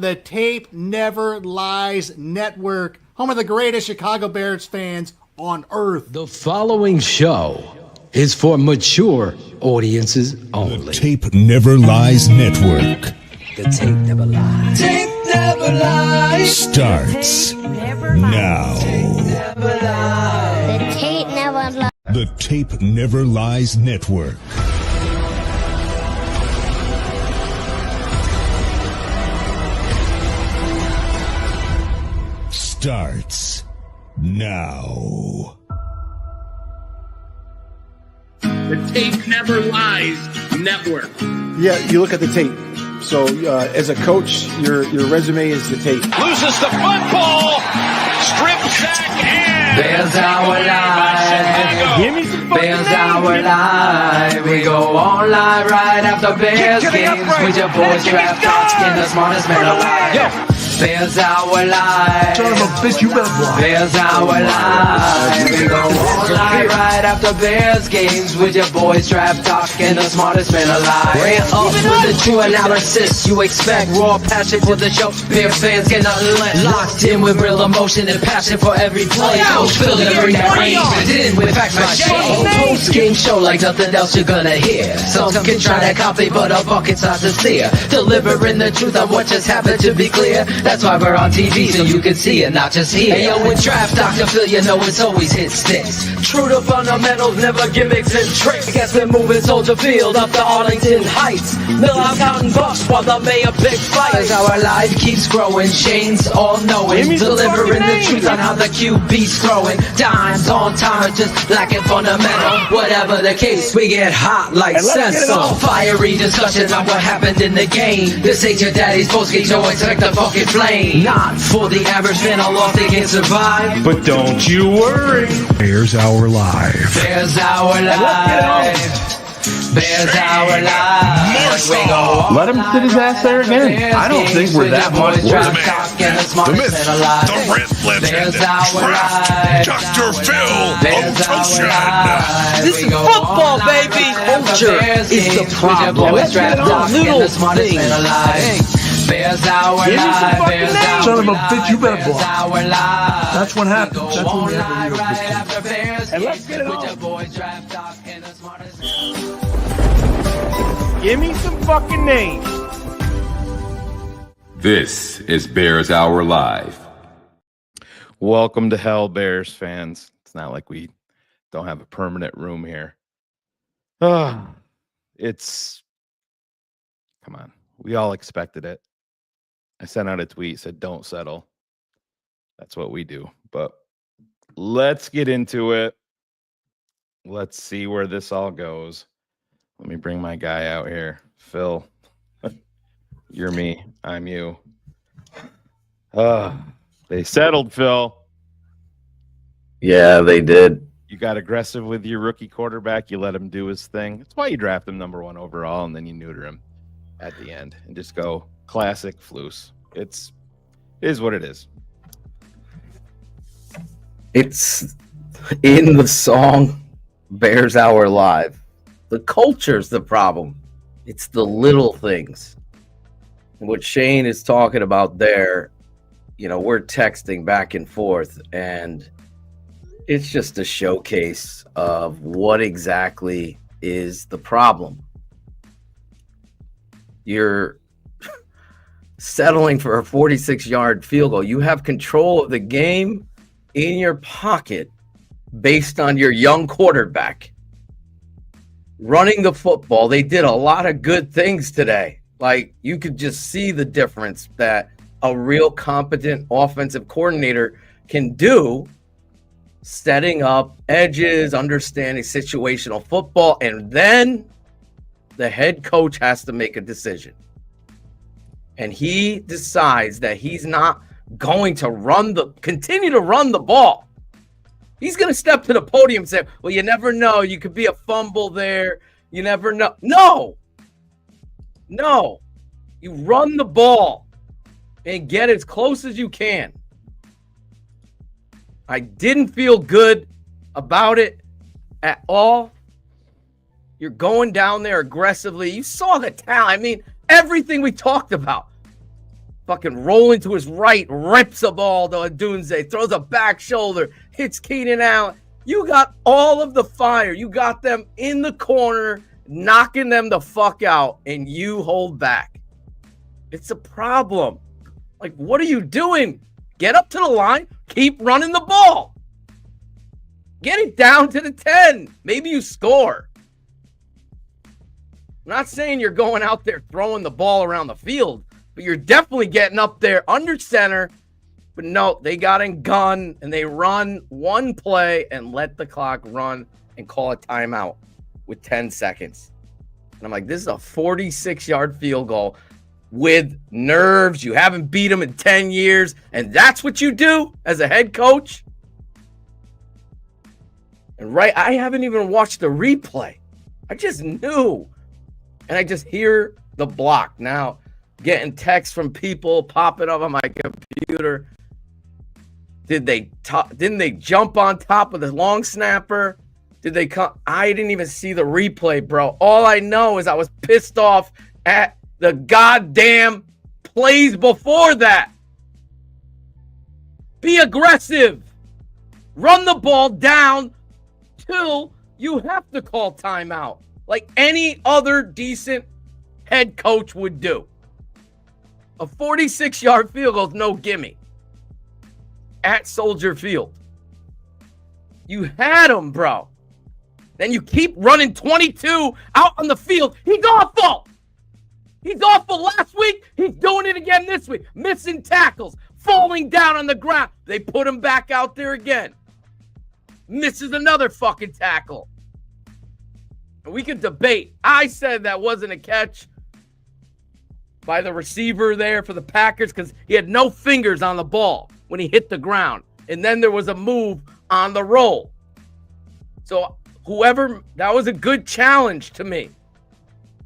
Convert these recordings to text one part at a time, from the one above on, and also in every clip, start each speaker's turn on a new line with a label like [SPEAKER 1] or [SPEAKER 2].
[SPEAKER 1] The Tape Never Lies Network, home of the greatest Chicago Bears fans on earth.
[SPEAKER 2] The following show is for mature audiences only.
[SPEAKER 3] The Tape Never Lies Network.
[SPEAKER 2] The Tape Never Lies.
[SPEAKER 4] Tape Never Lies.
[SPEAKER 3] Starts now.
[SPEAKER 5] The Tape Never Lies.
[SPEAKER 3] The Tape Never Lies Network. Starts now.
[SPEAKER 6] The Tape Never Lies Network.
[SPEAKER 7] Yeah, you look at the tape. So as a coach, your resume is the tape.
[SPEAKER 6] Loses the football. Strip sack and
[SPEAKER 4] Bears our live. Bears our live. We go on live right after Bears games with your boys draft talking the smartest man alive. Bears our live.
[SPEAKER 7] Son of a bitch, you better block.
[SPEAKER 4] Bears our live. We go on live right after Bears games with your boys draft talking the smartest man alive. Ran up with the true analysis. You expect raw passion for the show. Bear fans get nothing less. Locked in with real emotion and passion for every play. Coach Phil to bring that range in with facts my show. Post game show like nothing else you're gonna hear. Some can try to copy, but a bucket's not sincere. Delivering the truth on what just happened to be clear. That's why we're on TV, so you can see it, not just hear. Hey, yo, with Draft Dr. Phil, you know it's always hit sticks. True to fundamentals, never gimmicks and tricks. Guess we're moving Soldier Field up to Arlington Heights. Mill out counting bucks while the mayor big fight. As our life keeps growing, Shane's all knowing. Delivering the truth on how the QB's throwing. Dimes on time, just lacking fundamental. Whatever the case, we get hot like Senso. Fiery discussion on what happened in the game. This ain't your daddy's postgame show, expect the fucking flame. Not for the average fan, all off they can survive.
[SPEAKER 8] But don't you worry.
[SPEAKER 3] Bears Our Live.
[SPEAKER 4] Bears our live. Bears our live. We go on
[SPEAKER 8] Let him sit his ass there again. I don't think we're that much worse.
[SPEAKER 3] The myth, the Red Legend, Dr. Phil Ototion.
[SPEAKER 4] This is football, baby.
[SPEAKER 2] Culture is the problem.
[SPEAKER 4] Let's get it on.
[SPEAKER 2] Little things.
[SPEAKER 4] Bears our live. Bears our
[SPEAKER 7] Son of a bitch, you better block.
[SPEAKER 4] our live.
[SPEAKER 7] That's what happens. That's when we have a real
[SPEAKER 4] Right
[SPEAKER 7] good team.
[SPEAKER 4] after Bears
[SPEAKER 7] And let's get it
[SPEAKER 4] with
[SPEAKER 7] on.
[SPEAKER 4] your boys draft talk and the smartest.
[SPEAKER 8] Give me some fucking names.
[SPEAKER 9] This is Bears Hour Live.
[SPEAKER 8] Welcome to hell, Bears fans. It's not like we don't have a permanent room here. Come on. We all expected it. I sent out a tweet, said don't settle. That's what we do. But let's get into it. Let's see where this all goes. Let me bring my guy out here. Phil, you're me. I'm you. They settled, Phil.
[SPEAKER 10] Yeah, they did.
[SPEAKER 8] You got aggressive with your rookie quarterback. You let him do his thing. That's why you draft him number 1 overall, and then you neuter him at the end and just go classic Flus. It is what it is.
[SPEAKER 10] It's in the song Bears Our Live. The culture's the problem. It's the little things. And what Shane is talking about there, we're texting back and forth, and it's just a showcase of what exactly is the problem. You're settling for a 46-yard field goal. You have control of the game in your pocket based on your young quarterback running the football. They did a lot of good things today. Like, you could just see the difference that a real competent offensive coordinator can do, setting up edges, understanding situational football, and then the head coach has to make a decision. And he decides that he's not going to continue to run the ball. He's going to step to the podium and say, well, you never know. You could be a fumble there. You never know. No. You run the ball and get as close as you can. I didn't feel good about it at all. You're going down there aggressively. You saw the talent. I mean, everything we talked about. fucking rolling to his right, rips a ball to Adunze, throws a back shoulder, hits Keenan Allen. You got all of the fire. You got them in the corner, knocking them the fuck out, and you hold back. It's a problem. Like, what are you doing? Get up to the line. Keep running the ball. Get it down to the 10. Maybe you score. I'm not saying you're going out there throwing the ball around the field, but you're definitely getting up there under center. But no, they got in gun, and they run one play and let the clock run and call a timeout with 10 seconds. And I'm like, this is a 46-yard field goal with nerves. You haven't beat them in 10 years, and that's what you do as a head coach? And I haven't even watched the replay. I just knew. And I just hear the block. Now, getting texts from people popping up on my computer. Didn't they jump on top of the long snapper? Did they come? I didn't even see the replay, bro. All I know is I was pissed off at the goddamn plays before that. Be aggressive. Run the ball down till you have to call timeout, like any other decent head coach would do. A 46-yard field goal is no gimme at Soldier Field. You had him, bro. Then you keep running 22 out on the field. He's awful. He's awful last week. He's doing it again this week. Missing tackles, falling down on the ground. They put him back out there again. Misses another fucking tackle. And we could debate. I said that wasn't a catch by the receiver there for the Packers because he had no fingers on the ball when he hit the ground. And then there was a move on the roll. So that was a good challenge to me.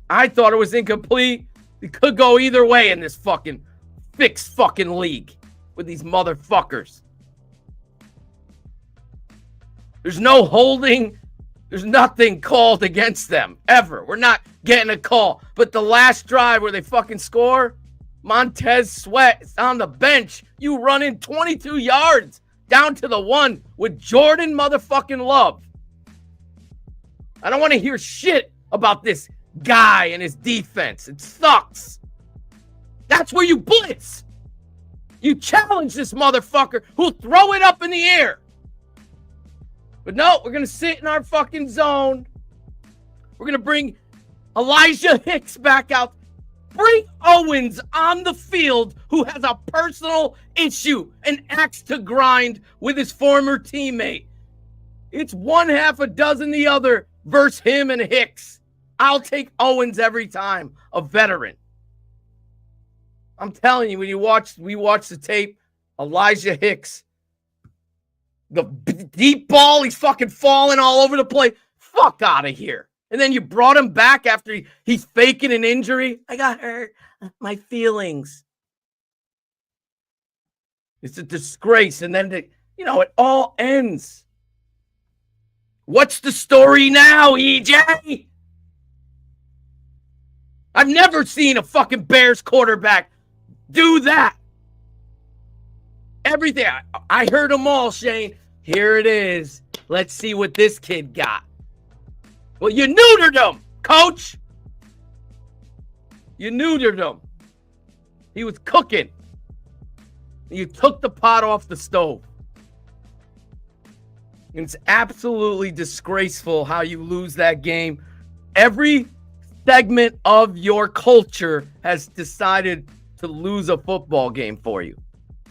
[SPEAKER 10] I thought it was incomplete. It could go either way in this fucking fixed fucking league with these motherfuckers. There's no holding. There's nothing called against them, ever. We're not getting a call. But the last drive where they fucking score, Montez Sweat is on the bench. You run in 22 yards down to the 1 with Jordan motherfucking Love. I don't want to hear shit about this guy and his defense. It sucks. That's where you blitz. You challenge this motherfucker who'll throw it up in the air. But no, we're going to sit in our fucking zone. We're going to bring Elijah Hicks back out. Bring Owens on the field, who has a personal issue, an axe to grind with his former teammate. It's one half a dozen the other versus him and Hicks. I'll take Owens every time, a veteran. I'm telling you, we watch the tape, Elijah Hicks, the deep ball, he's fucking falling all over the place. Fuck out of here. And then you brought him back after he's faking an injury. I got hurt. My feelings. It's a disgrace. And then, it all ends. What's the story now, EJ? I've never seen a fucking Bears quarterback do that. Everything. I heard them all, Shane. Here it is. Let's see what this kid got. Well, you neutered him, coach. You neutered him. He was cooking. You took the pot off the stove. It's absolutely disgraceful how you lose that game. Every segment of your culture has decided to lose a football game for you.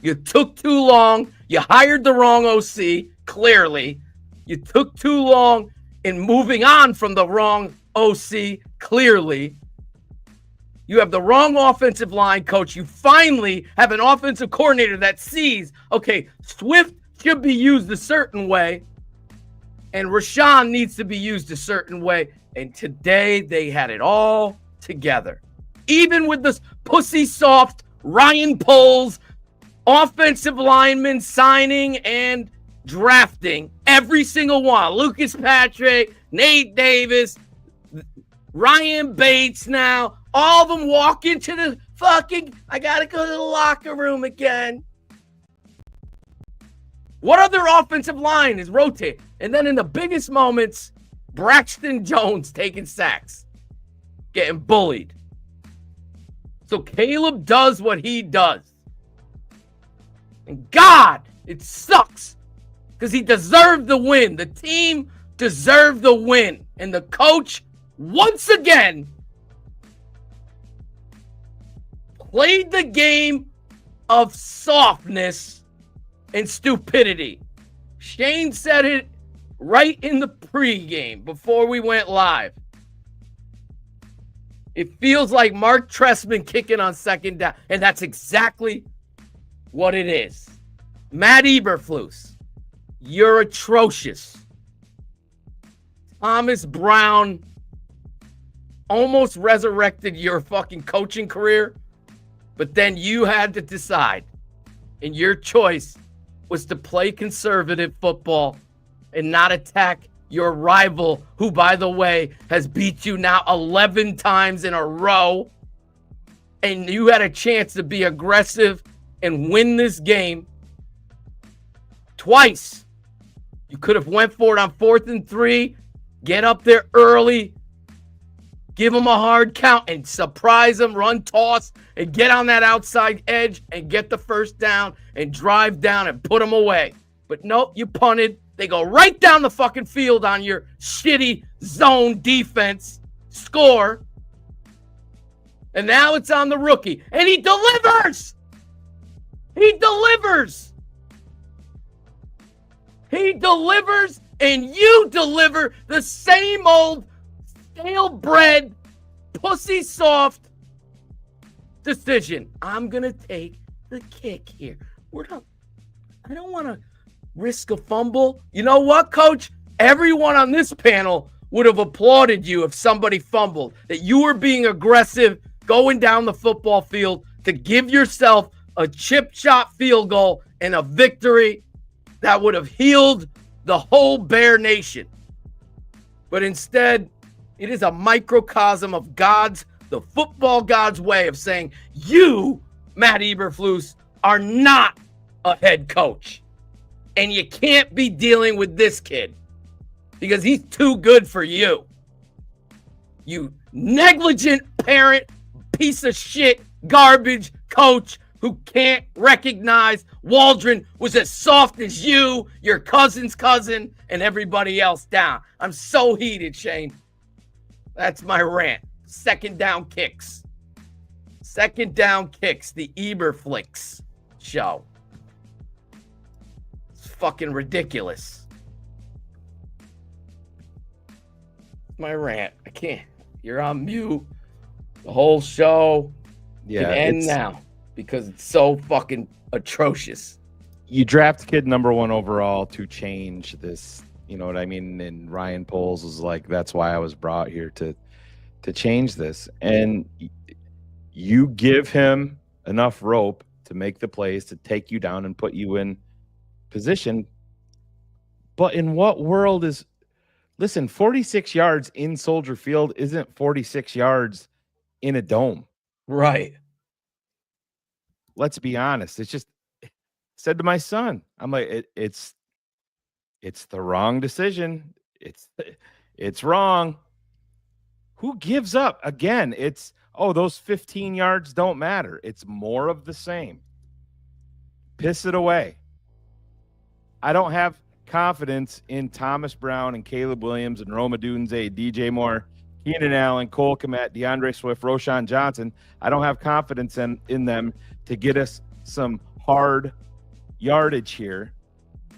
[SPEAKER 10] You took too long. You hired the wrong OC, clearly. You took too long in moving on from the wrong OC, clearly. You have the wrong offensive line coach. You finally have an offensive coordinator that sees, okay, Swift should be used a certain way, and Rashawn needs to be used a certain way. And today they had it all together. Even with this pussy soft Ryan Poles, offensive lineman signing and drafting, every single one. Lucas Patrick, Nate Davis, Ryan Bates now, all of them walk into the I gotta go to the locker room again. What other offensive line is rotate? And then in the biggest moments, Braxton Jones taking sacks, getting bullied. So Caleb does what he does. And God, it sucks because he deserved the win. The team deserved the win. And the coach, once again, played the game of softness and stupidity. Shane said it right in the pregame before we went live. It feels like Mark Trestman kicking on second down, and that's exactly what it is. Matt Eberflus, you're atrocious. Thomas Brown almost resurrected your fucking coaching career, but then you had to decide, and your choice was to play conservative football and not attack your rival, who, by the way, has beat you now 11 times in a row. And you had a chance to be aggressive and win this game twice. You could have went for it on 4th and 3, get up there early, give them a hard count and surprise them, run toss, and get on that outside edge and get the first down and drive down and put them away. But nope, you punted. They go right down the fucking field on your shitty zone defense. Score. And now it's on the rookie. And he delivers! He delivers! He delivers, and you deliver the same old stale bread, pussy soft decision. I'm going to take the kick here. I don't want to risk a fumble. You know what, coach? Everyone on this panel would have applauded you if somebody fumbled, that you were being aggressive, going down the football field to give yourself a chip shot field goal and a victory that would have healed the whole Bear Nation. But instead, it is a microcosm of the football God's way of saying, you, Matt Eberflus, are not a head coach. And you can't be dealing with this kid because he's too good for you. You negligent parent, piece of shit, garbage coach who can't recognize Waldron was as soft as you, your cousin's cousin, and everybody else down. I'm so heated, Shane. That's my rant. Second down kicks. Second down kicks, the Eberflix show. It's fucking ridiculous. My rant. I can't. You're on mute. The whole show can end now because it's so fucking atrocious.
[SPEAKER 8] You draft kid number 1 overall to change this, you know what I mean? And Ryan Poles was like, that's why I was brought here to change this. And you give him enough rope to make the plays, to take you down and put you in position. But in what world is, listen, 46 yards in Soldier Field isn't 46 yards in a dome.
[SPEAKER 10] Right.
[SPEAKER 8] Let's be honest. It's just, said to my son, I'm like, it's the wrong decision. It's wrong. Who gives up? Again, it's, those 15 yards don't matter. It's more of the same. Piss it away. I don't have confidence in Thomas Brown and Caleb Williams and Roma Dunze, DJ Moore, Keenan Allen, Cole Kmet, DeAndre Swift, Roshan Johnson. I don't have confidence in them to get us some hard yardage here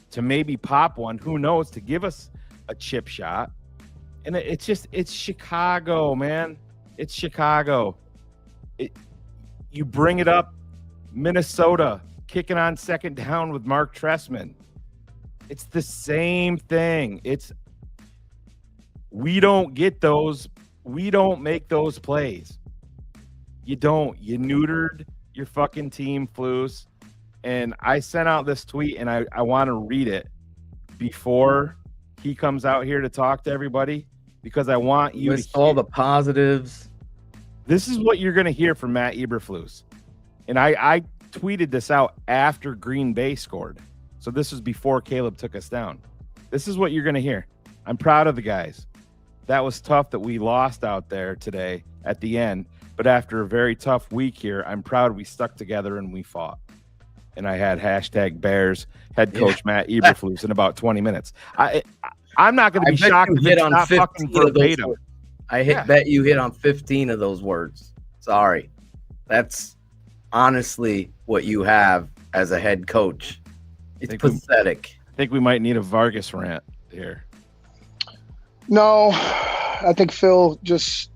[SPEAKER 8] to maybe pop one. Who knows? To give us a chip shot. And it's Chicago, man. It's Chicago. You bring it up, Minnesota kicking on second down with Mark Trestman. It's the same thing. We don't get those. We don't make those plays. You don't. You neutered your fucking team, Flus. And I sent out this tweet, and I want to read it before he comes out here to talk to everybody, because I want you
[SPEAKER 10] list all the positives.
[SPEAKER 8] This is what you're going to hear from Matt Eberflus. And I tweeted this out after Green Bay scored. So this was before Caleb took us down. This is what you're going to hear. I'm proud of the guys. That was tough that we lost out there today at the end. But after a very tough week here, I'm proud we stuck together and we fought. And I had hashtag Bears head coach Matt Eberflus in about 20 minutes. I'm not going to be shocked if it's not fucking verbatim.
[SPEAKER 10] Bet you hit on 15 of those words. Sorry. That's honestly what you have as a head coach. It's pathetic.
[SPEAKER 8] I think we might need a Vargas rant here.
[SPEAKER 5] No, I think Phil just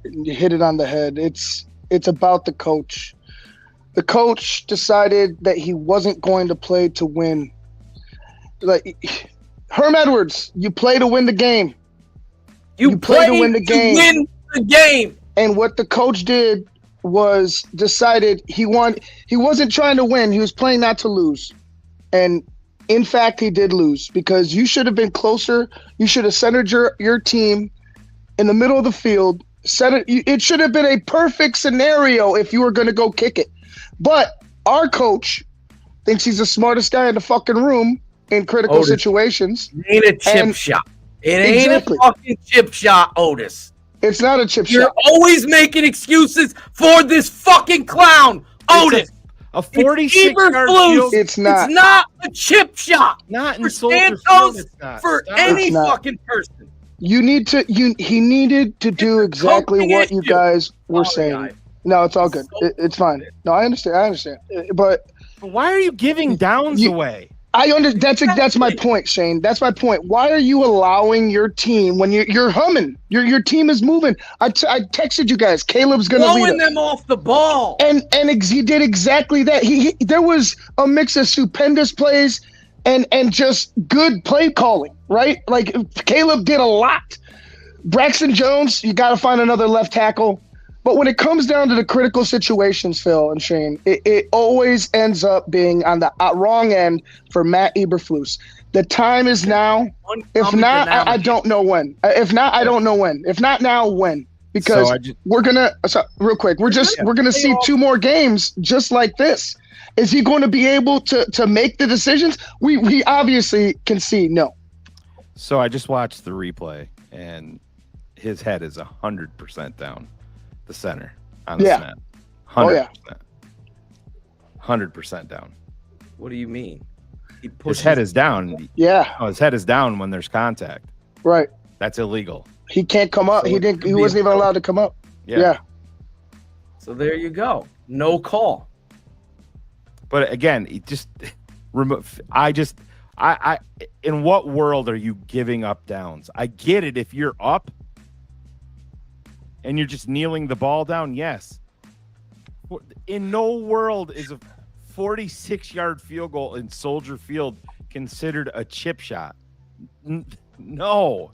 [SPEAKER 5] hit it on the head. It's about the coach. The coach decided that he wasn't going to play to win. Like Herm Edwards, you play to win the game.
[SPEAKER 10] You play to win the game.
[SPEAKER 5] And what the coach did was decided he wasn't trying to win. He was playing not to lose. And in fact, he did lose because you should have been closer. You should have centered your team in the middle of the field. It should have been a perfect scenario if you were going to go kick it. But our coach thinks he's the smartest guy in the fucking room in critical situations.
[SPEAKER 10] It ain't a chip shot. It ain't a fucking chip shot, Otis.
[SPEAKER 5] It's not a chip shot.
[SPEAKER 10] You're always making excuses for this fucking clown, Otis.
[SPEAKER 8] A 46-yard field.
[SPEAKER 5] It's not.
[SPEAKER 10] It's not a chip shot.
[SPEAKER 8] Not in
[SPEAKER 10] for
[SPEAKER 8] Soldier
[SPEAKER 10] Santos,
[SPEAKER 8] Field, it's not.
[SPEAKER 10] for any fucking person.
[SPEAKER 5] He needed to do exactly what you guys were saying. No, it's all good. It's fine. No, I understand. But
[SPEAKER 8] why are you giving downs away?
[SPEAKER 5] That's my point, Shane. That's my point. Why are you allowing your team when you're humming? Your team is moving. I texted you guys. Caleb's gonna lead
[SPEAKER 10] blowing them off the ball,
[SPEAKER 5] and he did exactly that. There was a mix of stupendous plays and just good play calling, right? Like Caleb did a lot. Braxton Jones, you got to find another left tackle. But when it comes down to the critical situations, Phil and Shane, it always ends up being on the wrong end for Matt Eberflus. The time is now. If not, I don't know when. If not, I don't know when. If not now, when? Because we're gonna real quick. We're gonna see 2 more games just like this. Is he going to be able to make the decisions? We obviously can see no.
[SPEAKER 8] So I just watched the replay, and his head is 100% down. The center on the snap. 100%. 100% down.
[SPEAKER 10] What do you mean?
[SPEAKER 8] His head is down.
[SPEAKER 5] Yeah.
[SPEAKER 8] Oh, his head is down when there's contact.
[SPEAKER 5] Right.
[SPEAKER 8] That's illegal.
[SPEAKER 5] He can't come up. He wasn't even allowed to come up. Yeah.
[SPEAKER 10] So there you go. No call.
[SPEAKER 8] But again, in what world are you giving up downs? I get it if you're up and you're just kneeling the ball down, yes. In no world is a 46-yard field goal in Soldier Field considered a chip shot. No.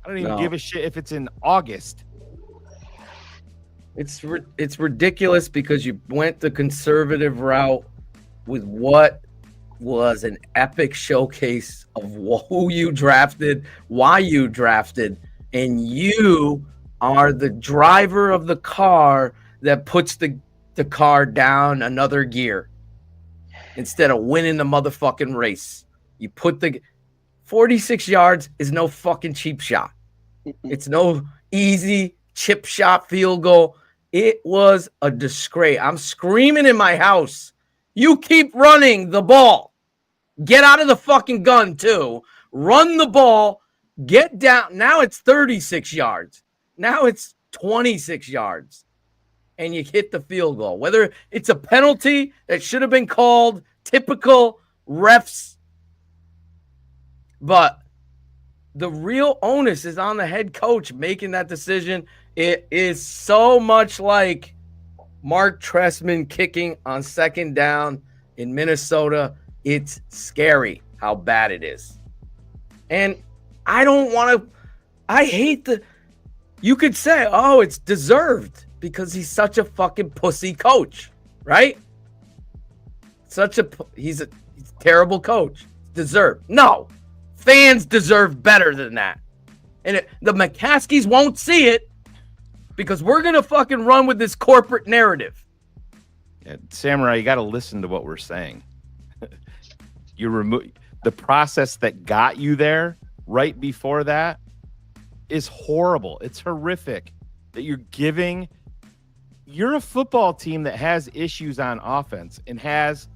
[SPEAKER 8] I don't even give a shit if it's in August.
[SPEAKER 10] It's ridiculous because you went the conservative route with what was an epic showcase of who you drafted, why you drafted, and you are the driver of the car that puts the car down another gear instead of winning the motherfucking race. You put 46 yards is no fucking cheap shot. It's no easy chip shot field goal. It was a disgrace. I'm screaming in my house. You keep running the ball. Get out of the fucking gun too. Run the ball. Get down. Now it's 36 yards. Now it's 26 yards. And you hit the field goal. Whether it's a penalty that should have been called, typical refs. But the real onus is on the head coach making that decision. It is so much like Mark Trestman kicking on 2nd down in Minnesota. It's scary how bad it is. And I don't want to, I hate you could say, oh, it's deserved because he's such a fucking pussy coach, right? He's a terrible coach. Deserved. No, fans deserve better than that. And the McCaskies won't see it because we're going to fucking run with this corporate narrative.
[SPEAKER 8] Yeah, Samurai, you got to listen to what we're saying. You remove the process that got you there right before that is horrible. It's horrific that you're a football team that has issues on offense and has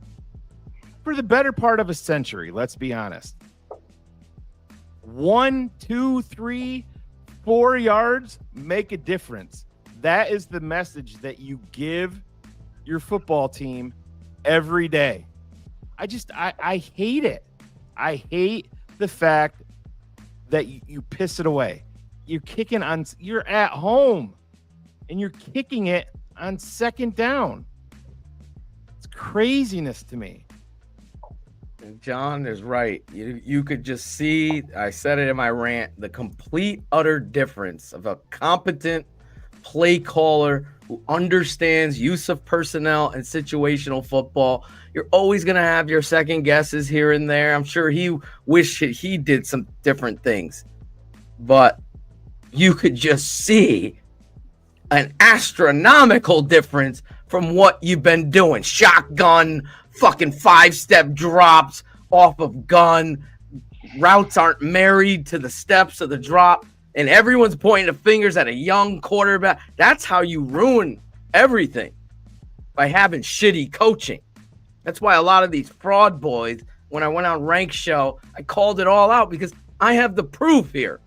[SPEAKER 8] for the better part of a century. Let's be honest. 1, 2, 3, 4 yards make a difference. That is the message that you give your football team every day. I hate it. I hate the fact that you piss it away. You're at home and you're kicking it on second down. It's craziness to me.
[SPEAKER 10] John is right. You could just see, I said it in my rant, the complete utter difference of a competent play caller who understands use of personnel and situational football. You're always going to have your second guesses here and there. I'm sure he wished he did some different things, but you could just see an astronomical difference from what you've been doing. Shotgun, fucking 5-step drops off of gun. Routes aren't married to the steps of the drop. And everyone's pointing the fingers at a young quarterback. That's how you ruin everything, by having shitty coaching. That's why a lot of these fraud boys, when I went on Rank Show, I called it all out because I have the proof here.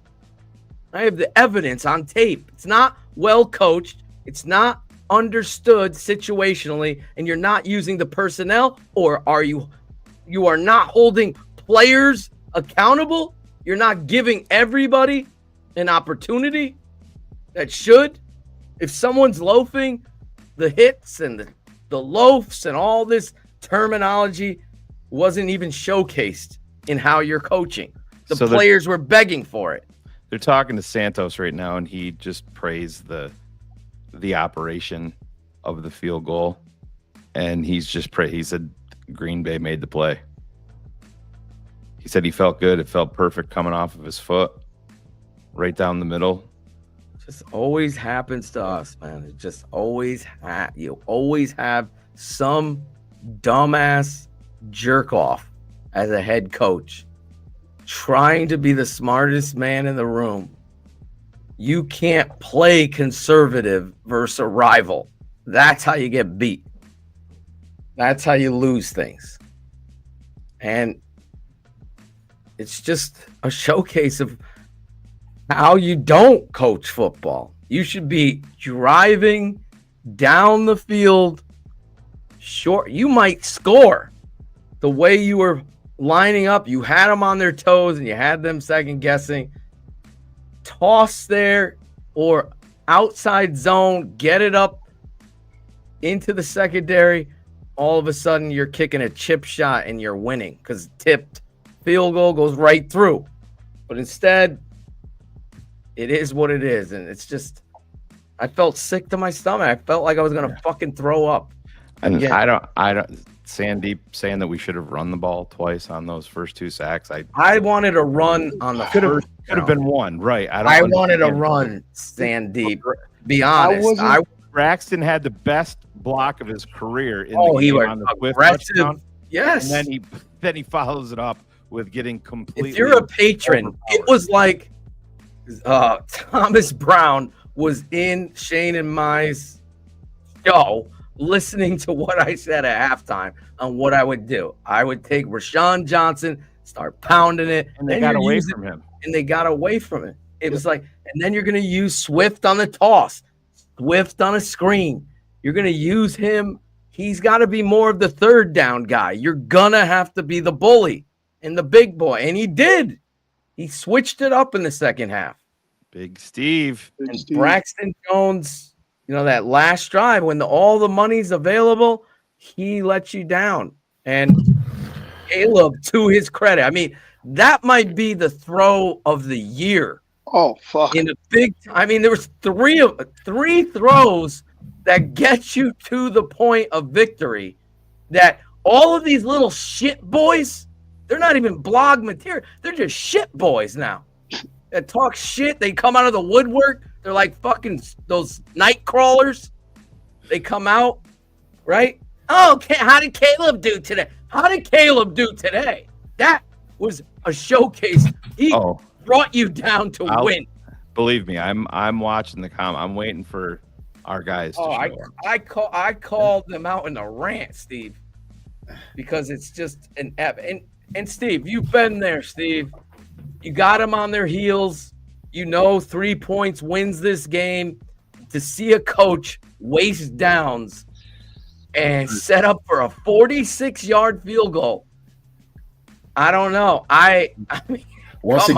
[SPEAKER 10] I have the evidence on tape. It's not well coached. It's not understood situationally, and you're not using the personnel, or you are not holding players accountable. You're not giving everybody an opportunity that should. If someone's loafing, the hits and the loafs and all this terminology wasn't even showcased in how you're coaching. The players were begging for it.
[SPEAKER 8] They're talking to Santos right now, and he just praised the operation of the field goal, and he said Green Bay made the play. He said he felt good. It felt perfect coming off of his foot, right down the middle.
[SPEAKER 10] Just always happens to us, man. It just always you always have some dumbass jerk off as a head coach trying to be the smartest man in the room. You can't play conservative versus a rival. That's how you get beat. That's how you lose things. And it's just a showcase of how you don't coach football. You should be driving down the field short. You might score the way you were lining up. You had them on their toes and you had them second guessing. Toss there or outside zone, get it up into the secondary. All of a sudden you're kicking a chip shot and you're winning because tipped field goal goes right through. But instead, it is what it is. And it's just, I felt sick to my stomach. I felt like I was going to fucking throw up.
[SPEAKER 8] And I don't, Sandeep saying that we should have run the ball twice on those first 2 sacks.
[SPEAKER 10] I wanted a run on the first.
[SPEAKER 8] Could have been one, right?
[SPEAKER 10] I wanted a run, Sandeep. Be honest.
[SPEAKER 8] Braxton had the best block of his career in
[SPEAKER 10] the
[SPEAKER 8] game
[SPEAKER 10] was
[SPEAKER 8] on the Swift
[SPEAKER 10] aggressive.
[SPEAKER 8] touchdown.
[SPEAKER 10] Yes.
[SPEAKER 8] And then he follows it up with getting completely.
[SPEAKER 10] If you're a patron, it was like Thomas Brown was in Shane and Mai's show listening to what I said at halftime on what I would do. I would take Rashawn Johnson, start pounding it,
[SPEAKER 8] and they got away from him.
[SPEAKER 10] And they got away from it. It was like, and then you're going to use Swift on the toss, Swift on a screen. You're going to use him. He's got to be more of the third down guy. You're going to have to be the bully and the big boy. And he did. He switched it up in the second half.
[SPEAKER 8] Big Steve.
[SPEAKER 10] And Braxton Jones, that last drive when all the money's available, he lets you down. And Caleb, to his credit, I mean, that might be the throw of the year.
[SPEAKER 5] Oh, fuck.
[SPEAKER 10] In a there was three throws that get you to the point of victory that all of these little shit boys, they're not even blog material. They're just shit boys now that talk shit. They come out of the woodwork. They're like fucking those night crawlers. They come out, right? Oh, how did Caleb do today? How did Caleb do today? That was a showcase. He brought you down to win.
[SPEAKER 8] Believe me, I'm watching the I'm waiting for our guys to show up.
[SPEAKER 10] I called them out in a rant, Steve, because it's just an and Steve, you've been there, Steve. You got them on their heels. 3 points wins this game. To see a coach waste downs and set up for a 46-yard field goal. I don't know. I mean,
[SPEAKER 11] once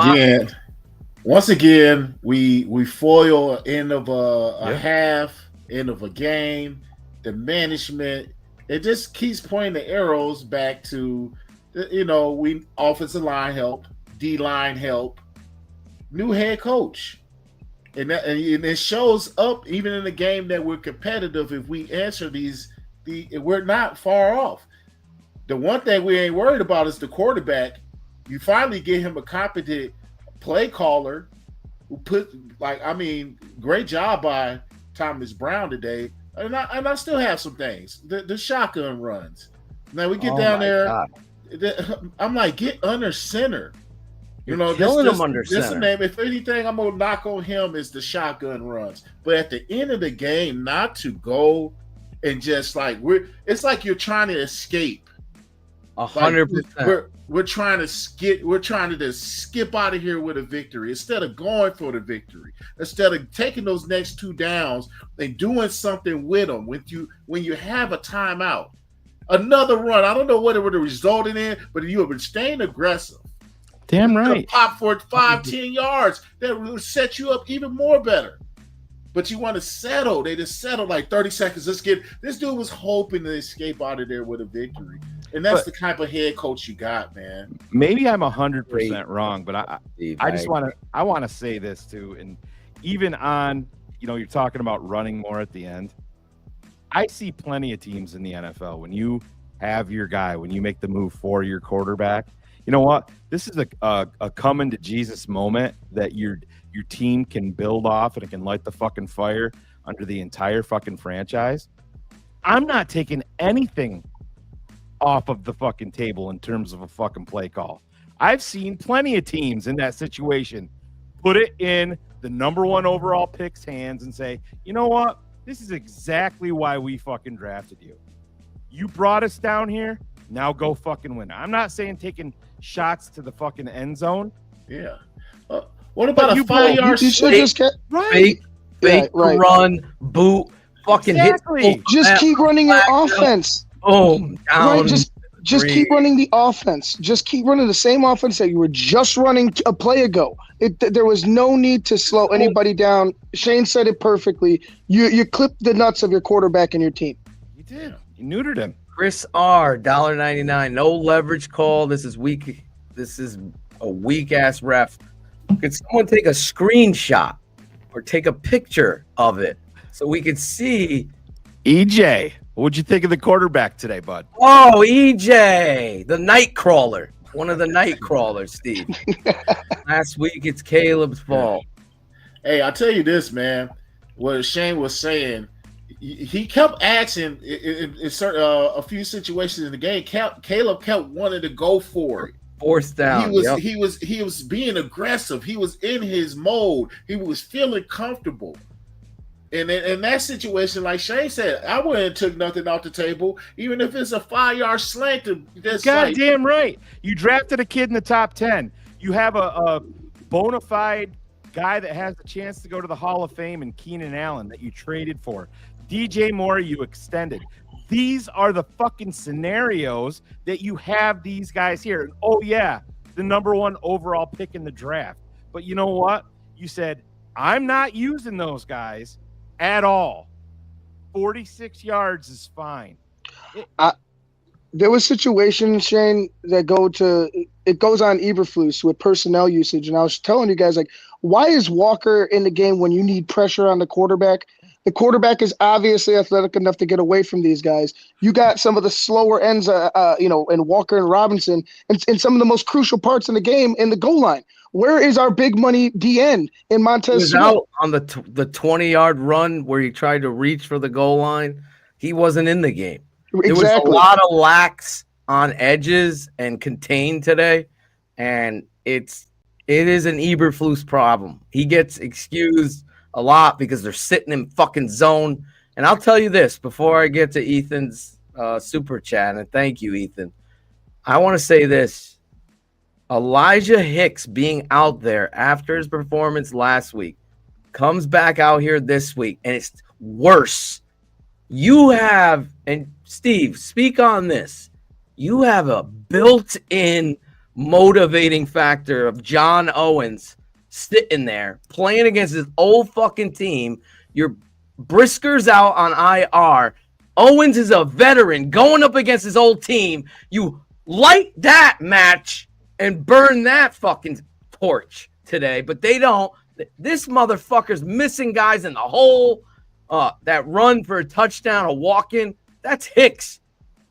[SPEAKER 11] again, we foil end of a half, end of a game. The management, it just keeps pointing the arrows back to, we offensive line help, D line help, new head coach. And it shows up even in the game that we're competitive. If we answer we're not far off. The one thing we ain't worried about is the quarterback. You finally get him a competent play caller who great job by Thomas Brown today. And I still have some things. The shotgun runs. Now we get down there. I'm like, get under center.
[SPEAKER 10] Killing him under center.
[SPEAKER 11] Name. If anything, I'm gonna knock on him is the shotgun runs. But at the end of the game, not to go and just it's like you're trying to escape.
[SPEAKER 10] 100%.
[SPEAKER 11] We're trying to just skip out of here with a victory instead of going for the victory. Instead of taking those next 2 downs and doing something with them. When you have a timeout, another run. I don't know what it would have resulted in, but you have been staying aggressive.
[SPEAKER 8] Damn right.
[SPEAKER 11] Pop for 5-10 yards. That will set you up even more better. But you want to settle. They just settled 30 seconds. This dude was hoping to escape out of there with a victory. And that's the type of head coach you got, man.
[SPEAKER 8] Maybe I'm 100% wrong, but I just want to say this too. And even on, you're talking about running more at the end. I see plenty of teams in the NFL when you have your guy, when you make the move for your quarterback. You know what? This is a coming to Jesus moment that your team can build off, and it can light the fucking fire under the entire fucking franchise. I'm not taking anything off of the fucking table in terms of a fucking play call. I've seen plenty of teams in that situation put it in the number 1 overall pick's hands and say, you know what? This is exactly why we fucking drafted you. You brought us down here. Now go fucking win. I'm not saying taking shots to the fucking end zone.
[SPEAKER 11] Yeah. What about a 5-yard
[SPEAKER 10] fake run, boot, fucking hit.
[SPEAKER 5] Just keep running your offense.
[SPEAKER 10] Boom. Down.
[SPEAKER 5] Right, just keep running the offense. Just keep running the same offense that you were just running a play ago. There was no need to slow anybody down. Shane said it perfectly. You clipped the nuts of your quarterback and your team.
[SPEAKER 8] You did. You neutered him.
[SPEAKER 10] Chris R. $1.99. No leverage call. This is weak. This is a weak ass ref. Could someone take a screenshot or take a picture of it so we could see?
[SPEAKER 8] EJ, what'd you think of the quarterback today, bud?
[SPEAKER 10] Oh, EJ, the night crawler. One of the night crawlers, Steve. Last week, it's Caleb's fault.
[SPEAKER 11] Hey, I'll tell you this, man. What Shane was saying, he kept asking in a few situations in the game. Caleb kept wanting to go for it.
[SPEAKER 10] Fourth down.
[SPEAKER 11] He was being aggressive. He was in his mode. He was feeling comfortable. And in that situation, like Shane said, I wouldn't have took nothing off the table, even if it's a 5-yard slant.
[SPEAKER 8] Goddamn right. You drafted a kid in the top 10. You have a bona fide guy that has a chance to go to the Hall of Fame in Keenan Allen that you traded for. DJ Moore, you extended. These are the fucking scenarios that you have these guys here. And oh, yeah, the number 1 overall pick in the draft. But you know what? You said, I'm not using those guys at all. 46 yards is fine.
[SPEAKER 5] There was situations, Shane, that goes on Eberflus with personnel usage. And I was telling you guys, why is Walker in the game when you need pressure on the quarterback? The quarterback is obviously athletic enough to get away from these guys. You got some of the slower ends, in Walker and Robinson, and some of the most crucial parts in the game in the goal line. Where is our big money DN in Montez
[SPEAKER 10] He was
[SPEAKER 5] Sweat?
[SPEAKER 10] out on the 20-yard run where he tried to reach for the goal line. He wasn't in the game. There was a lot of lacks on edges and contained today, and it is an Eberflus problem. He gets excused a lot because they're sitting in fucking zone. And I'll tell you this before I get to Ethan's super chat, and thank you, Ethan. I want to say this. Elijah Hicks being out there after his performance last week comes back out here this week, and it's worse. You have, and Steve, speak on this. You have a built-in motivating factor of John Owens sitting there playing against his old fucking team. Your Brisker's out on IR. Owens is a veteran going up against his old team. You light that match and burn that fucking torch today, but they don't. This motherfucker's missing guys in the hole. That run for a touchdown, a walk-in, that's Hicks.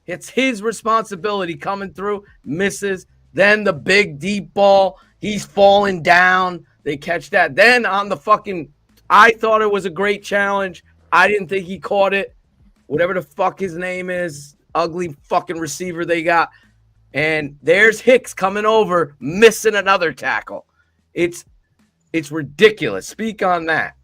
[SPEAKER 10] It's his responsibility coming through, misses. Then the big deep ball, he's falling down. They catch that. Then on the fucking, I thought it was a great challenge. I didn't think he caught it. Whatever the fuck his name is, ugly fucking receiver they got. And there's Hicks coming over, missing another tackle. It's ridiculous. Speak on that.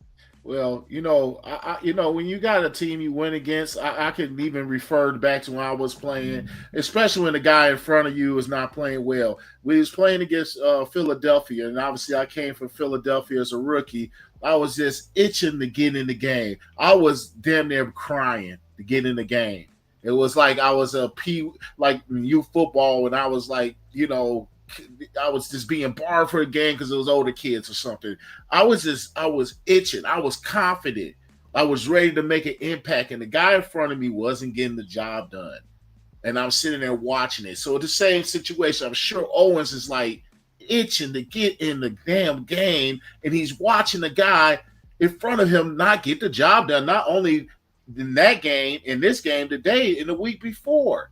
[SPEAKER 11] Well, when you got a team you win against, I can even refer back to when I was playing, especially when the guy in front of you is not playing well. We was playing against Philadelphia, and obviously I came from Philadelphia as a rookie. I was just itching to get in the game. I was damn near crying to get in the game. It was like I was like youth football, and I was like, I was just being barred for a game because it was older kids or something. I was itching. I was confident. I was ready to make an impact, and the guy in front of me wasn't getting the job done. And I'm sitting there watching it. So the same situation, I'm sure Owens is like itching to get in the damn game, and he's watching the guy in front of him not get the job done, not only in that game, in this game today, in the week before.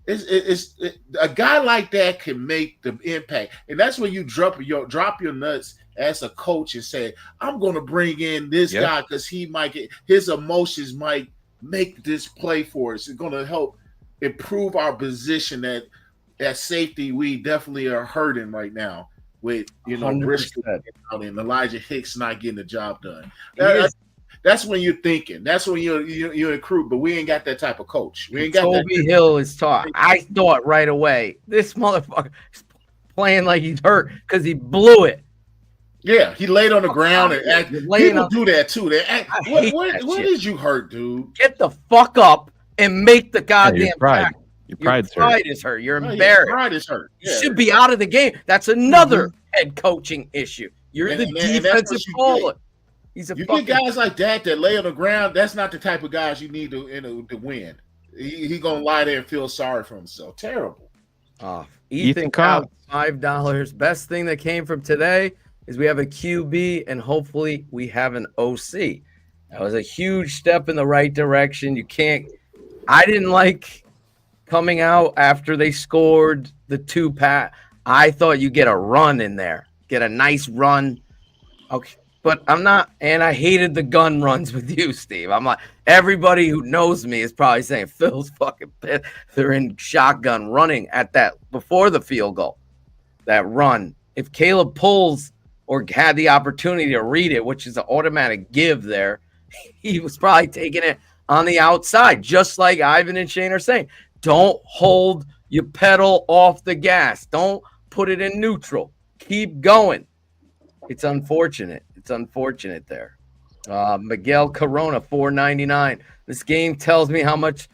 [SPEAKER 11] A guy like that can make the impact, and that's when you drop your nuts as a coach and say, "I'm going to bring in this guy because he might get his emotions might make this play for us. It's going to help improve our position at safety. We definitely are hurting right now with Briscoe and Elijah Hicks not getting the job done. That's when you're thinking. That's when you're in crew, but we ain't got that type of coach. We ain't got
[SPEAKER 10] Toby Hill is taught. I thought right away, this motherfucker is playing like he's hurt because he blew it.
[SPEAKER 11] Yeah, he laid on the ground and people do that too. What did you hurt, dude?
[SPEAKER 10] Get the fuck up and make the goddamn
[SPEAKER 8] pride. Your pride
[SPEAKER 10] is hurt. You're embarrassed.
[SPEAKER 11] Your pride is hurt.
[SPEAKER 10] You should be out of the game. That's another head coaching issue. You're the defensive caller.
[SPEAKER 11] You get guys like that lay on the ground. That's not the type of guys you need to win. He gonna lie there and feel sorry for himself. Terrible.
[SPEAKER 10] Ethan Cobb, $5. Best thing that came from today is we have a QB and hopefully we have an OC. That was a huge step in the right direction. I didn't like coming out after they scored the 2-pat. I thought you get a run in there, get a nice run. Okay. But I'm not, and I hated the gun runs with you, Steve. I'm like, everybody who knows me is probably saying Phil's fucking pissed. They're in shotgun running at that before the field goal. That run. If Caleb pulls or had the opportunity to read it, which is an automatic give there, he was probably taking it on the outside, just like Ivan and Shane are saying. Don't hold your pedal off the gas. Don't put it in neutral. Keep going. It's unfortunate. It's unfortunate there. Miguel Corona, $4.99. This game tells me how much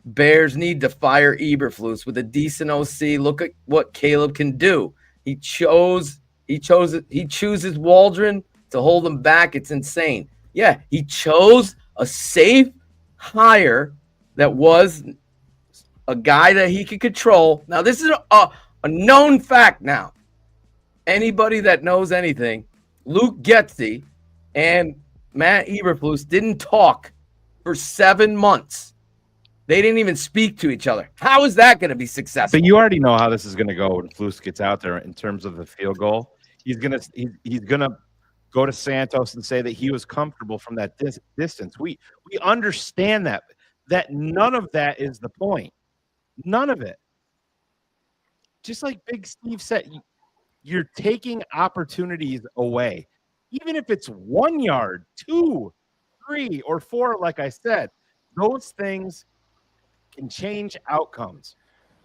[SPEAKER 10] Bears need to fire Eberflus with a decent OC. Look at what Caleb can do. He chooses Waldron to hold him back. It's insane. Yeah, he chose a safe hire that was a guy that he could control. Now, this is a known fact now. Anybody that knows anything, Luke Getsy and Matt Eberflus didn't talk for 7 months. They didn't even speak to each other. How is that going to be successful?
[SPEAKER 8] But you already know how this is going to go when Flus gets out there in terms of the field goal. He's gonna go to Santos and say that he was comfortable from that distance. We understand that none of that is the point. None of it. Just like Big Steve said, you're taking opportunities away. Even if it's 1 yard, 2, 3, or 4, like I said, those things can change outcomes.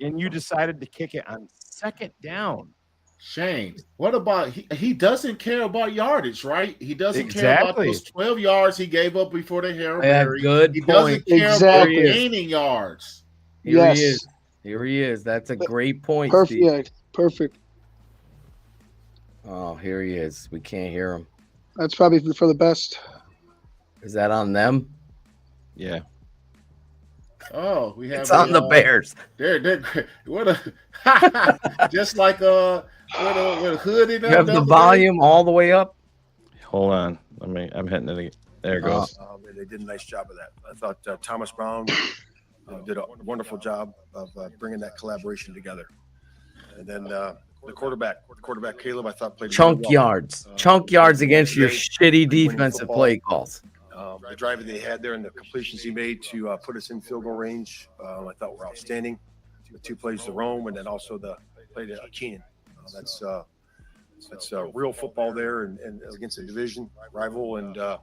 [SPEAKER 8] And you decided to kick it on second down.
[SPEAKER 11] Shane, what about he doesn't care about yardage, right? He doesn't care about those 12 yards he gave up before the Hail Mary. He doesn't care about gaining yards.
[SPEAKER 10] Here he is. Here he is. That's a great point.
[SPEAKER 5] Perfect.
[SPEAKER 10] Steve.
[SPEAKER 5] Yeah, perfect.
[SPEAKER 10] Oh, here he is. We can't hear him.
[SPEAKER 5] That's probably for the best.
[SPEAKER 10] Is that on them?
[SPEAKER 8] Yeah.
[SPEAKER 11] Oh, we have
[SPEAKER 10] it's on the Bears.
[SPEAKER 11] They're what a just like with a hood in.
[SPEAKER 10] You have the volume all the way up.
[SPEAKER 8] Hold on. I'm hitting it again. There it goes.
[SPEAKER 12] They did a nice job of that. I thought Thomas Brown did a wonderful job of bringing that collaboration together. And then the quarterback Caleb, I thought played
[SPEAKER 10] chunk
[SPEAKER 12] really well.
[SPEAKER 10] Chunk yards against your shitty defensive play calls.
[SPEAKER 12] The drive that they had there and the completions he made to put us in field goal range, I thought were outstanding. The 2 plays to Rome and then also the play to Keenan. That's real football there and against a division rival, and did a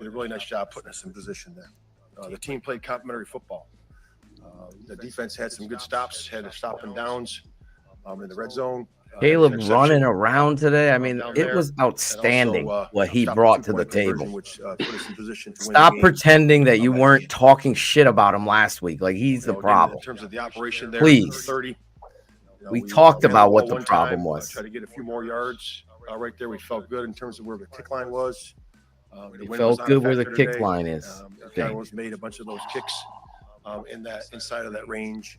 [SPEAKER 12] really nice job putting us in position there. The team played complementary football. The defense had some good stops, had a stop and downs in the red zone.
[SPEAKER 10] Caleb running around today. I mean, it was outstanding what he brought to the table. Stop pretending that you weren't talking shit about him last week. Like he's the problem.
[SPEAKER 12] In terms of the operation there,
[SPEAKER 10] please.
[SPEAKER 12] 30.
[SPEAKER 10] We talked about what the problem was.
[SPEAKER 12] Try to get a few more yards right there. We felt good in terms of where the kick line was.
[SPEAKER 10] We felt good where the kick line is.
[SPEAKER 12] Carlos made a bunch of those kicks inside of that range.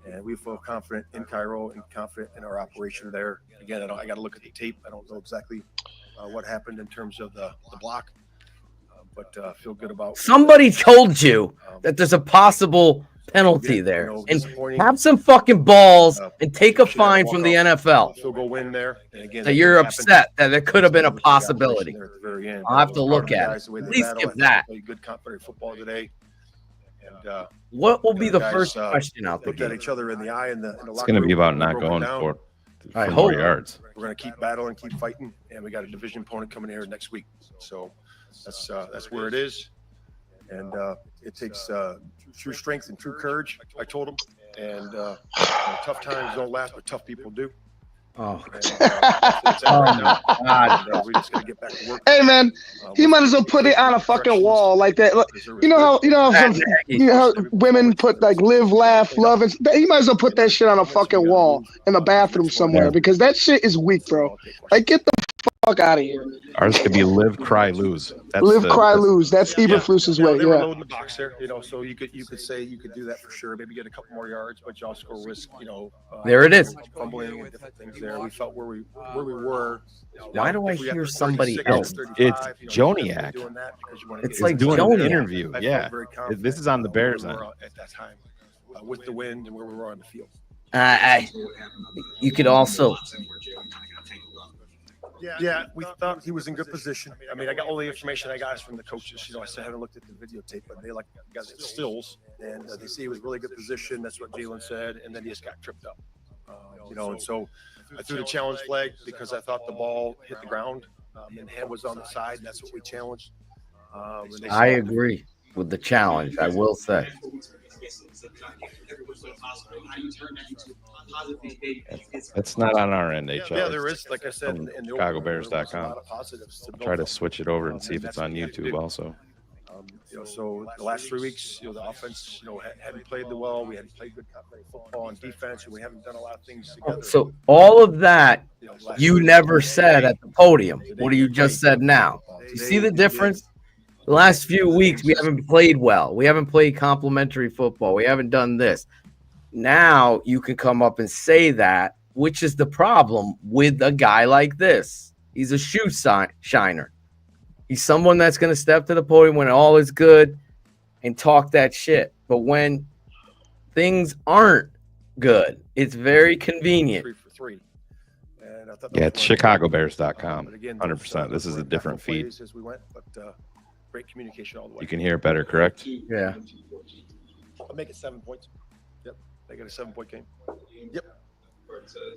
[SPEAKER 12] And we feel confident in Cairo and confident in our operation there. Again, I got to look at the tape. I don't know exactly what happened in terms of the block, but feel good about.
[SPEAKER 10] Somebody told you that there's a possible penalty there, and have some fucking balls and take a fine from the NFL.
[SPEAKER 12] Field goal win there. And again,
[SPEAKER 10] that you're upset that there could have been a possibility. I'll have to look at it. Please give that.
[SPEAKER 12] Good competitive football today. And
[SPEAKER 10] what will be the first question out there?
[SPEAKER 12] Looked at each other in the eye in the
[SPEAKER 8] It's going to be about not going for
[SPEAKER 10] I
[SPEAKER 8] more
[SPEAKER 10] hope.
[SPEAKER 8] yards.
[SPEAKER 12] We're going to keep battling, keep fighting, and we got a division opponent coming here next week. So that's where it is, and it takes true strength and true courage. I told them, and tough times don't last, but tough people do.
[SPEAKER 10] Oh,
[SPEAKER 12] God. We just got to get back to work.
[SPEAKER 5] Hey man, he might as well put it on a fucking wall like that. Look, you know how women put like live, laugh, love, and he might as well put that shit on a fucking wall in the bathroom somewhere because that shit is weak, bro. Like get the fuck out of here.
[SPEAKER 8] Ours could be live, cry, lose.
[SPEAKER 5] Lose. That's Eberflus's way.
[SPEAKER 12] They were
[SPEAKER 5] Yeah.
[SPEAKER 12] loading the box there, so you could say you could do that for sure. Maybe get a couple more yards, but you also risk,
[SPEAKER 10] there it is.
[SPEAKER 12] Fumbling and different things there. We felt where we were.
[SPEAKER 10] Why do I hear somebody else?
[SPEAKER 8] It's Joniak.
[SPEAKER 10] It's like
[SPEAKER 8] doing an
[SPEAKER 10] Joniak.
[SPEAKER 8] interview. Yeah, this is on the Bears
[SPEAKER 12] at
[SPEAKER 8] end.
[SPEAKER 12] that time with the wind and where we were on the field.
[SPEAKER 10] You could also.
[SPEAKER 12] Yeah, we thought he was in good position. I mean, I got all the information I got from the coaches. I still haven't looked at the videotape, but they got the stills, and they see he was really good position. That's what Jalen said, and then he just got tripped up. And so I threw the challenge flag because I thought the ball hit the ground, and hand was on the side, and that's what we challenged.
[SPEAKER 10] I agree with the challenge. I will say.
[SPEAKER 8] That's not on our end, HL.
[SPEAKER 12] Yeah, there is, like I said, in the
[SPEAKER 8] ChicagoBears.com. Try to switch it over and see if it's on YouTube also.
[SPEAKER 12] So the last 3 weeks, the offense, hadn't played the well. We hadn't played good football and defense, and we haven't done a lot of things together.
[SPEAKER 10] So all of that you never said at the podium. What do you just said now? You see the difference? The last few weeks, we haven't played well. We haven't played complimentary football. We haven't done this. Now you can come up and say that, which is the problem with a guy like this. He's a shoe shiner. He's someone that's going to step to the podium when all is good and talk that shit. But when things aren't good, it's very convenient.
[SPEAKER 12] 3 for 3. And I thought
[SPEAKER 8] Yeah, it's chicagobears.com.
[SPEAKER 12] but again,
[SPEAKER 8] 100%. This is a different feed.
[SPEAKER 12] as we went, but great communication all the way.
[SPEAKER 8] You can hear it better, correct?
[SPEAKER 10] Yeah.
[SPEAKER 12] I'll make it 7 points. Yep. Make it a 7-point game. Yep.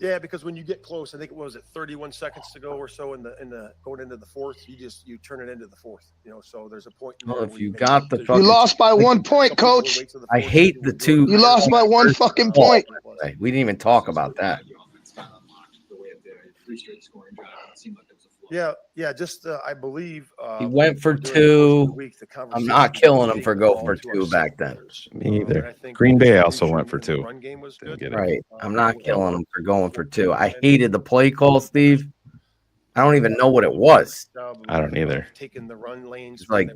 [SPEAKER 12] Yeah, because when you get close, I think it was 31 seconds to go or so in the going into the fourth, you turn it into the fourth. So there's a point.
[SPEAKER 10] Well, if you got the
[SPEAKER 5] You lost by 1 point, coach.
[SPEAKER 10] I hate the two.
[SPEAKER 5] You lost by 1 fucking point.
[SPEAKER 10] We didn't even talk about that.
[SPEAKER 12] Yeah. Just I believe
[SPEAKER 10] He went for 2. I'm not killing him for go for 2 back then.
[SPEAKER 8] Me either. Green Bay also went for 2.
[SPEAKER 10] Right. I'm not killing him for going for 2. I hated the play call, Steve. I don't even know what it was.
[SPEAKER 8] I don't either.
[SPEAKER 12] Taking the run lanes
[SPEAKER 10] It's like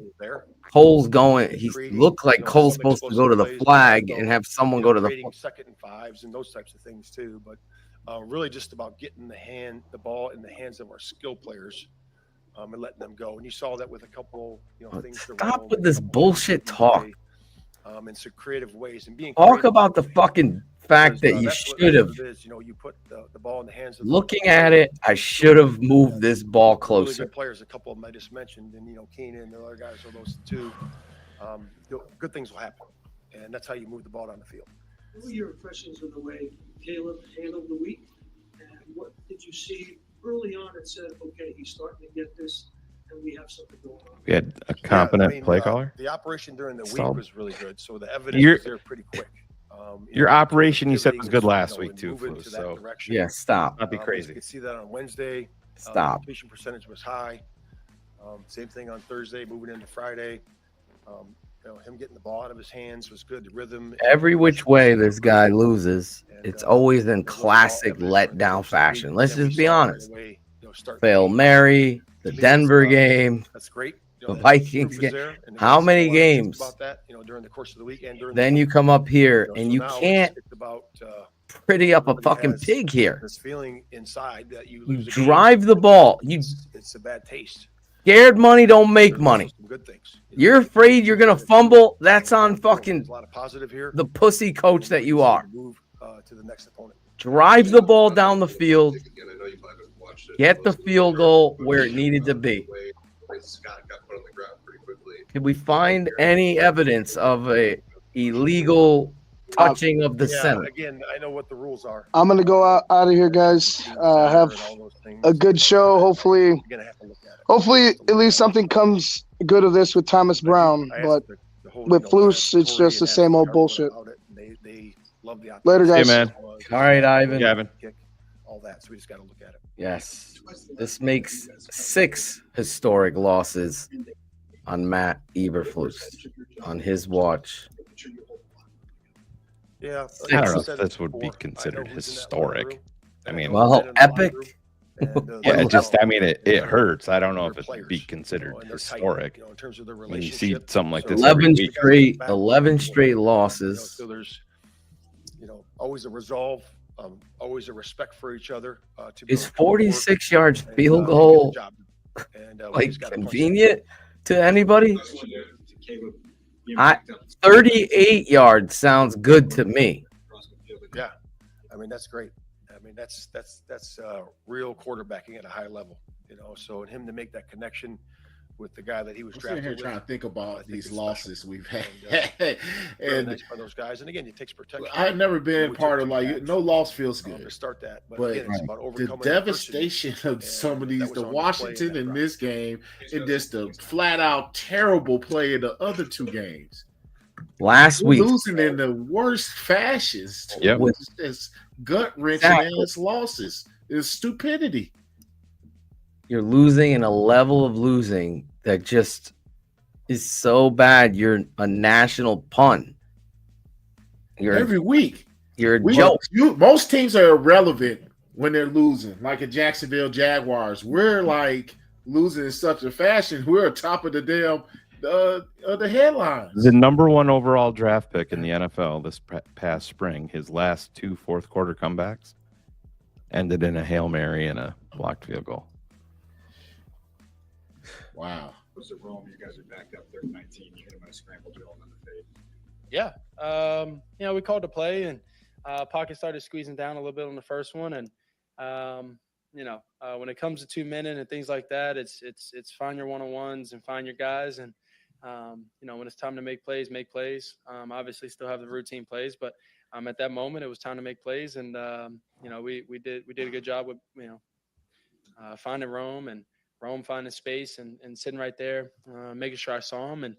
[SPEAKER 10] Cole's going. He looked like Cole's supposed to go to the flag and have someone go to the
[SPEAKER 12] second and 5s and those types of things too. But really just about getting the ball in the hands of our skill players and letting them go. And you saw that with a couple, things.
[SPEAKER 10] Stop with this bullshit talk.
[SPEAKER 12] In some creative ways and being
[SPEAKER 10] talk about the fucking fact that you should have.
[SPEAKER 12] You put the ball in the hands of
[SPEAKER 10] looking at it. I should have moved this ball closer.
[SPEAKER 12] Really good players, a couple of them I just mentioned, and Keenan and the other guys are those 2. Good things will happen, and that's how you move the ball down the field.
[SPEAKER 13] What were your impressions of the way Caleb handled the week? And what did you see early on that said, okay, he's starting to get this, and we have something going on?
[SPEAKER 8] We had a competent play caller.
[SPEAKER 12] The operation during the week was really good, so the evidence was there pretty quick.
[SPEAKER 8] Your operation, you said, was good last week too, Flu. So
[SPEAKER 10] yeah, stop.
[SPEAKER 8] Not be crazy.
[SPEAKER 12] You could see that on Wednesday.
[SPEAKER 10] Stop.
[SPEAKER 12] Completion percentage was high. Same thing on Thursday, moving into Friday. Him getting the ball out of his hands was good. The rhythm.
[SPEAKER 10] Every which way this guy loses, it's always in classic letdown fashion. Let's just be honest. Fail Mary, the Denver game.
[SPEAKER 12] That's great.
[SPEAKER 10] The Vikings game. How many games?
[SPEAKER 12] During the course of the week and during
[SPEAKER 10] then you come up here and you can't pretty up a fucking pig here.
[SPEAKER 12] This feeling inside that you
[SPEAKER 10] drive the ball.
[SPEAKER 12] It's a bad taste.
[SPEAKER 10] Scared money don't make money.
[SPEAKER 12] Good things.
[SPEAKER 10] You're afraid you're gonna fumble. That's on fucking
[SPEAKER 12] a lot of positive here.
[SPEAKER 10] The pussy coach that you are.
[SPEAKER 12] Move to the next opponent.
[SPEAKER 10] Drive the ball down the field. Get the field goal where it needed to be. Can we find any evidence of a illegal touching of the center?
[SPEAKER 12] Again, I know what the rules are.
[SPEAKER 5] I'm gonna go out of here, guys. Have a good show. Hopefully, at least something comes good of this with Thomas Brown. But with Flus, it's just the same old bullshit. Later, guys.
[SPEAKER 8] Hey, man.
[SPEAKER 10] All right, Ivan.
[SPEAKER 8] Gavin.
[SPEAKER 12] All that, so we just got to look at it.
[SPEAKER 10] Yes. This makes 6 historic losses on Matt Eberflus on his watch.
[SPEAKER 12] Yeah,
[SPEAKER 8] I don't know if this would be considered historic. I mean,
[SPEAKER 10] well, epic.
[SPEAKER 8] Yeah, it hurts. I don't know if it'd be considered historic. When you see something like this,
[SPEAKER 10] 11 straight losses.
[SPEAKER 12] So there's, always a resolve, always a respect for each other.
[SPEAKER 10] Is 46 yards field goal like convenient to anybody? 38 yards sounds good to me.
[SPEAKER 12] Yeah, I mean that's great. I mean that's real quarterbacking at a high level, So him to make that connection with the guy that he was drafted
[SPEAKER 11] here
[SPEAKER 12] with,
[SPEAKER 11] trying to think about these losses
[SPEAKER 12] special.
[SPEAKER 11] we've had,
[SPEAKER 12] and nice by those guys. And again, it takes protection.
[SPEAKER 11] I've never been part of no loss feels good.
[SPEAKER 12] To start that,
[SPEAKER 11] but
[SPEAKER 12] again, it's about overcoming
[SPEAKER 11] the devastation of some of these, the Washington in this game, and just the flat out terrible play in the other 2 games.
[SPEAKER 10] Last week,
[SPEAKER 11] losing in the worst fashions.
[SPEAKER 8] Yep.
[SPEAKER 11] It's gut wrenching ass losses. It's stupidity.
[SPEAKER 10] You're losing in a level of losing that just is so bad. You're a national pun.
[SPEAKER 11] Every week.
[SPEAKER 10] You're a joke.
[SPEAKER 11] Most teams are irrelevant when they're losing, like the Jacksonville Jaguars. We're like losing in such a fashion. We're top of the damn the headlines.
[SPEAKER 8] The number 1 overall draft pick in the NFL this past spring, his last 2 fourth quarter comebacks ended in a Hail Mary and a blocked field goal.
[SPEAKER 11] Wow.
[SPEAKER 14] was at Rome. You guys are backed up 30-19. You hit him in a scramble drill and then the fade.
[SPEAKER 15] Yeah. We called the play, and Pocket started squeezing down a little bit on the first one. And, when it comes to 2 minutes and things like that, it's find your one-on-ones and find your guys. And, when it's time to make plays, make plays. Obviously still have the routine plays, but at that moment it was time to make plays. And, we did a good job with, finding Rome and Rome finding space and sitting right there, making sure I saw him and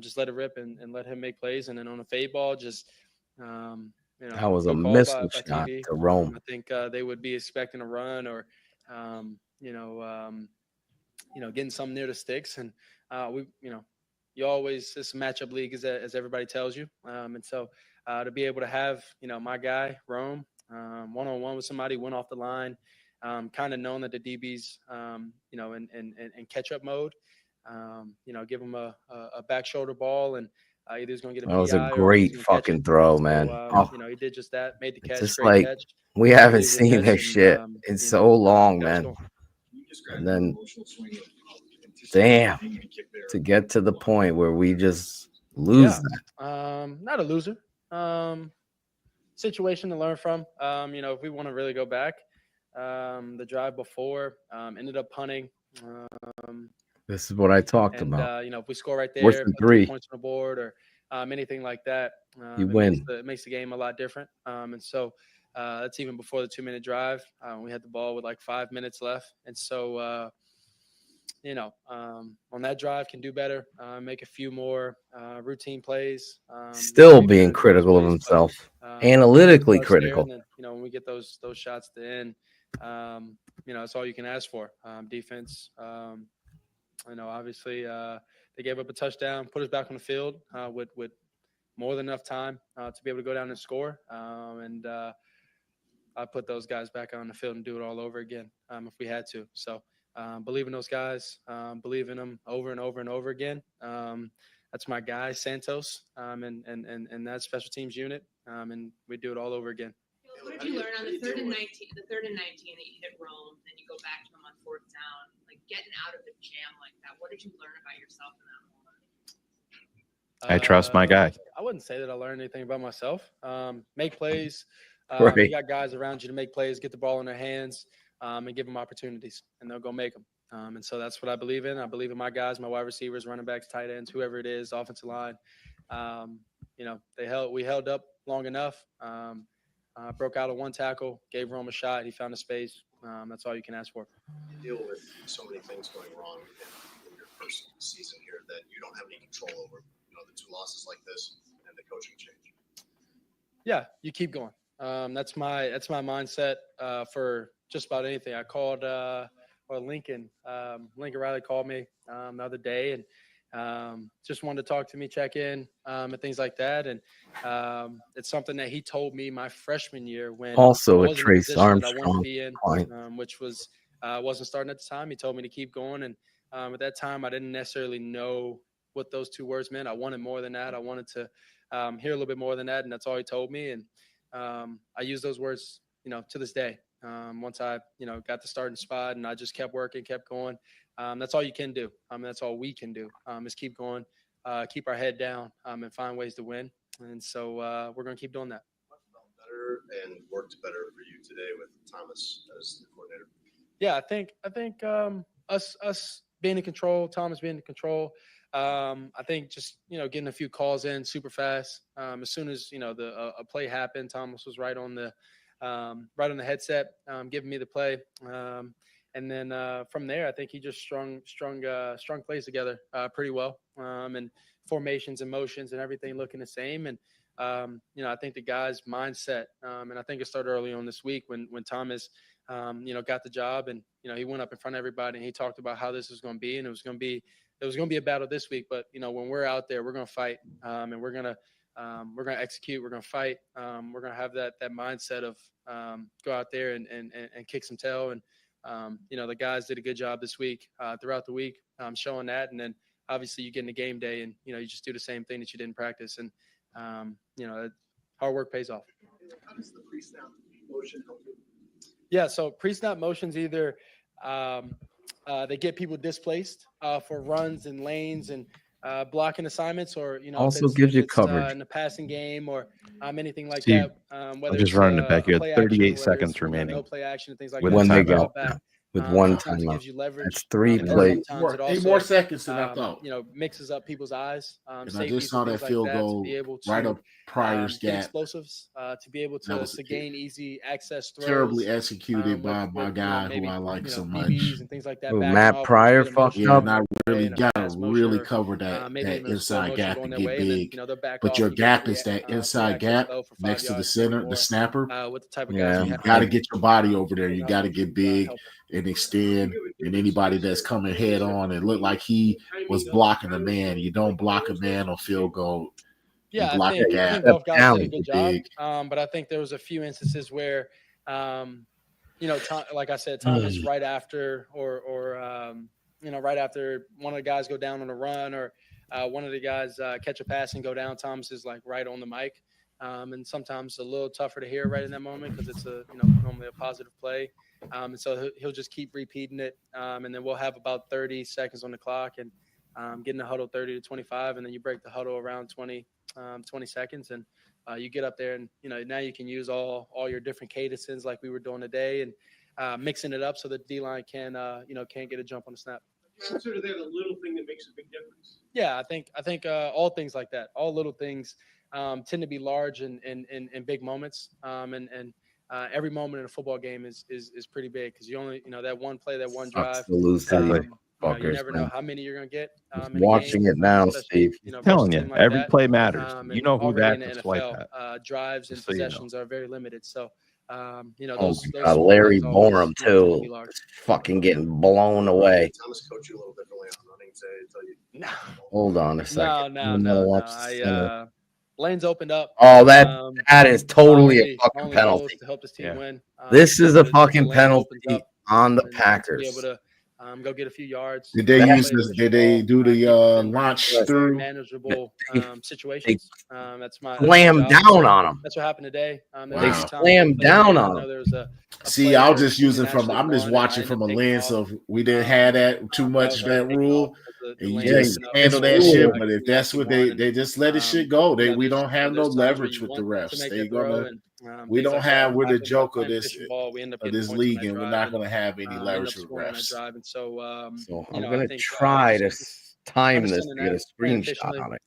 [SPEAKER 15] just let it rip and let him make plays. And then on a fade ball, just,
[SPEAKER 10] that was a
[SPEAKER 15] good call
[SPEAKER 10] missile
[SPEAKER 15] by
[SPEAKER 10] shot
[SPEAKER 15] TV.
[SPEAKER 10] to Rome.
[SPEAKER 15] I think they would be expecting a run or, getting something near the sticks. And you always, it's a matchup league as everybody tells you. And so to be able to have, my guy, Rome, one-on-one with somebody, went off the line, kind of knowing that the DB's, in catch-up mode, give him a back shoulder ball and either he's going to get a
[SPEAKER 10] That was a
[SPEAKER 15] PI or
[SPEAKER 10] great
[SPEAKER 15] he's gonna catch
[SPEAKER 10] fucking
[SPEAKER 15] it.
[SPEAKER 10] throw,
[SPEAKER 15] So,
[SPEAKER 10] man.
[SPEAKER 15] he did just that, made the
[SPEAKER 10] It's
[SPEAKER 15] catch,
[SPEAKER 10] just
[SPEAKER 15] great
[SPEAKER 10] like
[SPEAKER 15] catch.
[SPEAKER 10] we haven't
[SPEAKER 15] Believe in the
[SPEAKER 10] seen
[SPEAKER 15] catch
[SPEAKER 10] this
[SPEAKER 15] and,
[SPEAKER 10] shit in so long, man. And then, damn, to get to the point where we just lose that.
[SPEAKER 15] Not a loser. Situation to learn from. If we want to really go back, the drive before ended up punting.
[SPEAKER 10] This is what I talked about.
[SPEAKER 15] If we score right
[SPEAKER 10] Worse
[SPEAKER 15] there,
[SPEAKER 10] than
[SPEAKER 15] put 3
[SPEAKER 10] 3.
[SPEAKER 15] points on the board or anything like that,
[SPEAKER 10] You
[SPEAKER 15] it
[SPEAKER 10] win.
[SPEAKER 15] makes the game a lot different. And so that's even before the 2-minute drive. We had the ball with like 5 minutes left. And so, on that drive can do better, make a few more routine plays.
[SPEAKER 10] Still being critical of himself, analytically critical.
[SPEAKER 15] And then, when we get those shots to end, that's all you can ask for. Defense, obviously they gave up a touchdown, put us back on the field with more than enough time to be able to go down and score. I put those guys back on the field and do it all over again if we had to. So believe in those guys, believe in them over and over and over again. That's my guy, Santos, and that special teams unit, and we do it all over again.
[SPEAKER 16] What did you learn on the 3rd and 19? The 3rd and 19 that you hit Rome, then you go back to him on 4th down, like getting out of a jam like that. What did you learn about yourself in that moment?
[SPEAKER 8] I trust my guy.
[SPEAKER 15] I wouldn't say that I learned anything about myself. Make plays.
[SPEAKER 10] Right.
[SPEAKER 15] You got guys around you to make plays, get the ball in their hands, and give them opportunities, and they'll go make them. And so that's what I believe in. I believe in my guys, my wide receivers, running backs, tight ends, whoever it is, offensive line. We held up long enough. Broke out of one tackle, gave Rome a shot. He found a space. That's all you can ask for.
[SPEAKER 17] You deal with so many things going wrong in your first season here that you don't have any control over. The 2 losses like this and the coaching change.
[SPEAKER 15] Yeah, you keep going. That's my mindset for just about anything. I called Lincoln Riley called me the other day and just wanted to talk to me, check in, and things like that. And it's something that he told me my freshman year when
[SPEAKER 10] Also
[SPEAKER 15] I
[SPEAKER 10] a
[SPEAKER 15] wasn't in the
[SPEAKER 10] Trace
[SPEAKER 15] position that I wanted
[SPEAKER 10] Armstrong
[SPEAKER 15] to be in,
[SPEAKER 10] client.
[SPEAKER 15] which was wasn't starting at the time. He told me to keep going, and at that time I didn't necessarily know what those 2 words meant. I wanted more than that. I wanted to hear a little bit more than that, and that's all he told me. And I use those words, to this day. Once I, got the starting spot and I just kept working, kept going. That's all you can do. That's all we can do is keep going, keep our head down, and find ways to win. And so we're going to keep doing that.
[SPEAKER 17] What felt better and worked better for you today with Thomas as the coordinator?
[SPEAKER 15] Yeah, I think us being in control, Thomas being in control. I think just, getting a few calls in super fast. As soon as, a play happened, Thomas was right on the headset, giving me the play. And then from there, I think he just strung plays together pretty well. And formations and motions and everything looking the same. And, I think the guy's mindset, and I think it started early on this week when Thomas, got the job and, he went up in front of everybody and he talked about how this was going to be. And it was going to be a battle this week, but when we're out there, we're going to fight, and we're going to execute. We're going to fight. We're going to have that mindset of go out there and kick some tail. And the guys did a good job this week, throughout the week, showing that. And then obviously you get into game day and you just do the same thing that you did in practice. And hard work pays off.
[SPEAKER 17] How does the pre-snap motion help you?
[SPEAKER 15] Yeah, so pre-snap motion's either they get people displaced for runs and lanes and blocking assignments, or
[SPEAKER 10] Also gives you coverage.
[SPEAKER 15] in the passing game or anything like
[SPEAKER 8] Steve,
[SPEAKER 15] that. Whether
[SPEAKER 8] I'm just
[SPEAKER 15] it's
[SPEAKER 8] running it back. You had
[SPEAKER 15] play
[SPEAKER 8] 38
[SPEAKER 15] action, whether
[SPEAKER 8] seconds
[SPEAKER 15] it's,
[SPEAKER 8] remaining.
[SPEAKER 15] no play action and things like
[SPEAKER 8] With
[SPEAKER 15] that.
[SPEAKER 10] When
[SPEAKER 8] a
[SPEAKER 10] they
[SPEAKER 8] timeout.
[SPEAKER 10] go
[SPEAKER 15] Back.
[SPEAKER 10] with one
[SPEAKER 15] Sometimes it
[SPEAKER 10] timeout.
[SPEAKER 15] gives you leverage.
[SPEAKER 10] That's 3
[SPEAKER 15] and
[SPEAKER 10] plays.
[SPEAKER 15] sometimes it
[SPEAKER 11] 8
[SPEAKER 15] also,
[SPEAKER 11] more seconds than I thought.
[SPEAKER 15] mixes up people's eyes.
[SPEAKER 11] And I
[SPEAKER 15] Safeties
[SPEAKER 11] just saw
[SPEAKER 15] and
[SPEAKER 11] that
[SPEAKER 15] things like
[SPEAKER 11] field
[SPEAKER 15] that
[SPEAKER 11] goal
[SPEAKER 15] to be able to
[SPEAKER 11] right up Pryor's
[SPEAKER 15] get
[SPEAKER 11] gap.
[SPEAKER 15] explosives, to be able
[SPEAKER 11] That was
[SPEAKER 15] to gain easy access throws.
[SPEAKER 11] Terribly executed by
[SPEAKER 15] with,
[SPEAKER 11] my guy
[SPEAKER 15] maybe,
[SPEAKER 11] who I like so much.
[SPEAKER 15] DBs and things like that.
[SPEAKER 10] Ooh,
[SPEAKER 15] backing
[SPEAKER 10] Matt
[SPEAKER 15] off,
[SPEAKER 10] Pryor
[SPEAKER 15] get
[SPEAKER 10] fucked
[SPEAKER 15] emotional
[SPEAKER 10] up.
[SPEAKER 11] Not really
[SPEAKER 15] in a
[SPEAKER 11] got to
[SPEAKER 15] fast motion
[SPEAKER 11] really
[SPEAKER 15] or,
[SPEAKER 11] cover that
[SPEAKER 15] maybe even a slow
[SPEAKER 11] inside
[SPEAKER 15] motion
[SPEAKER 11] gap
[SPEAKER 15] going
[SPEAKER 11] and
[SPEAKER 15] their
[SPEAKER 11] get
[SPEAKER 15] way, and then,
[SPEAKER 11] big.
[SPEAKER 15] they'll back
[SPEAKER 11] But
[SPEAKER 15] off.
[SPEAKER 11] your
[SPEAKER 15] And you
[SPEAKER 11] gap
[SPEAKER 15] get
[SPEAKER 11] is that
[SPEAKER 15] free
[SPEAKER 11] inside
[SPEAKER 15] access
[SPEAKER 11] gap
[SPEAKER 15] though for 5
[SPEAKER 11] next to the
[SPEAKER 15] yards,
[SPEAKER 11] center,
[SPEAKER 15] more,
[SPEAKER 11] the snapper.
[SPEAKER 15] with the type of guys we
[SPEAKER 11] You
[SPEAKER 15] have.
[SPEAKER 11] got to get your body over there. You got to get big and extend. And anybody that's coming head on and look like he was blocking a man, you don't block a man on field goal. You
[SPEAKER 15] Yeah,
[SPEAKER 11] block a
[SPEAKER 15] I
[SPEAKER 11] gap.
[SPEAKER 15] think both guys did a good job.
[SPEAKER 11] Big.
[SPEAKER 15] But I think there was a few instances where, like I said, Thomas right after, or right after one of the guys go down on a run, or one of the guys catch a pass and go down. Thomas is like right on the mic, and sometimes a little tougher to hear right in that moment because it's normally a positive play. And so he'll just keep repeating it, and then we'll have about 30 seconds on the clock, and get in the huddle 30 to 25, and then you break the huddle around 20 seconds, and you get up there, and now you can use all your different cadences like we were doing today, and mixing it up so the D-line can get a jump on the snap.
[SPEAKER 13] Consider that a little thing that makes a big difference.
[SPEAKER 15] Yeah, I think all things like that, all little things tend to be large in big moments, and every moment in a football game is pretty big because you only that one play, that one drive.
[SPEAKER 10] To lose to these
[SPEAKER 15] You
[SPEAKER 10] fuckers,
[SPEAKER 15] never know how many you're going to get.
[SPEAKER 10] Watching it now, Steve.
[SPEAKER 8] Telling you, every play matters. You know who that
[SPEAKER 15] in the
[SPEAKER 8] exploit
[SPEAKER 15] NFL,
[SPEAKER 8] that.
[SPEAKER 15] drives and
[SPEAKER 8] Just so you know.
[SPEAKER 15] possessions are very limited. So,
[SPEAKER 10] Oh my God, Larry Borum too, fucking getting blown away.
[SPEAKER 17] Thomas coach you a little differently on running today. Tell you.
[SPEAKER 15] No.
[SPEAKER 10] Hold on a second.
[SPEAKER 15] No. Lanes opened up.
[SPEAKER 10] Oh, that is totally a fucking penalty.
[SPEAKER 15] To help his team win.
[SPEAKER 10] This is a
[SPEAKER 15] the
[SPEAKER 10] fucking
[SPEAKER 15] lane
[SPEAKER 10] penalty
[SPEAKER 15] opens up,
[SPEAKER 10] on the
[SPEAKER 15] and
[SPEAKER 10] Packers.
[SPEAKER 15] be able to go get a few yards.
[SPEAKER 11] Did they use this? Did they do the launch through?
[SPEAKER 15] Manageable situations. That's my
[SPEAKER 10] slam
[SPEAKER 15] job.
[SPEAKER 10] down on them.
[SPEAKER 15] That's what happened today.
[SPEAKER 10] They slam down on them.
[SPEAKER 15] There was a
[SPEAKER 11] See, I was just using I'm just watching from a lens of we didn't have that too much that rule, and you just handle that shit. But if that's what they just let it shit go. We don't have no leverage with the refs. They gonna. We don't have. We're the joke of this league, and we're not going to have any leverage with refs.
[SPEAKER 15] And so,
[SPEAKER 10] I'm going to try to time this to get a screenshot on it.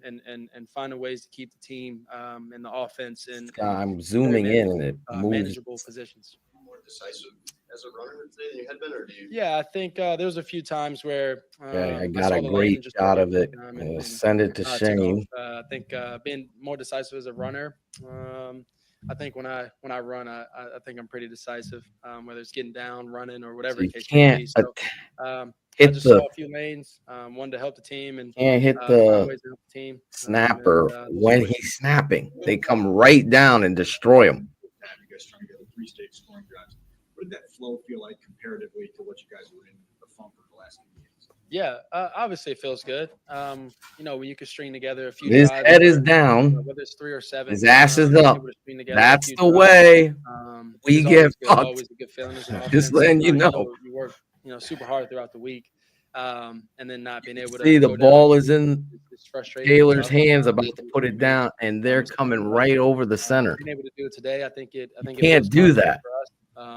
[SPEAKER 15] And finding ways to keep the team and the offense in
[SPEAKER 10] I'm zooming in and it moves.
[SPEAKER 15] Manageable positions.
[SPEAKER 17] More decisive as a runner today than you had been, or do you?
[SPEAKER 15] Yeah, I think there was a few times where
[SPEAKER 10] I got a great shot of it. Send it to Shane.
[SPEAKER 15] I think being more decisive as a runner. I think when I run, I think I'm pretty decisive, whether it's getting down, running, or whatever the case may be. So, I just saw a few lanes, one to help the team, and
[SPEAKER 10] can't hit
[SPEAKER 15] ways to help the team.
[SPEAKER 10] Snapper when he's snapping. They come right down and destroy him.
[SPEAKER 14] You guys trying to get a 3-stage scoring drives. What did that flow feel like comparatively to what you guys were in the funk of the last few games?
[SPEAKER 15] Yeah, obviously it feels good. When you can string together a few.
[SPEAKER 10] His head is down.
[SPEAKER 15] Whether it's 3 or 7.
[SPEAKER 10] His ass is up. That's the way we get fucked.
[SPEAKER 15] Always a good feeling as an offense.
[SPEAKER 10] Just letting you know.
[SPEAKER 15] You work, super hard throughout the week, and then not being able to
[SPEAKER 10] see the ball is in Taylor's
[SPEAKER 15] frustrating.
[SPEAKER 10] hands, about to put it down, and they're coming right over the center.
[SPEAKER 15] Being able to do it today, I think it
[SPEAKER 10] can't do that.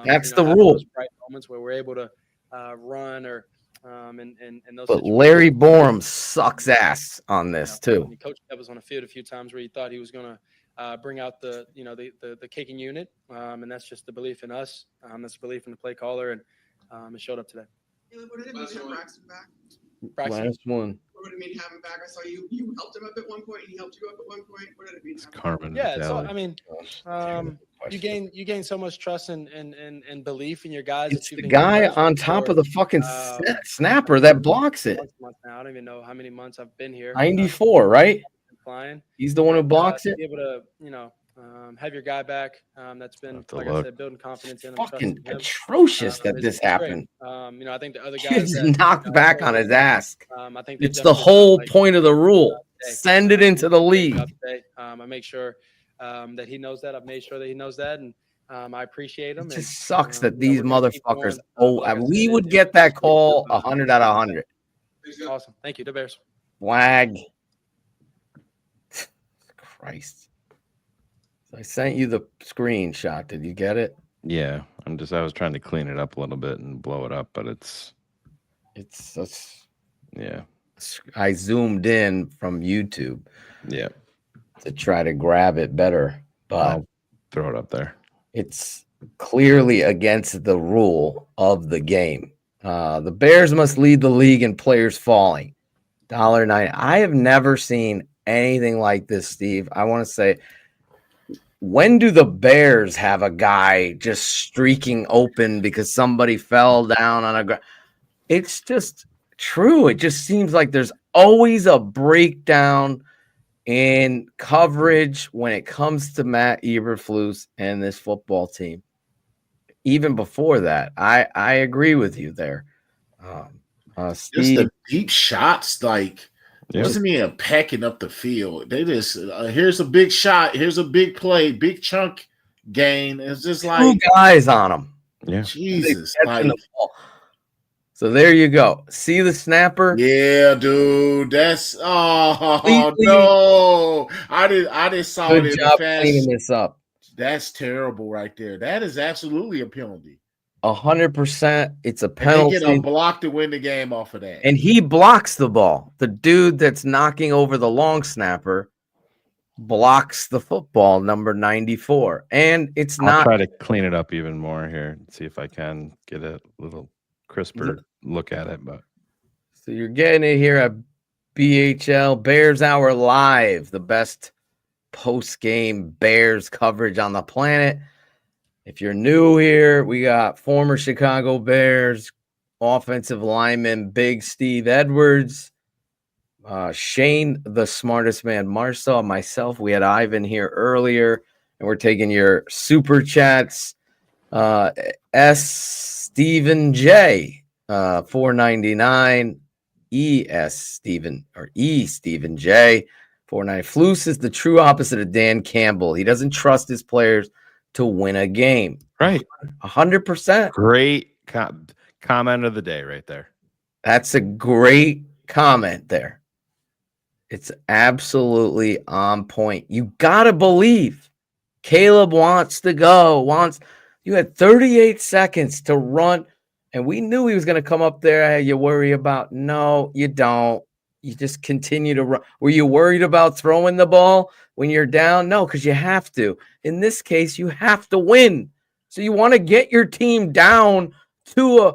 [SPEAKER 10] That's the rule.
[SPEAKER 15] Those bright moments where we're able to run or. And those
[SPEAKER 10] but Larry Borum sucks ass on this too.
[SPEAKER 15] Coach was on the field a few times where he thought he was going to bring out the kicking unit, and that's just the belief in us. That's the belief in the play caller, and it showed up today.
[SPEAKER 18] What did it mean to have Braxton back?
[SPEAKER 10] Last one.
[SPEAKER 18] What did it mean to have him back? I saw you helped him up at one point, and he helped you up at one point. What did it mean?
[SPEAKER 8] It's Carmen.
[SPEAKER 15] Yeah, so I mean, you gain so much trust and belief in your guys.
[SPEAKER 10] It's the guy on top of the fucking snapper that blocks it.
[SPEAKER 15] Now. I don't even know how many months I've been here.
[SPEAKER 10] 94, right?
[SPEAKER 15] Flying.
[SPEAKER 10] He's the one who blocks it.
[SPEAKER 15] Be able to, have your guy back. That's been, like I said, building confidence in him.
[SPEAKER 10] Fucking atrocious that this happened.
[SPEAKER 15] I think the other
[SPEAKER 10] He
[SPEAKER 15] guys
[SPEAKER 10] was knocked back on his ass.
[SPEAKER 15] I think
[SPEAKER 10] it's the whole point of the rule. Send it into the league.
[SPEAKER 15] I make sure that he knows that. I've made sure that he knows that, and I appreciate them.
[SPEAKER 10] It just sucks that these motherfuckers. We would
[SPEAKER 15] It's
[SPEAKER 10] get that call 100 out of 100.
[SPEAKER 15] awesome. Thank you, the Bears.
[SPEAKER 10] Wag. Christ. So I sent you the screenshot. Did you get it?
[SPEAKER 8] Yeah, I was trying to clean it up a little bit and blow it up, but it's yeah.
[SPEAKER 10] I zoomed in from YouTube.
[SPEAKER 8] Yeah.
[SPEAKER 10] To try to grab it better, but
[SPEAKER 8] I'll throw it up there.
[SPEAKER 10] It's clearly against the rule of the game. The Bears must lead the league in players falling. $1.09. I have never seen anything like this, Steve. I want to say, when do the Bears have a guy just streaking open because somebody fell down on a ground? It's just true. It just seems like there's always a breakdown in coverage when it comes to Matt Eberflus and this football team. Even before that, I agree with you there.
[SPEAKER 11] Just the deep shots, like wasn't even packing up the field. They just here's a big shot, here's a big play, big chunk gain. It's just like
[SPEAKER 10] 2 guys on them.
[SPEAKER 8] Yeah,
[SPEAKER 11] Jesus.
[SPEAKER 10] So there you go. See the snapper?
[SPEAKER 11] Yeah, dude. That's no. I just saw it in
[SPEAKER 10] job
[SPEAKER 11] the fast.
[SPEAKER 10] cleaning this up.
[SPEAKER 11] That's terrible right there. That is absolutely a penalty.
[SPEAKER 10] 100%. It's a penalty.
[SPEAKER 11] And they get a block to win the game off of that.
[SPEAKER 10] And he blocks the ball. The dude that's knocking over the long snapper blocks the football, number 94. And
[SPEAKER 8] I'll try to clean it up even more here. See if I can get a little crisper look at it. But
[SPEAKER 10] so you're getting it here at BHL Bears Hour Live, the best post-game Bears coverage on the planet. If you're new here, we got former Chicago Bears offensive lineman Big Steve Edwards, Shane the Smartest Man Marcel, myself. We had Ivan here earlier, and we're taking your super chats. Stephen J, $4.99. Stephen J, $4.99. Flus is the true opposite of Dan Campbell. He doesn't trust his players to win a game.
[SPEAKER 8] Right.
[SPEAKER 10] 100%.
[SPEAKER 8] Great comment of the day right there.
[SPEAKER 10] That's a great comment there. It's absolutely on point. You got to believe Caleb wants to go. You had 38 seconds to run, and we knew he was going to come up there. You worry about? No, you don't. You just continue to run. Were you worried about throwing the ball when you're down? No, because you have to. In this case, you have to win. So you want to get your team down to a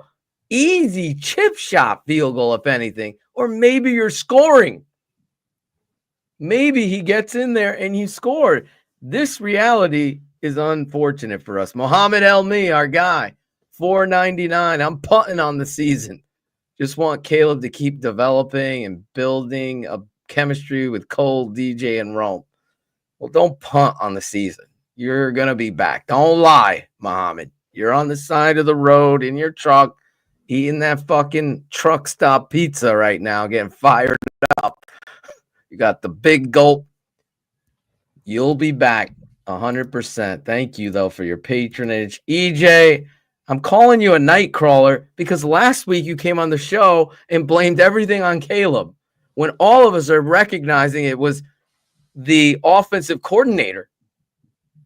[SPEAKER 10] easy chip shot field goal, if anything, or maybe you're scoring. Maybe he gets in there and you scored. This reality is unfortunate for us. Mohammed Elmi, our guy, $4.99. I'm punting on the season. Just want Caleb to keep developing and building a chemistry with Cole, DJ, and Rome. Well, don't punt on the season. You're going to be back. Don't lie, Mohammed. You're on the side of the road in your truck, eating that fucking truck stop pizza right now, getting fired up. You got the big gulp. You'll be back 100%. Thank you, though, for your patronage. EJ, I'm calling you a night crawler because last week you came on the show and blamed everything on Caleb when all of us are recognizing it was the offensive coordinator.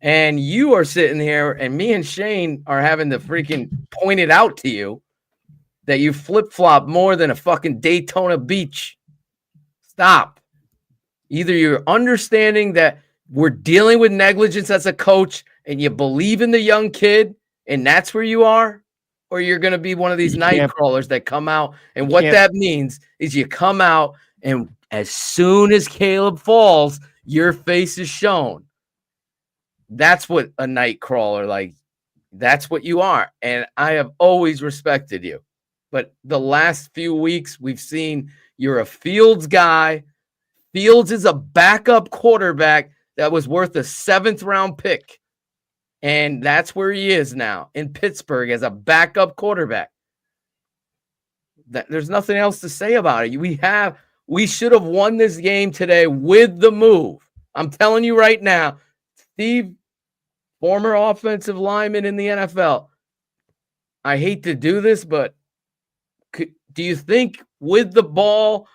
[SPEAKER 10] And you are sitting here and me and Shane are having to freaking point it out to you that you flip-flop more than a fucking Daytona Beach. Stop. Either you're understanding that we're dealing with negligence as a coach and you believe in the young kid and that's where you are, or you're going to be one of these night crawlers that come out. And what that means is you come out and as soon as Caleb falls, your face is shown. That's what a night crawler, like, that's what you are. And I have always respected you. But the last few weeks, we've seen you're a Fields guy. Fields is a backup quarterback that was worth a 7th-round pick. And that's where he is now in Pittsburgh as a backup quarterback. There's nothing else to say about it. We should have won this game today with the move. I'm telling you right now, Steve former offensive lineman in the NFL. I hate to do this, but do you think with the ball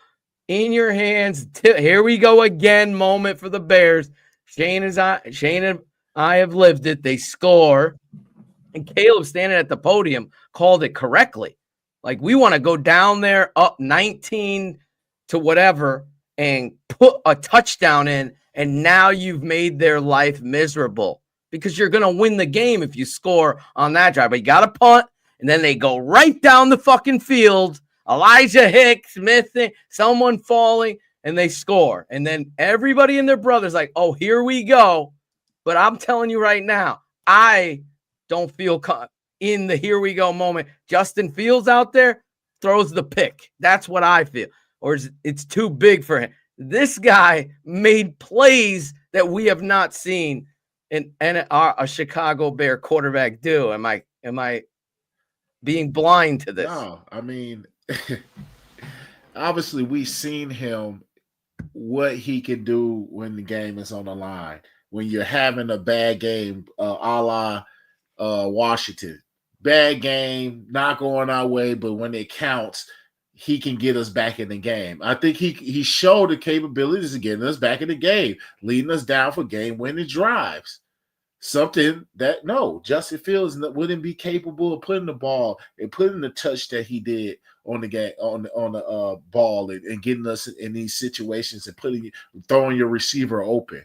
[SPEAKER 10] in your hands, here we go again, moment for the Bears. Shane and I have lived it. They score, and Caleb standing at the podium called it correctly. Like, we want to go down there up 19 to whatever and put a touchdown in, and now you've made their life miserable because you're going to win the game if you score on that drive. But you got to punt, and then they go right down the fucking field. Elijah Hicks, Smith, someone falling, and they score. And then everybody and their brother's like, oh, here we go. But I'm telling you right now, I don't feel in the here we go moment. Justin Fields out there throws the pick. That's what I feel. Or it's too big for him. This guy made plays that we have not seen and a Chicago Bear quarterback do. Am I being blind to this?
[SPEAKER 11] No, I mean, obviously we've seen him, what he can do when the game is on the line. When you're having a bad game, a la Washington. Bad game, not going our way, but when it counts, he can get us back in the game. I think he showed the capabilities of getting us back in the game, leading us down for game-winning drives. Something that, Justin Fields wouldn't be capable of putting the ball and putting the touch that he did on the game, on the ball and getting us in these situations and throwing your receiver open.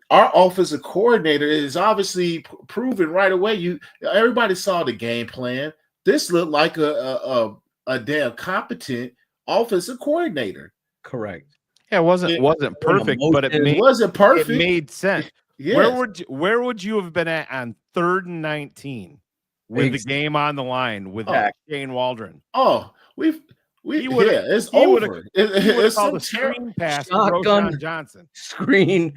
[SPEAKER 11] Our offensive coordinator is obviously proven right away. Everybody saw the game plan. This looked like a damn competent offensive coordinator.
[SPEAKER 10] Correct.
[SPEAKER 8] Yeah, it wasn't perfect, but it
[SPEAKER 11] wasn't perfect.
[SPEAKER 8] It made sense.
[SPEAKER 11] Yes.
[SPEAKER 8] Where would you have been at on 3rd and 19 with the game on the line with Shane Waldron?
[SPEAKER 11] Oh, it's over. It's
[SPEAKER 8] called a screen pass to
[SPEAKER 10] Shotgun
[SPEAKER 8] Roshan Johnson.
[SPEAKER 10] Screen.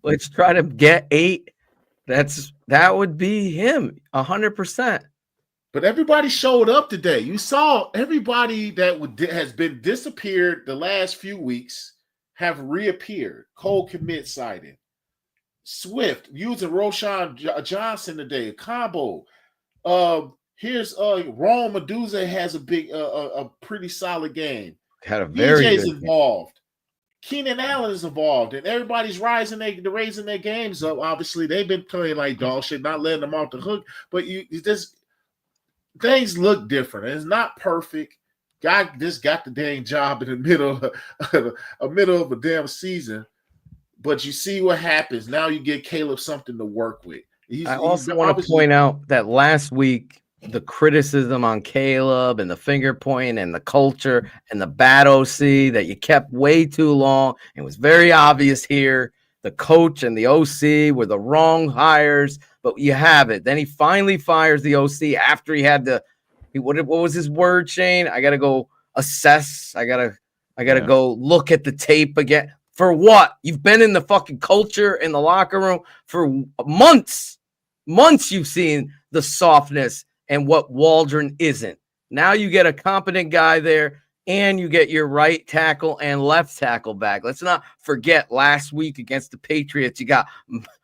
[SPEAKER 10] Let's try to get 8. That would be him 100%.
[SPEAKER 11] But everybody showed up today. You saw everybody that has been disappeared the last few weeks have reappeared. Cole Kmet sighting. Swift using Roshan Johnson today. A combo. Here's Rome Medusa has a pretty solid game.
[SPEAKER 10] Had a very
[SPEAKER 11] DJ's
[SPEAKER 10] good
[SPEAKER 11] involved. Keenan Allen is involved, and everybody's raising their games up. Obviously, they've been playing like dog shit, not letting them off the hook. But things look different. It's not perfect. Guy just got the dang job in the middle of a damn season. But you see what happens. Now you get Caleb something to work with.
[SPEAKER 10] I also want to point out that last week, the criticism on Caleb and the finger point and the culture and the bad OC that you kept way too long. It was very obvious here. The coach and the OC were the wrong hires, but you have it. Then he finally fires the OC after he had what was his word, Shane? I got to go assess. I got to go look at the tape again. For what? You've been in the fucking culture in the locker room for months. Months you've seen the softness and what Waldron isn't. Now you get a competent guy there, and you get your right tackle and left tackle back. Let's not forget last week against the Patriots, you got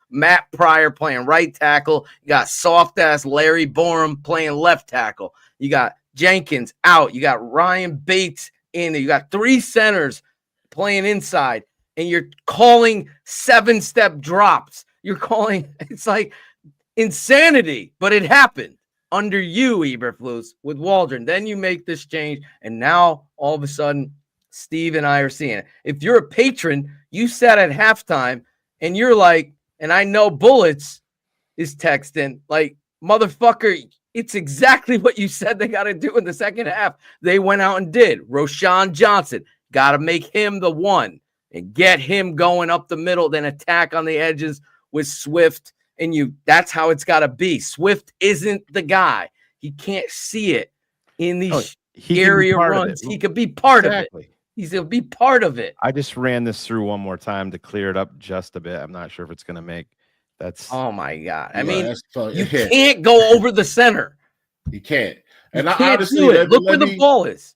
[SPEAKER 10] Matt Pryor playing right tackle. You got soft-ass Larry Borum playing left tackle. You got Jenkins out. You got Ryan Bates in there. You got 3 centers playing inside, and you're calling 7-step drops. You're calling – it's like insanity, but it happened under you, Eberflus, with Waldron. Then you make this change, and now all of a sudden, Steve and I are seeing it. If you're a patron, you sat at halftime, and you're like, and I know Bullets is texting, like, motherfucker, it's exactly what you said they got to do in the second half. They went out and did. Roshan Johnson, got to make him the one and get him going up the middle, then attack on the edges with Swift. And that's how it's got to be. Swift isn't the guy. He can't see it in these area runs. He could be part of it. He's going to be part of it.
[SPEAKER 8] I just ran this through one more time to clear it up just a bit. I'm not sure if it's going to make that's.
[SPEAKER 10] Oh, my God. I mean, you can't go over the center.
[SPEAKER 11] You can't. And
[SPEAKER 10] you can't do it. Look where the ball is.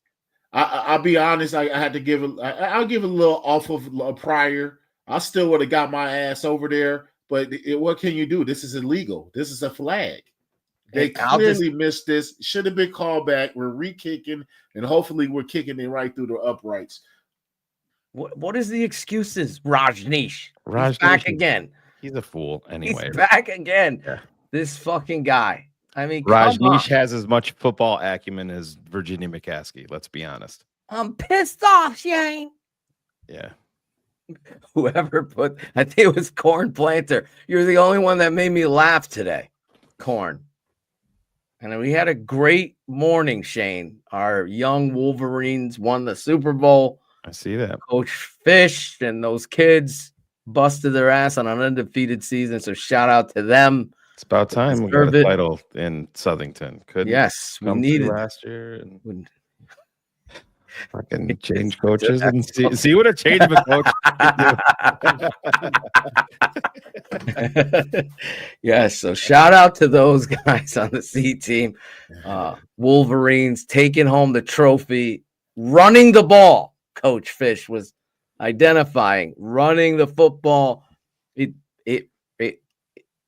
[SPEAKER 11] I'll be honest. I had to give I'll give a little off of Pryor. I still would have got my ass over there. But what can you do? This is illegal. This is a flag. They
[SPEAKER 10] I'll just-
[SPEAKER 11] clearly missed this. Should have been called back. We're re-kicking, and hopefully we're kicking it right through the uprights.
[SPEAKER 10] What is the excuses? Rajneesh.
[SPEAKER 8] Rajneesh
[SPEAKER 10] He's back
[SPEAKER 8] is-
[SPEAKER 10] again.
[SPEAKER 8] He's a fool anyway.
[SPEAKER 10] He's back again.
[SPEAKER 8] Yeah.
[SPEAKER 10] This fucking guy. I mean, come on.
[SPEAKER 8] Rajneesh has as much football acumen as Virginia McCaskey. Let's be honest.
[SPEAKER 10] I'm pissed off, Shane.
[SPEAKER 8] Yeah.
[SPEAKER 10] Whoever put, I think it was Corn Planter. You're the only one that made me laugh today, Corn. And we had a great morning, Shane. Our young Wolverines won the Super Bowl.
[SPEAKER 8] I see that.
[SPEAKER 10] Coach Fish and those kids busted their ass on an undefeated season. So shout out to them.
[SPEAKER 8] It's about time we got
[SPEAKER 10] Deserve
[SPEAKER 8] a
[SPEAKER 10] it.
[SPEAKER 8] title in Southington. Couldn't
[SPEAKER 10] Yes, we
[SPEAKER 8] come
[SPEAKER 10] needed
[SPEAKER 8] through last year and fucking change coaches and see what a change of a coach can do.
[SPEAKER 10] Yes, so shout out to those guys on the C team. Wolverines taking home the trophy, running the ball. Coach Fish was identifying, running the football.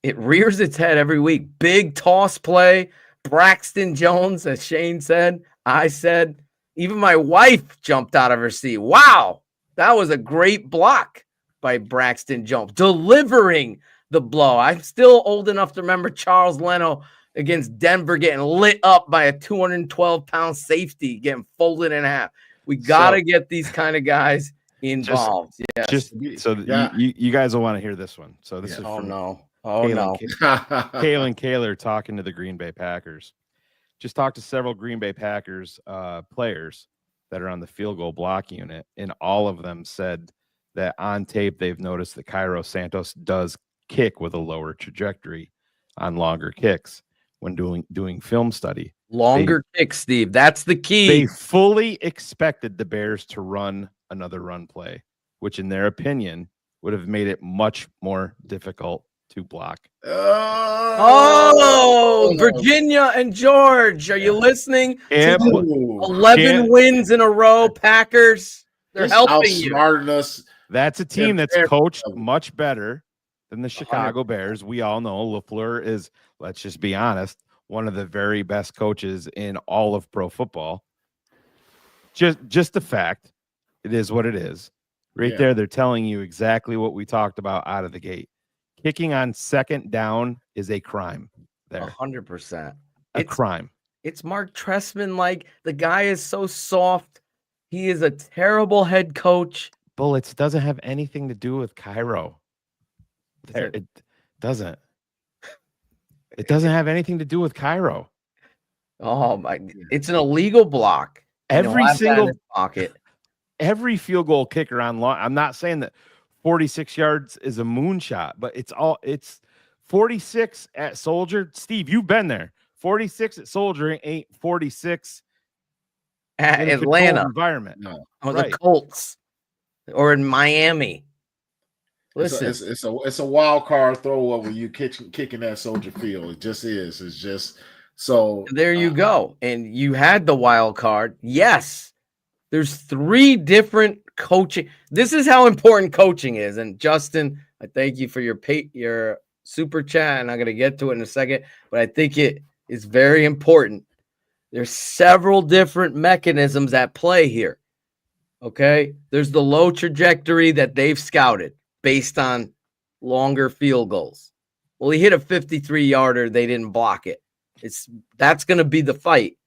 [SPEAKER 10] It rears its head every week. Big toss play. Braxton Jones, as Shane said, I said, even my wife jumped out of her seat. Wow, that was a great block by Braxton Jones, delivering the blow. I'm still old enough to remember Charles Leno against Denver getting lit up by a 212-pound safety, getting folded in half. We got to get these kind of guys involved. Yes.
[SPEAKER 8] You guys will want to hear this one. So this is
[SPEAKER 10] Oh,
[SPEAKER 8] from
[SPEAKER 10] no.
[SPEAKER 8] Kalen Kaler talking to the Green Bay Packers. Just talked to several Green Bay Packers players that are on the field goal block unit, and all of them said that on tape they've noticed that Cairo Santos does kick with a lower trajectory on longer kicks when doing film study.
[SPEAKER 10] Longer kicks, Steve. That's the key.
[SPEAKER 8] They fully expected the Bears to run another run play, which in their opinion would have made it much more difficult to block.
[SPEAKER 10] Oh, Virginia and George, are you listening?
[SPEAKER 8] Yeah,
[SPEAKER 10] 11 wins in a row, Packers. They're helping you.
[SPEAKER 11] Us.
[SPEAKER 8] That's a team that's coached much better than the Chicago Bears. We all know LaFleur is, let's just be honest, one of the very best coaches in all of pro football. Just the fact, it is what it is. Right there, they're telling you exactly what we talked about out of the gate. Kicking on second down is a crime. There,
[SPEAKER 10] 100%.
[SPEAKER 8] A crime.
[SPEAKER 10] It's Mark Trestman. Like, the guy is so soft. He is a terrible head coach.
[SPEAKER 8] Bullets doesn't have anything to do with Cairo. It doesn't. It doesn't have anything to do with Cairo.
[SPEAKER 10] Oh my! It's an illegal block.
[SPEAKER 8] Every single
[SPEAKER 10] pocket.
[SPEAKER 8] Every field goal kicker on long. I'm not saying that 46 yards is a moonshot, but it's 46 at Soldier. Steve, you've been there. 46 at Soldier ain't 46
[SPEAKER 10] at
[SPEAKER 8] in a
[SPEAKER 10] Atlanta
[SPEAKER 8] environment.
[SPEAKER 11] No,
[SPEAKER 10] or the Colts, or in Miami. Listen,
[SPEAKER 11] it's a wild card throw over you kicking that Soldier Field. It just is. It's just so.
[SPEAKER 10] There you go. And you had the wild card. Yes, there's 3 different coaching. This is how important coaching is. And Justin, I thank you for your super chat, and I'm going to get to it in a second. But I think it is very important. There's several different mechanisms at play here. Okay, there's the low trajectory that they've scouted based on longer field goals. Well, he hit a 53-yarder. They didn't block it. That's going to be the fight.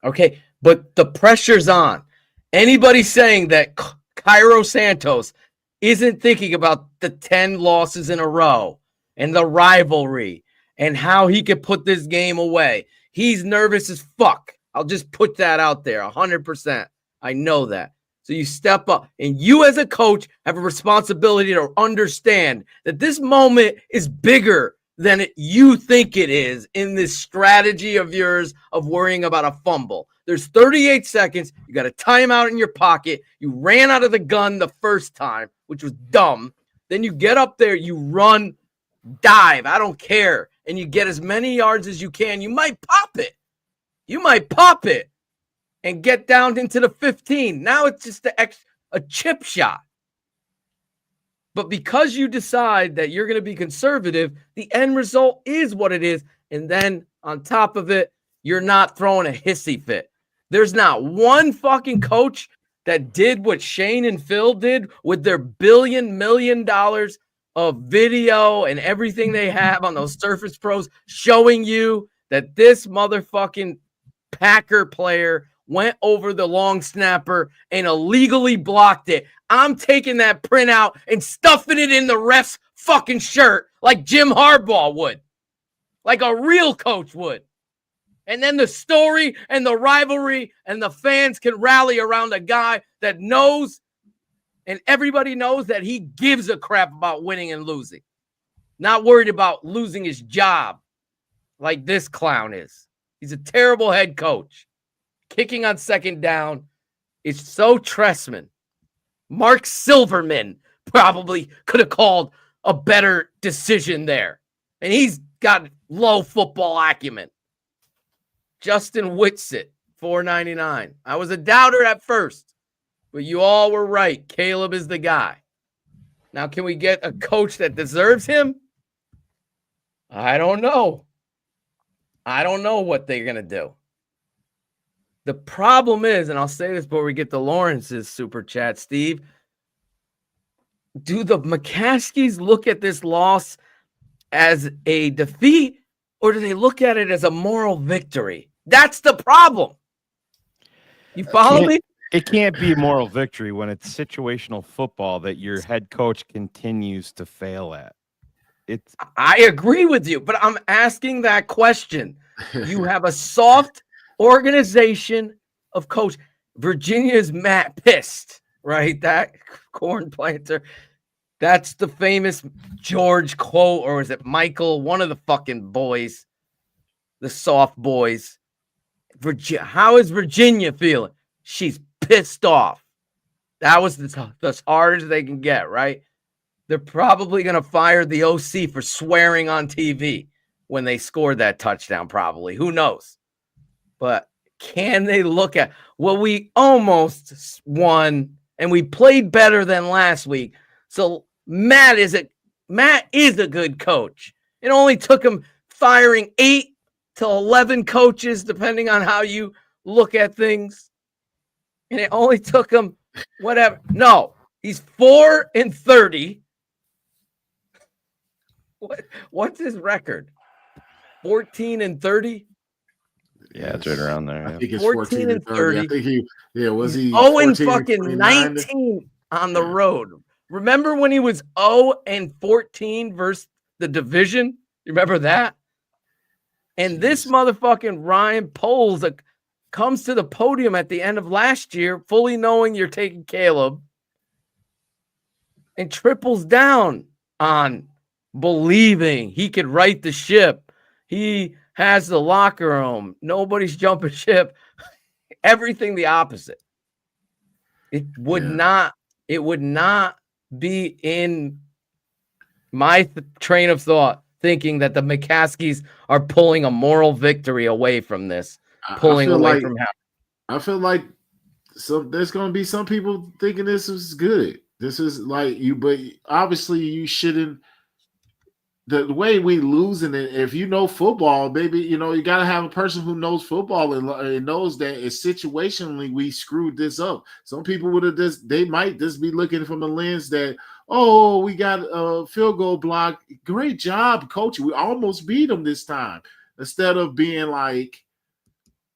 [SPEAKER 10] Okay, but the pressure's on. Anybody saying that Cairo Santos isn't thinking about the 10 losses in a row and the rivalry and how he could put this game away, he's nervous as fuck. I'll just put that out there 100%. I know that. So you step up, and you as a coach have a responsibility to understand that this moment is bigger than you think it is in this strategy of yours of worrying about a fumble. There's 38 seconds. You got a timeout in your pocket. You ran out of the gun the first time, which was dumb. Then you get up there, you run, dive. I don't care. And you get as many yards as you can. You might pop it. And get down into the 15. Now it's just a chip shot. But because you decide that you're going to be conservative, the end result is what it is. And then on top of it, you're not throwing a hissy fit. There's not one fucking coach that did what Shane and Phil did with their $1 million of video and everything they have on those Surface Pros showing you that this motherfucking Packer player went over the long snapper and illegally blocked it. I'm taking that printout and stuffing it in the ref's fucking shirt like Jim Harbaugh would, like a real coach would. And then the story and the rivalry and the fans can rally around a guy that knows, and everybody knows that he gives a crap about winning and losing. Not worried about losing his job like this clown is. He's a terrible head coach. Kicking on second down is so Tressman. Mark Silverman probably could have called a better decision there. And he's got low football acumen. Justin Whitsitt, $4.99. I was a doubter at first, but you all were right. Caleb is the guy. Now, can we get a coach that deserves him? I don't know. I don't know what they're going to do. The problem is, and I'll say this before we get to Lawrence's super chat, Steve, do the McCaskies look at this loss as a defeat, or do they look at it as a moral victory? That's the problem. You follow me?
[SPEAKER 8] It can't be a moral victory when it's situational football that your head coach continues to fail at.
[SPEAKER 10] I agree with you, but I'm asking that question. You have a soft organization of coach. Virginia's pissed, right? That corn planter. That's the famous George quote, or is it Michael? One of the fucking boys, the soft boys. How is Virginia feeling? She's pissed off. That was as hard as they can get, right? They're probably going to fire the OC for swearing on TV when they scored that touchdown, probably. Who knows? But can they look at, well, we almost won, and we played better than last week. So Matt is a good coach. It only took him firing 8 to 11 coaches, depending on how you look at things. And it only took him whatever. No, he's 4-30. What's his record? 14-30.
[SPEAKER 8] Yeah, it's right around there.
[SPEAKER 11] I think it's
[SPEAKER 10] 14-30.
[SPEAKER 11] 14-30. I think was he
[SPEAKER 10] 19 on the road. Remember when he was 0-14 versus the division? You remember that? And this motherfucking Ryan Poles comes to the podium at the end of last year, fully knowing you're taking Caleb, and triples down on believing he could right the ship. He has the locker room. Nobody's jumping ship. Everything the opposite. It would not be in my train of thought thinking that the McCaskies are pulling a moral victory away from this. Pulling away from how.
[SPEAKER 11] I feel like there's going to be some people thinking this is good. This is like you, but obviously you shouldn't. The way we losing it, if you know football, baby, you got to have a person who knows football and knows that it's situationally we screwed this up. Some people they might just be looking from the lens that, oh, we got a field goal block. Great job, coach. We almost beat them this time. Instead of being like,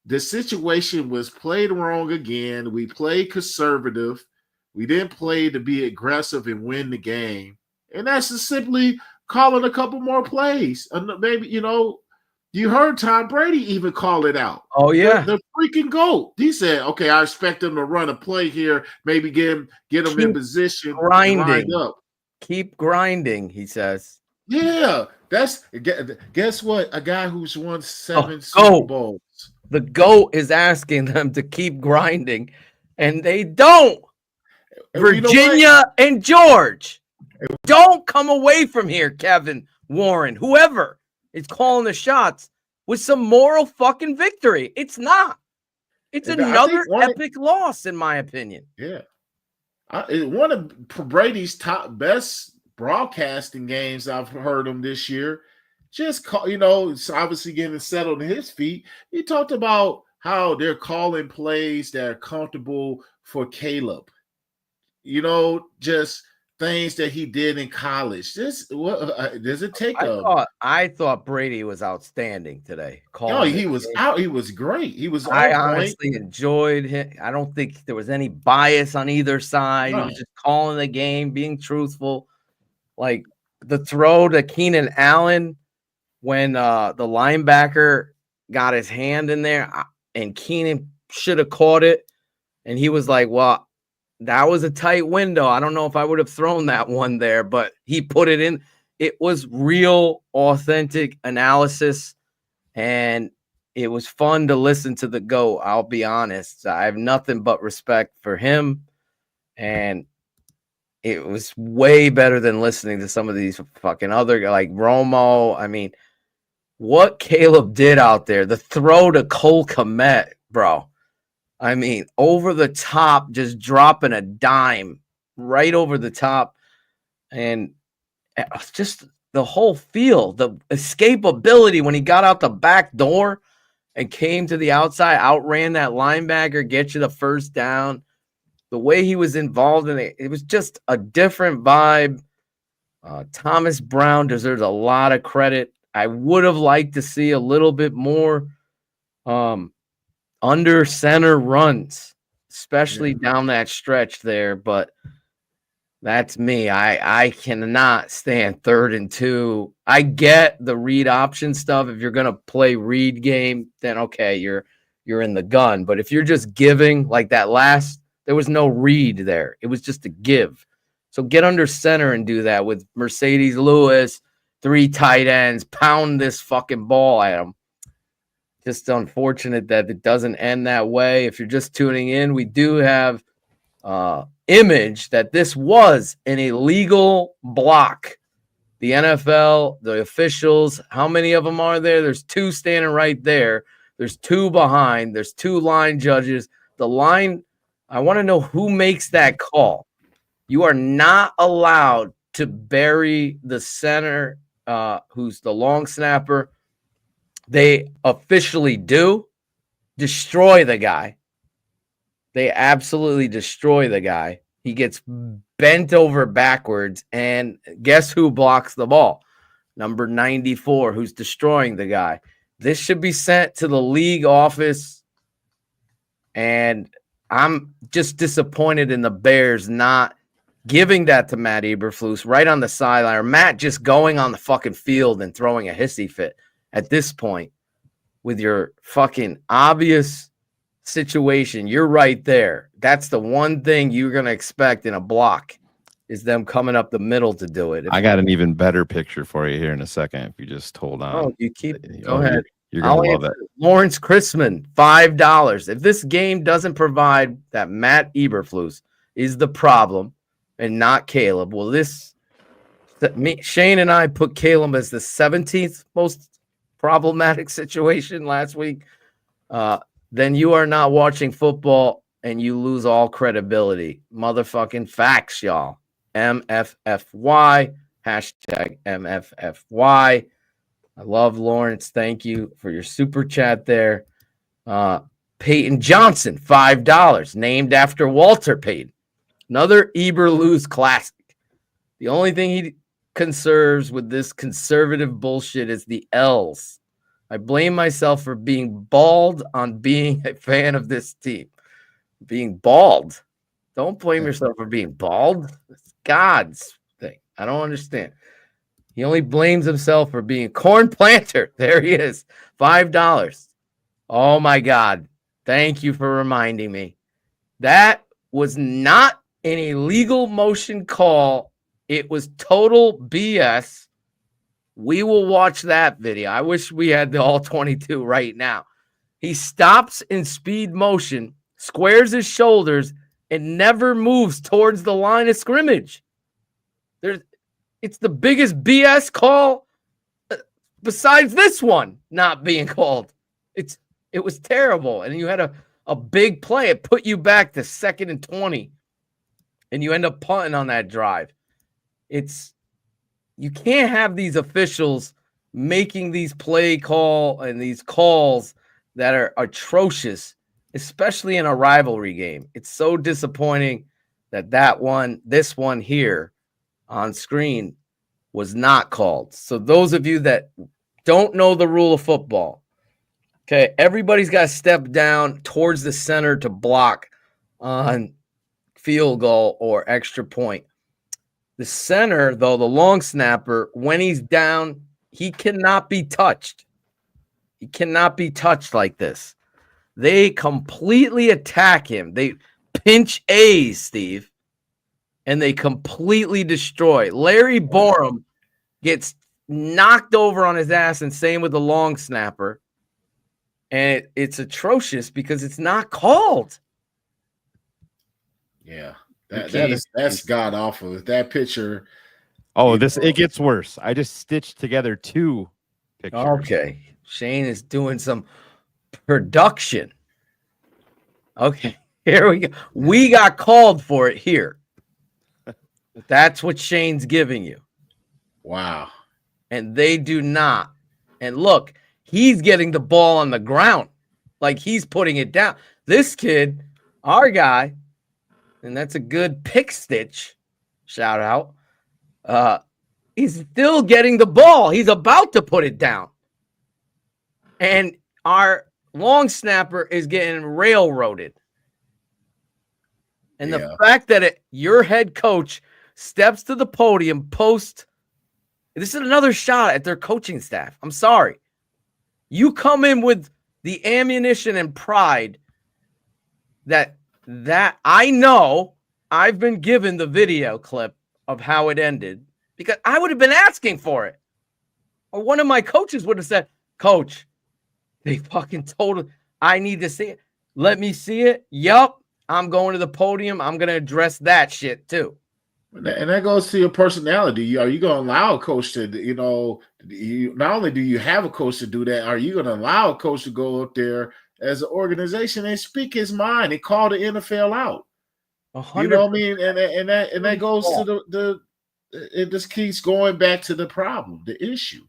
[SPEAKER 11] the situation was played wrong again. We played conservative. We didn't play to be aggressive and win the game. And that's just simply calling a couple more plays. Maybe, you heard Tom Brady even call it out.
[SPEAKER 10] Oh, yeah.
[SPEAKER 11] The freaking GOAT. He said, okay, I expect them to run a play here, maybe get them in position.
[SPEAKER 10] Grinding. Up. Keep grinding, he says.
[SPEAKER 11] Yeah. Guess what? A guy who's won 7 Super Bowls.
[SPEAKER 10] The GOAT is asking them to keep grinding, and they don't. And Virginia and George. Don't come away from here, Kevin, Warren, whoever is calling the shots with some moral fucking victory. It's not. It's another epic loss, in my opinion.
[SPEAKER 11] Yeah. One of Brady's best broadcasting games I've heard him this year. Just it's obviously getting settled in his feet. He talked about how they're calling plays that are comfortable for Caleb. Just things that he did in college. Does it take?
[SPEAKER 10] I thought Brady was outstanding today.
[SPEAKER 11] He was out. He was great. He was.
[SPEAKER 10] I honestly enjoyed him. I don't think there was any bias on either side.
[SPEAKER 11] No.
[SPEAKER 10] He was just calling the game, being truthful. Like the throw to Keenan Allen when the linebacker got his hand in there, and Keenan should have caught it, and he was like, "Well, that was a tight window. I don't know if I would have thrown that one there," but he put it in. It was real, authentic analysis, and it was fun to listen to the GOAT. I'll be honest. I have nothing but respect for him, and it was way better than listening to some of these fucking other, like Romo. I mean, what Caleb did out there, the throw to Cole Kmet, bro. I mean, over the top, just dropping a dime right over the top. And just the whole feel, the escapability when he got out the back door and came to the outside, outran that linebacker, get you the first down. The way he was involved in it, it was just a different vibe. Thomas Brown deserves a lot of credit. I would have liked to see a little bit more under center runs, especially down that stretch there. But that's me. I cannot stand 3rd and 2. I get the read option stuff. If you're gonna play read game, then okay, you're in the gun. But if you're just giving like that last, there was no read there. It was just a give. So get under center and do that with Mercedes Lewis, 3 tight ends, pound this fucking ball at them. Just unfortunate that it doesn't end that way. If you're just tuning in, we do have image that this was an illegal block. The NFL, the officials, how many of them are there? There's 2 standing right there. There's 2 behind. There's 2 line judges. The line, I want to know who makes that call. You are not allowed to bury the center, who's the long snapper. They officially do destroy the guy. They absolutely destroy the guy. He gets bent over backwards, and guess who blocks the ball? Number 94, who's destroying the guy. This should be sent to the league office, and I'm just disappointed in the Bears not giving that to Matt Eberflus right on the sideline, or Matt just going on the fucking field and throwing a hissy fit at this point with your fucking obvious situation. You're right there. That's the one thing you're going to expect in a block is them coming up the middle to do it.
[SPEAKER 8] I got an even better picture for you here in a second. If you just hold on.
[SPEAKER 10] Oh, you keep go ahead.
[SPEAKER 8] You're going to love it.
[SPEAKER 10] Lawrence Chrisman, $5. If this game doesn't provide that Matt Eberflus is the problem and not Caleb, well, Shane and I put Caleb as the 17th most problematic situation last week. Then you are not watching football and you lose all credibility. Motherfucking facts, y'all. MFFY, hashtag MFFY. I love Lawrence. Thank you for your super chat there. Peyton Johnson, $5, named after Walter Payton. Another Eberflus classic. The only thing he conserves with this conservative bullshit is the L's. I blame myself for being bald on being a fan of this team. Being bald. Don't blame yourself for being bald. It's God's thing. I don't understand. He only blames himself for being a corn planter. There he is. $5. Oh, my God. Thank you for reminding me. That was not an illegal motion call. It was total BS. We will watch that video. I wish we had the all 22 right now. He stops in speed motion, squares his shoulders, and never moves towards the line of scrimmage. It's the biggest BS call besides this one not being called. It was terrible. And you had a big play. It put you back to 2nd and 20. and you end up punting on that drive. You can't have these officials making these play call and these calls that are atrocious, especially in a rivalry game. It's so disappointing that this one here on screen was not called. So those of you that don't know the rule of football, okay, everybody's got to step down towards the center to block on field goal or extra point. The center, though, the long snapper, when he's down, he cannot be touched. He cannot be touched like this. They completely attack him. They pinch A's, Steve, and they completely destroy. Larry Borum gets knocked over on his ass, and same with the long snapper. And it's atrocious because it's not called.
[SPEAKER 11] Yeah. That's god awful. If that picture.
[SPEAKER 8] Oh, it gets worse. I just stitched together 2 pictures.
[SPEAKER 10] Okay. Shane is doing some production. Okay. Here we go. We got called for it here. That's what Shane's giving you.
[SPEAKER 11] Wow.
[SPEAKER 10] And they do not. And look, he's getting the ball on the ground. Like he's putting it down. This kid, our guy, and that's a good pick stitch, shout out. He's still getting the ball. He's about to put it down. And our long snapper is getting railroaded. And the fact that your head coach steps to the podium this is another shot at their coaching staff. I'm sorry. You come in with the ammunition and pride that I know. I've been given the video clip of how it ended because I would have been asking for it. Or one of my coaches would have said, Coach, they fucking told him I need to see it. Let me see it. Yup. I'm going to the podium. I'm going to address that shit too.
[SPEAKER 11] And that goes to your personality. Are you going to allow a coach to, not only do you have a coach to do that, are you going to allow a coach to go up there as an organization and speak his mind and call the NFL out?
[SPEAKER 10] 100%.
[SPEAKER 11] You know what I mean? And that goes to it just keeps going back to the problem, the issue.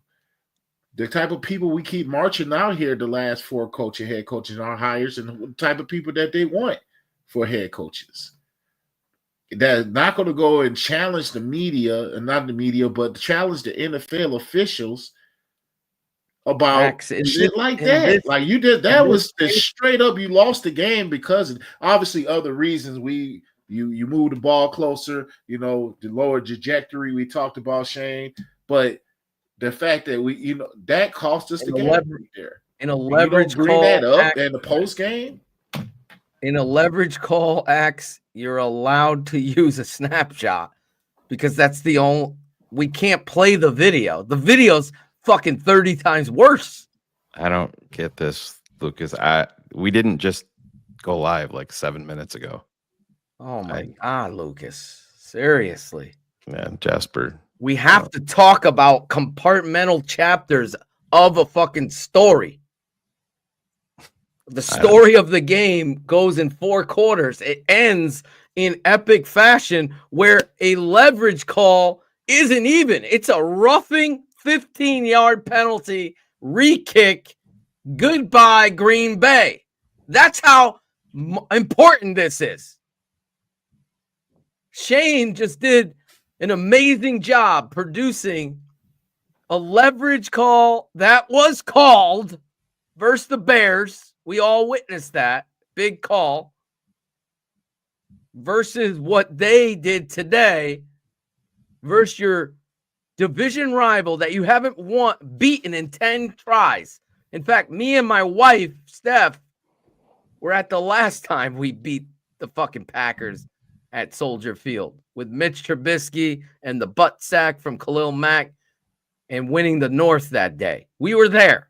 [SPEAKER 11] The type of people we keep marching out here, the last 4 head coaches are hires, and the type of people that they want for head coaches. They're not going to go and challenge the media, and not the media, but challenge the NFL officials about shit like that. Like you did, that was straight up. You lost the game because of obviously other reasons. You moved the ball closer, the lower trajectory we talked about, Shane. But the fact that that cost us the game right there.
[SPEAKER 10] In a leverage
[SPEAKER 11] bring
[SPEAKER 10] call,
[SPEAKER 11] that up in the post game.
[SPEAKER 10] In a leverage call, Axe, you're allowed to use a snapshot because that's the only. We can't play the video. The video's fucking 30 times worse.
[SPEAKER 8] I don't get this, Lucas. We didn't just go live like 7 minutes ago.
[SPEAKER 10] Oh my God, Lucas. Seriously.
[SPEAKER 8] Yeah, Jasper.
[SPEAKER 10] We have to talk about compartmental chapters of a fucking story. The story of the game goes in 4 quarters. It ends in epic fashion where a leverage call isn't even. It's a roughing 15-yard penalty, re-kick, goodbye, Green Bay. That's how important this is. Shane just did an amazing job producing a leverage call that was called versus the Bears. We all witnessed that big call versus what they did today versus your division rival that you haven't beaten in 10 tries. In fact, me and my wife, Steph, were at the last time we beat the fucking Packers at Soldier Field with Mitch Trubisky and the butt sack from Khalil Mack and winning the North that day. We were there.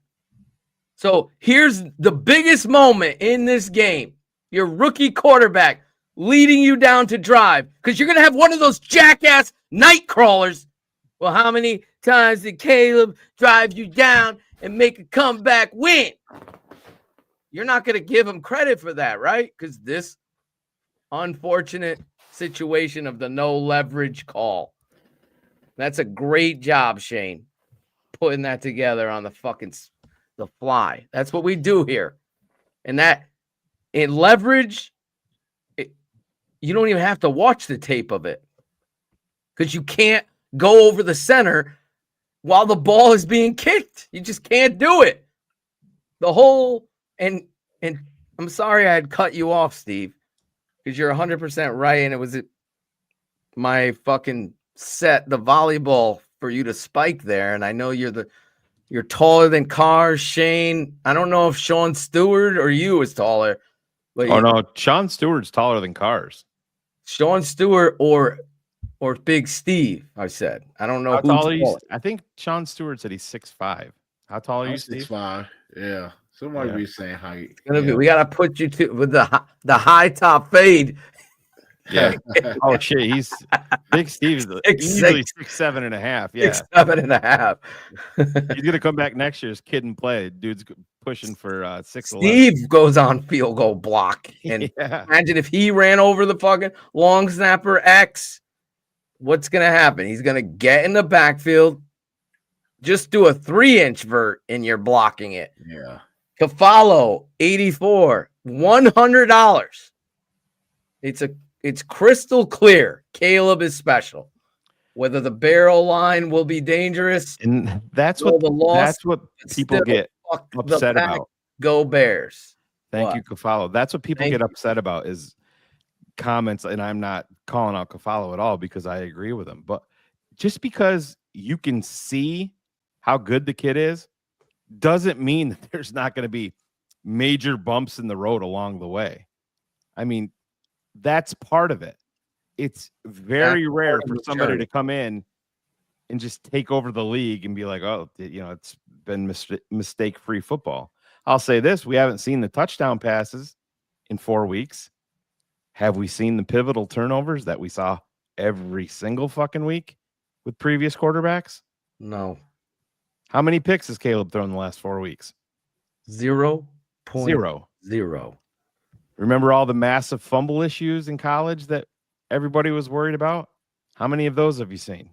[SPEAKER 10] So here's the biggest moment in this game. Your rookie quarterback leading you down to drive because you're going to have one of those jackass night crawlers. Well, how many times did Caleb drive you down and make a comeback win? You're not going to give him credit for that, right? Because this unfortunate situation of the no leverage call. That's a great job, Shane, putting that together on the fly. That's what we do here. And that in leverage, you don't even have to watch the tape of it because you can't go over the center while the ball is being kicked. You just can't do it. The whole and I'm sorry I had cut you off, Steve, because you're 100% right, and it was my fucking set the volleyball for you to spike there, and I know you're taller than Carr, Shane. I don't know if Sean Stewart or you is taller, but
[SPEAKER 8] no, Sean Stewart's taller than Cars.
[SPEAKER 10] Sean Stewart or Big Steve. I said I don't know
[SPEAKER 8] How
[SPEAKER 10] who's
[SPEAKER 8] tall are you?
[SPEAKER 10] taller.
[SPEAKER 8] I think Sean Stewart said he's 6'5". How tall are you, Steve?
[SPEAKER 11] 6'5". Yeah, somebody be saying height.
[SPEAKER 10] We gotta put you with the high top fade.
[SPEAKER 8] Yeah. Oh shit, he's Big Steve's easily 6'7.5". Yeah,
[SPEAKER 10] 6'7.5".
[SPEAKER 8] He's gonna come back next year as kid and play. Dude's pushing for 6'11".
[SPEAKER 10] Steve goes on field goal block, and imagine if he ran over the fucking long snapper X. What's gonna happen? He's gonna get in the backfield. Just do a 3-inch vert, and you're blocking it.
[SPEAKER 11] Yeah.
[SPEAKER 10] Cavallo, 84, $100. It's crystal clear. Caleb is special. Whether the barrel line will be dangerous,
[SPEAKER 8] and that's what people get upset about.
[SPEAKER 10] Go Bears!
[SPEAKER 8] Thank you, Cavallo. That's what people get upset about is comments, and I'm not calling out Cavallo at all because I agree with him. But just because you can see how good the kid is doesn't mean that there's not going to be major bumps in the road along the way. I mean, that's part of it. It's very rare for somebody to come in and just take over the league and be like, oh, it's been mistake-free football. I'll say this. We haven't seen the touchdown passes in 4 weeks. Have we seen the pivotal turnovers that we saw every single fucking week with previous quarterbacks?
[SPEAKER 10] No.
[SPEAKER 8] How many picks has Caleb thrown in the last 4 weeks?
[SPEAKER 10] 0.0.
[SPEAKER 8] Remember all the massive fumble issues in college that everybody was worried about? How many of those have you seen?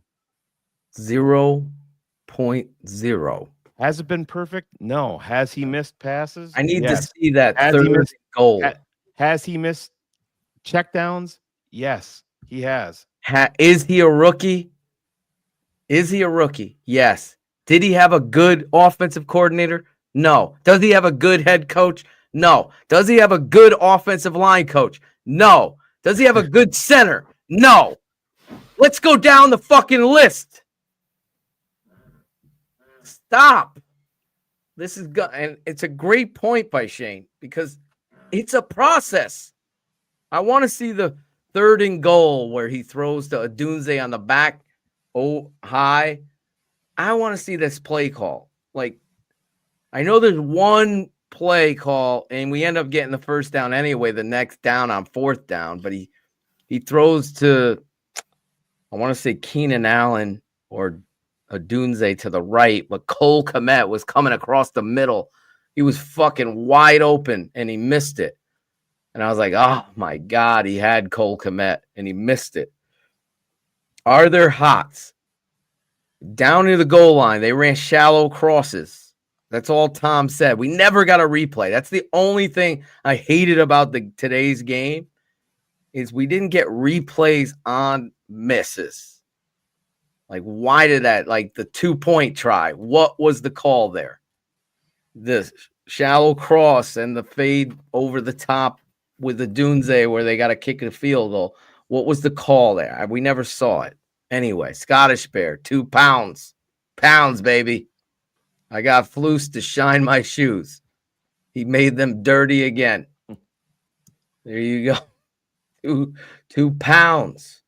[SPEAKER 10] 0.0.
[SPEAKER 8] Has it been perfect? No. Has he missed passes?
[SPEAKER 10] I need to see that third goal.
[SPEAKER 8] Has he missed checkdowns? Yes, he has.
[SPEAKER 10] Is he a rookie? Yes. Did he have a good offensive coordinator? No. Does he have a good head coach? No. Does he have a good offensive line coach? No. Does he have a good center? No. Let's go down the fucking list. Stop. This is good. And it's a great point by Shane because it's a process. I want to see the 3rd and goal where he throws to Adunze on the back. High. I want to see this play call. Like, I know there's one play call, and we end up getting the first down anyway, the next down on 4th down, but he throws to, I want to say Keenan Allen or Adunze to the right, but Cole Kmet was coming across the middle. He was fucking wide open, and he missed it. And I was like, oh, my God, he had Cole Kmet, and he missed it. Are there hots? Down near the goal line, they ran shallow crosses. That's all Tom said. We never got a replay. That's the only thing I hated about today's game is we didn't get replays on misses. Like, why did that? Like the 2-point try. What was the call there? The shallow cross and the fade over the top with the Dunze where they got to kick the field goal. What was the call there? We never saw it. Anyway, Scottish Bear, 2 pounds. Pounds, baby. I got Flus to shine my shoes. He made them dirty again. There you go. 2 pounds.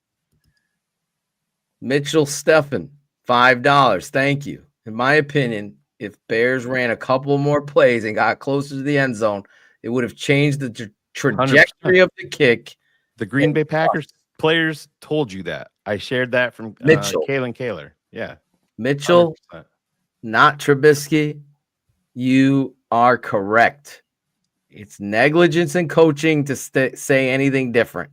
[SPEAKER 10] Mitchell Steffen, $5. Thank you. In my opinion, if Bears ran a couple more plays and got closer to the end zone, it would have changed the trajectory
[SPEAKER 8] 100%.
[SPEAKER 10] of the kick.
[SPEAKER 8] The Green Bay Packers players told you that. I shared that from
[SPEAKER 10] Mitchell.
[SPEAKER 8] Kalen Kaler. Yeah.
[SPEAKER 10] Mitchell,
[SPEAKER 8] 100%.
[SPEAKER 10] not Trubisky. You are correct. It's negligence in coaching to say anything different.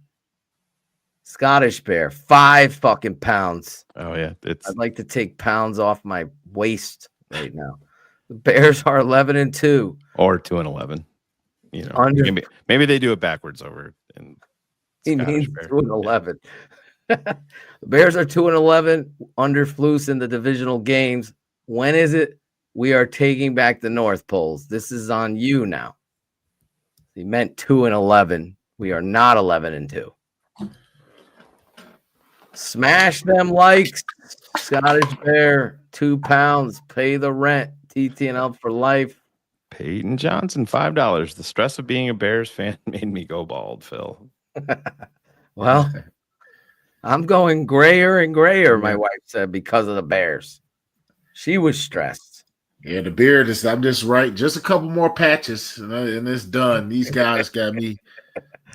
[SPEAKER 10] Scottish Bear, 5 fucking pounds.
[SPEAKER 8] Oh yeah,
[SPEAKER 10] I'd like to take pounds off my waist right now. The Bears are 11-2
[SPEAKER 8] or 2-11. You know,
[SPEAKER 10] Under-
[SPEAKER 8] maybe they do it backwards over in
[SPEAKER 10] He
[SPEAKER 8] Scottish
[SPEAKER 10] means
[SPEAKER 8] Bear.
[SPEAKER 10] 2-11. The Bears are 2-11 under Flus in the divisional games. When is it? We are taking back the North Poles. This is on you now. He meant 2-11. We are not 11-2. Smash them likes. Scottish Bear, 2 pounds. Pay the rent. TTNL for life.
[SPEAKER 8] Peyton Johnson, $5. The stress of being a Bears fan made me go bald, Phil.
[SPEAKER 10] Well, I'm going grayer and grayer, my wife said, because of the Bears. She was stressed.
[SPEAKER 11] Yeah, the beard is. I'm just right. Just a couple more patches, and it's done. These guys got me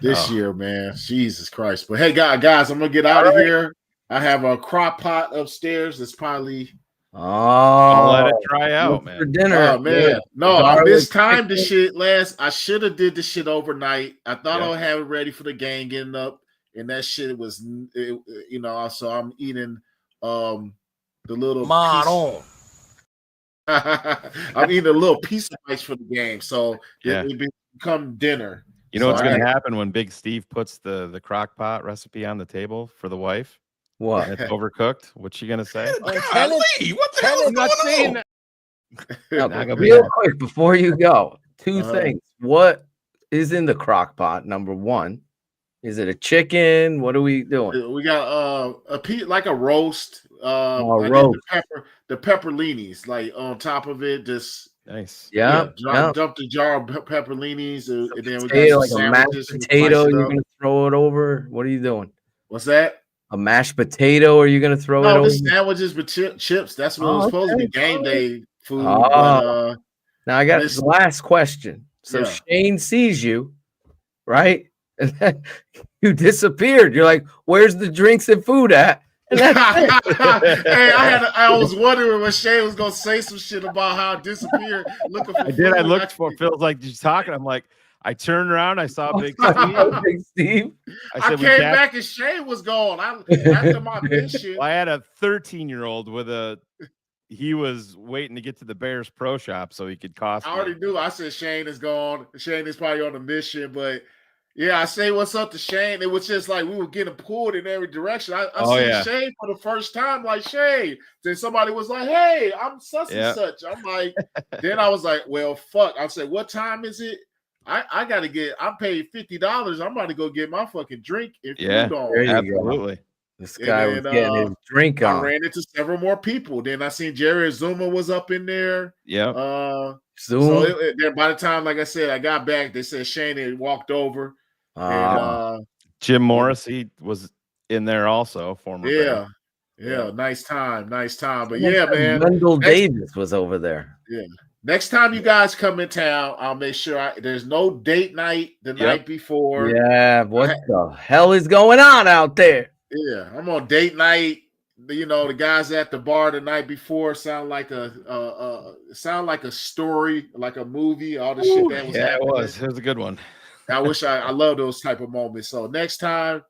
[SPEAKER 11] this year, man. Jesus Christ! But hey, guys, I'm gonna get out of here. I have a crock pot upstairs. That's probably.
[SPEAKER 8] I'll let it dry out, man.
[SPEAKER 10] For dinner.
[SPEAKER 11] Oh man,
[SPEAKER 10] Yeah.
[SPEAKER 11] no, I
[SPEAKER 10] Garlic
[SPEAKER 11] mistimed the
[SPEAKER 10] chicken.
[SPEAKER 11] shit last. I should have did the shit overnight. I thought
[SPEAKER 8] Yeah.
[SPEAKER 11] I would have it ready for the game getting up, and that shit was, So I'm eating the little. I'm eating a little piece of ice for the game, so
[SPEAKER 8] Yeah.
[SPEAKER 11] it become dinner.
[SPEAKER 8] You know
[SPEAKER 11] So
[SPEAKER 8] what's
[SPEAKER 11] I
[SPEAKER 8] going to
[SPEAKER 11] got-
[SPEAKER 8] happen when Big Steve puts the crock pot recipe on the table for the wife?
[SPEAKER 10] What?
[SPEAKER 8] And it's overcooked. What's she going to say?
[SPEAKER 3] Golly, what the hell is going on?
[SPEAKER 10] No,
[SPEAKER 8] Not gonna be
[SPEAKER 10] real
[SPEAKER 8] that.
[SPEAKER 10] quick before you go, 2
[SPEAKER 11] Uh-huh.
[SPEAKER 10] things. What is in the crock pot? Number one, is it a chicken? What are we doing?
[SPEAKER 11] We got a piece like a roast. I did
[SPEAKER 10] roast.
[SPEAKER 11] the pepperlinis, like on top of it, just
[SPEAKER 8] nice.
[SPEAKER 10] Yeah,
[SPEAKER 11] dump the jar of pepperlinis, and then we got
[SPEAKER 10] Potato,
[SPEAKER 11] some
[SPEAKER 10] like a mashed
[SPEAKER 11] sandwiches. we
[SPEAKER 10] potato.
[SPEAKER 11] slice it
[SPEAKER 10] You're
[SPEAKER 11] up.
[SPEAKER 10] gonna throw it over. What are you doing?
[SPEAKER 11] What's that?
[SPEAKER 10] A mashed potato? Or are you gonna throw it
[SPEAKER 11] No,
[SPEAKER 10] over?
[SPEAKER 11] the sandwiches with chips. That's what it was supposed to be game day food.
[SPEAKER 10] Oh.
[SPEAKER 11] But
[SPEAKER 10] Now I got
[SPEAKER 11] this-
[SPEAKER 10] the last question. So
[SPEAKER 11] Yeah.
[SPEAKER 10] Shane sees you, right? And then you disappeared. You're like, "Where's the drinks and food at?" And that's it.
[SPEAKER 11] hey, I was wondering when Shane was gonna say some shit about how it disappeared. Looking for
[SPEAKER 8] I did. I
[SPEAKER 11] food.
[SPEAKER 8] looked for Phil's like, did you talking? I'm like, I turned around. I saw Big Steve.
[SPEAKER 10] Big Steve.
[SPEAKER 11] I
[SPEAKER 8] said,
[SPEAKER 11] came back and Shane was gone. After my mission.
[SPEAKER 8] Well, I had a 13-year-old with he was waiting to get to the Bears Pro Shop so he could cost
[SPEAKER 11] I
[SPEAKER 8] me.
[SPEAKER 11] already knew. I said Shane is gone. Shane is probably on a mission, but yeah, I say what's up to Shane. It was just like we were getting pulled in every direction. I seen Shane for the first time, like Shane. Then somebody was like, "Hey, I'm such and such." I'm like, then I was like, "Well, fuck." I said, "What time is it?" I gotta get. I paid $50. I'm about to go get my fucking drink and food on.
[SPEAKER 10] There you
[SPEAKER 8] Absolutely.
[SPEAKER 10] go. This guy was
[SPEAKER 11] then,
[SPEAKER 10] getting his drink
[SPEAKER 11] I
[SPEAKER 10] on.
[SPEAKER 11] ran into several more people. Then I seen Jerry Zuma was up in there.
[SPEAKER 8] Yeah.
[SPEAKER 10] Zoom.
[SPEAKER 11] So then by the time, like I said, I got back, they said Shane had walked over. And
[SPEAKER 8] Jim Morris, he was in there also. Former Bear.
[SPEAKER 11] Yeah, nice time. But yeah, man.
[SPEAKER 10] Wendell Davis was over there.
[SPEAKER 11] Yeah. Next time you guys come in town, I'll make sure there's no date night the night before.
[SPEAKER 10] Yeah, what the hell is going on out there?
[SPEAKER 11] Yeah, I'm on date night. The guys at the bar the night before sound like a story, like a movie. All the shit that was happening.
[SPEAKER 8] It was a good one.
[SPEAKER 11] I wish I love those type of moments. So next time,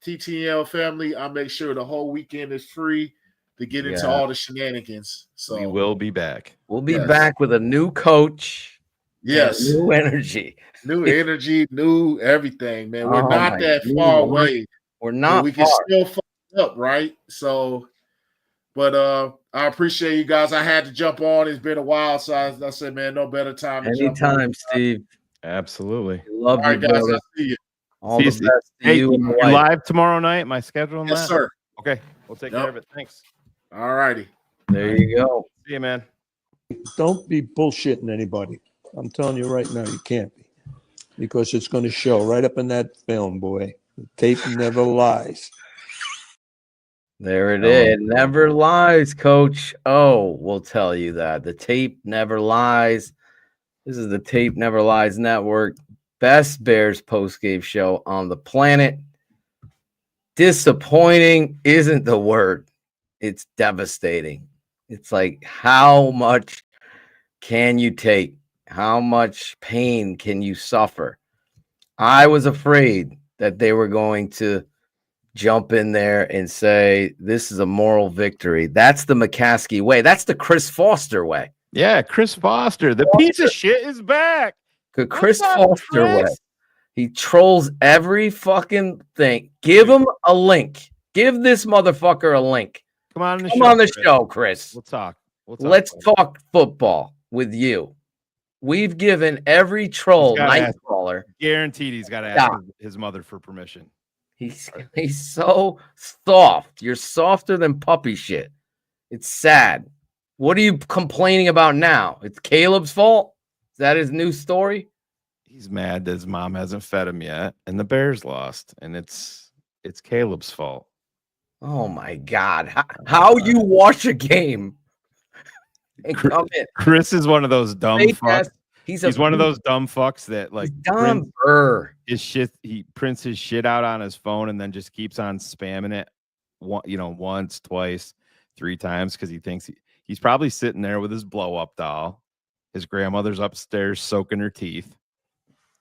[SPEAKER 11] TTNL family, I'll make sure the whole weekend is free to get into all the shenanigans. So
[SPEAKER 8] we will be back.
[SPEAKER 10] We'll be back with a new coach.
[SPEAKER 11] Yes.
[SPEAKER 10] New energy.
[SPEAKER 11] New energy, new everything, man. We're not that far away.
[SPEAKER 10] We're not.
[SPEAKER 11] We can still fuck up, right? So, but I appreciate you guys. I had to jump on. It's been a while, so I said, man, no better time to jump on.
[SPEAKER 10] Anytime, Steve.
[SPEAKER 8] Absolutely.
[SPEAKER 10] Love
[SPEAKER 11] All right,
[SPEAKER 10] you,
[SPEAKER 11] guys.
[SPEAKER 10] brother.
[SPEAKER 11] I'll see you.
[SPEAKER 10] All the best to
[SPEAKER 8] Hey,
[SPEAKER 10] you and the
[SPEAKER 8] you
[SPEAKER 10] wife.
[SPEAKER 8] live tomorrow night? My schedule on
[SPEAKER 11] Yes,
[SPEAKER 8] that?
[SPEAKER 11] sir.
[SPEAKER 8] Okay. We'll take care of it. Thanks.
[SPEAKER 11] All righty.
[SPEAKER 10] There you go.
[SPEAKER 8] See you, man.
[SPEAKER 19] Don't be bullshitting anybody. I'm telling you right now, you can't be. Because it's going to show right up in that film, boy. The tape never lies.
[SPEAKER 10] There it is. It never lies, Coach. Oh, we'll tell you that. The tape never lies. This is the Tape Never Lies Network. Best Bears postgame show on the planet. Disappointing isn't the word. It's devastating. It's like, how much can you take? How much pain can you suffer? I was afraid that they were going to jump in there and say, this is a moral victory. That's the McCaskey way. That's the Chris Foster way.
[SPEAKER 8] Yeah, Chris Foster. The piece of shit is back.
[SPEAKER 10] The Chris Foster way. He trolls every fucking thing. Give him a link. Give this motherfucker a link.
[SPEAKER 8] Come on
[SPEAKER 10] the show, Chris.
[SPEAKER 8] We'll talk.
[SPEAKER 10] Let's talk football with you. We've given every troll, Nightcrawler.
[SPEAKER 8] Guaranteed he's got to ask his mother for permission.
[SPEAKER 10] He's so soft. You're softer than puppy shit. It's sad. What are you complaining about now? It's Caleb's fault? Is that his new story?
[SPEAKER 8] He's mad that his mom hasn't fed him yet, and the Bears lost, and it's Caleb's fault.
[SPEAKER 10] Oh my God! How you watch a game and come in?
[SPEAKER 8] Chris is one of those dumb fucks. He's one of those dumb fucks that like his shit. He prints his shit out on his phone and then just keeps on spamming it. Once, twice, 3 times because he thinks he's probably sitting there with his blow up doll. His grandmother's upstairs soaking her teeth.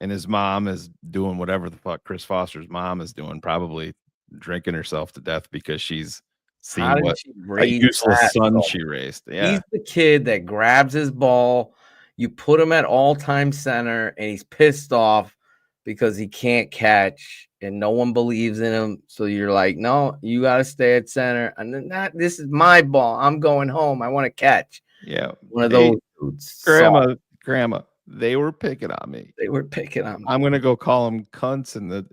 [SPEAKER 8] And his mom is doing whatever the fuck Chris Foster's mom is doing, probably drinking herself to death because she's seen what a useless son she raised. Yeah.
[SPEAKER 10] He's the kid that grabs his ball, you put him at all-time center, and he's pissed off because he can't catch and no one believes in him. So you're like, no, you got to stay at center. And then this is my ball. I'm going home. I want to catch.
[SPEAKER 8] Yeah.
[SPEAKER 10] One of those dudes.
[SPEAKER 8] Grandma. They were picking on me.
[SPEAKER 10] I'm
[SPEAKER 8] going to go call them cunts in their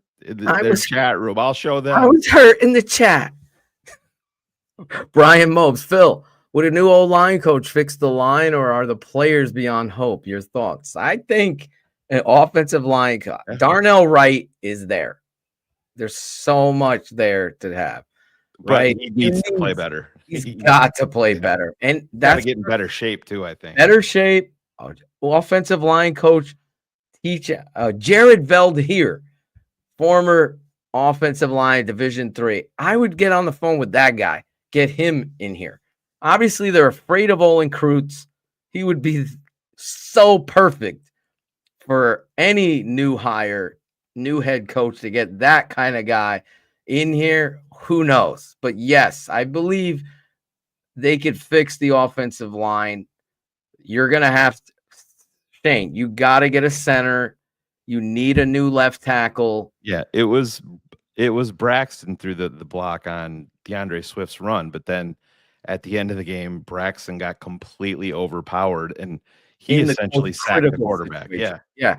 [SPEAKER 8] chat room. I'll show them.
[SPEAKER 10] I was hurt in the chat. Brian Mobes. Phil, would a new O-line coach fix the line, or are the players beyond hope? Your thoughts? I think an offensive line Darnell Wright is there. There's so much there to have. Right?
[SPEAKER 8] But he needs to play better.
[SPEAKER 10] He's got to play better. And that's
[SPEAKER 8] get in better shape too, I think.
[SPEAKER 10] Better shape. Offensive line coach, Jared Veldheer, former offensive line Division III. I would get on the phone with that guy, get him in here. Obviously, they're afraid of Olin Kreutz. He would be so perfect for any new hire, new head coach to get that kind of guy in here. Who knows? But yes, I believe they could fix the offensive line. You're going to have to, Shane, you got to get a center. You need a new left tackle.
[SPEAKER 8] Yeah, it was Braxton through the block on DeAndre Swift's run, but then at the end of the game, Braxton got completely overpowered and he essentially sacked the quarterback.
[SPEAKER 10] Situation. Yeah.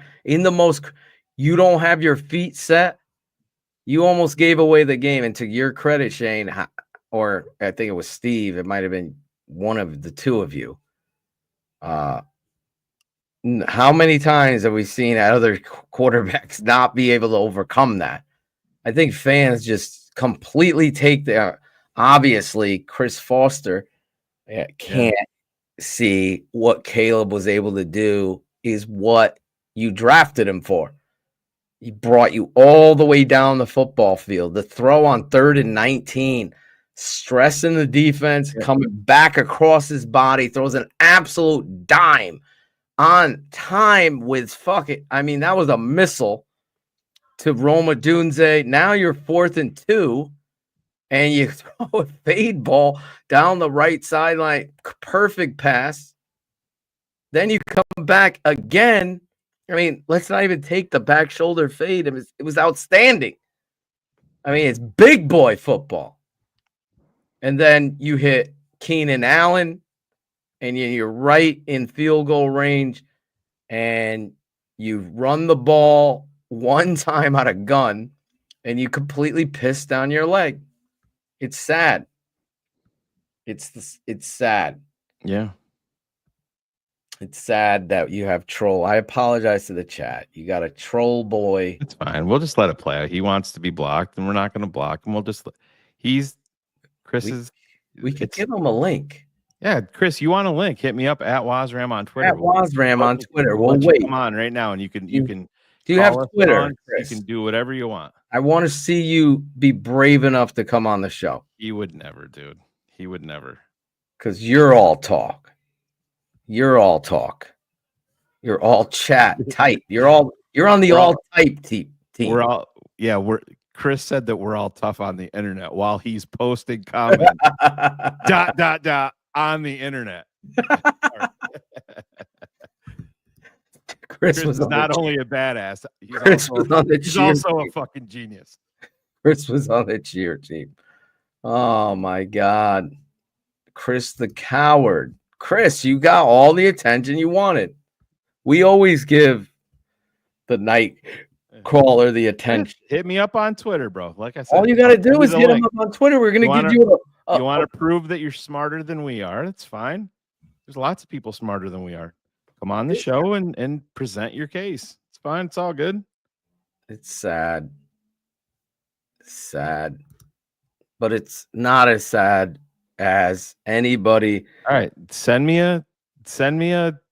[SPEAKER 10] You don't have your feet set. You almost gave away the game. And to your credit, Shane, or I think it was Steve, it might have been one of the two of you. How many times have we seen other quarterbacks not be able to overcome that? I think fans just completely take their. Obviously, Chris Foster can't see what Caleb was able to do is what you drafted him for. He brought you all the way down the football field. The throw on 3rd and 19, stressing the defense, coming back across his body, throws an absolute dime on time with that was a missile to Roma Dunze. Now you're 4th and 2, and you throw a fade ball down the right sideline. Perfect pass. Then you come back again. Let's not even take the back shoulder fade. It was outstanding. It's big boy football. And then you hit Keenan Allen, and you're right in field goal range, and you run the ball one time out of gun, and you completely piss down your leg. It's sad. It's sad.
[SPEAKER 8] Yeah.
[SPEAKER 10] It's sad that you have troll. I apologize to the chat. You got a troll boy.
[SPEAKER 8] It's fine. We'll just let it play out. He wants to be blocked, and we're not going to block him.
[SPEAKER 10] We could give him a link.
[SPEAKER 8] Yeah, Chris, you want a link? Hit me up at Wazram on Twitter.
[SPEAKER 10] At Wazram on Twitter. We'll wait.
[SPEAKER 8] Come on right now, and you can.
[SPEAKER 10] Do you have Twitter, Chris?
[SPEAKER 8] You can do whatever you want.
[SPEAKER 10] I want to see you be brave enough to come on the show.
[SPEAKER 8] He would never, dude. He would never.
[SPEAKER 10] Because you're all talk. You're all talk. You're all chat type. You're on the all type team.
[SPEAKER 8] We're all Chris said that we're all tough on the internet while he's posting comments on the internet. Chris
[SPEAKER 10] was
[SPEAKER 8] is not only a badass, he's also a fucking genius.
[SPEAKER 10] Chris was on the cheer team. Oh my God. Chris the coward. Chris, you got all the attention you wanted. We always give the night crawler the attention.
[SPEAKER 8] Hit me up on Twitter, bro. Like I said,
[SPEAKER 10] all you got to do is hit him up on Twitter. We're going to give you
[SPEAKER 8] you want to prove that you're smarter than we are? That's fine. There's lots of people smarter than we are. Come on the show and present your case. It's fine. It's all good.
[SPEAKER 10] It's sad. Sad. But it's not as sad as anybody.
[SPEAKER 8] All right. Send me a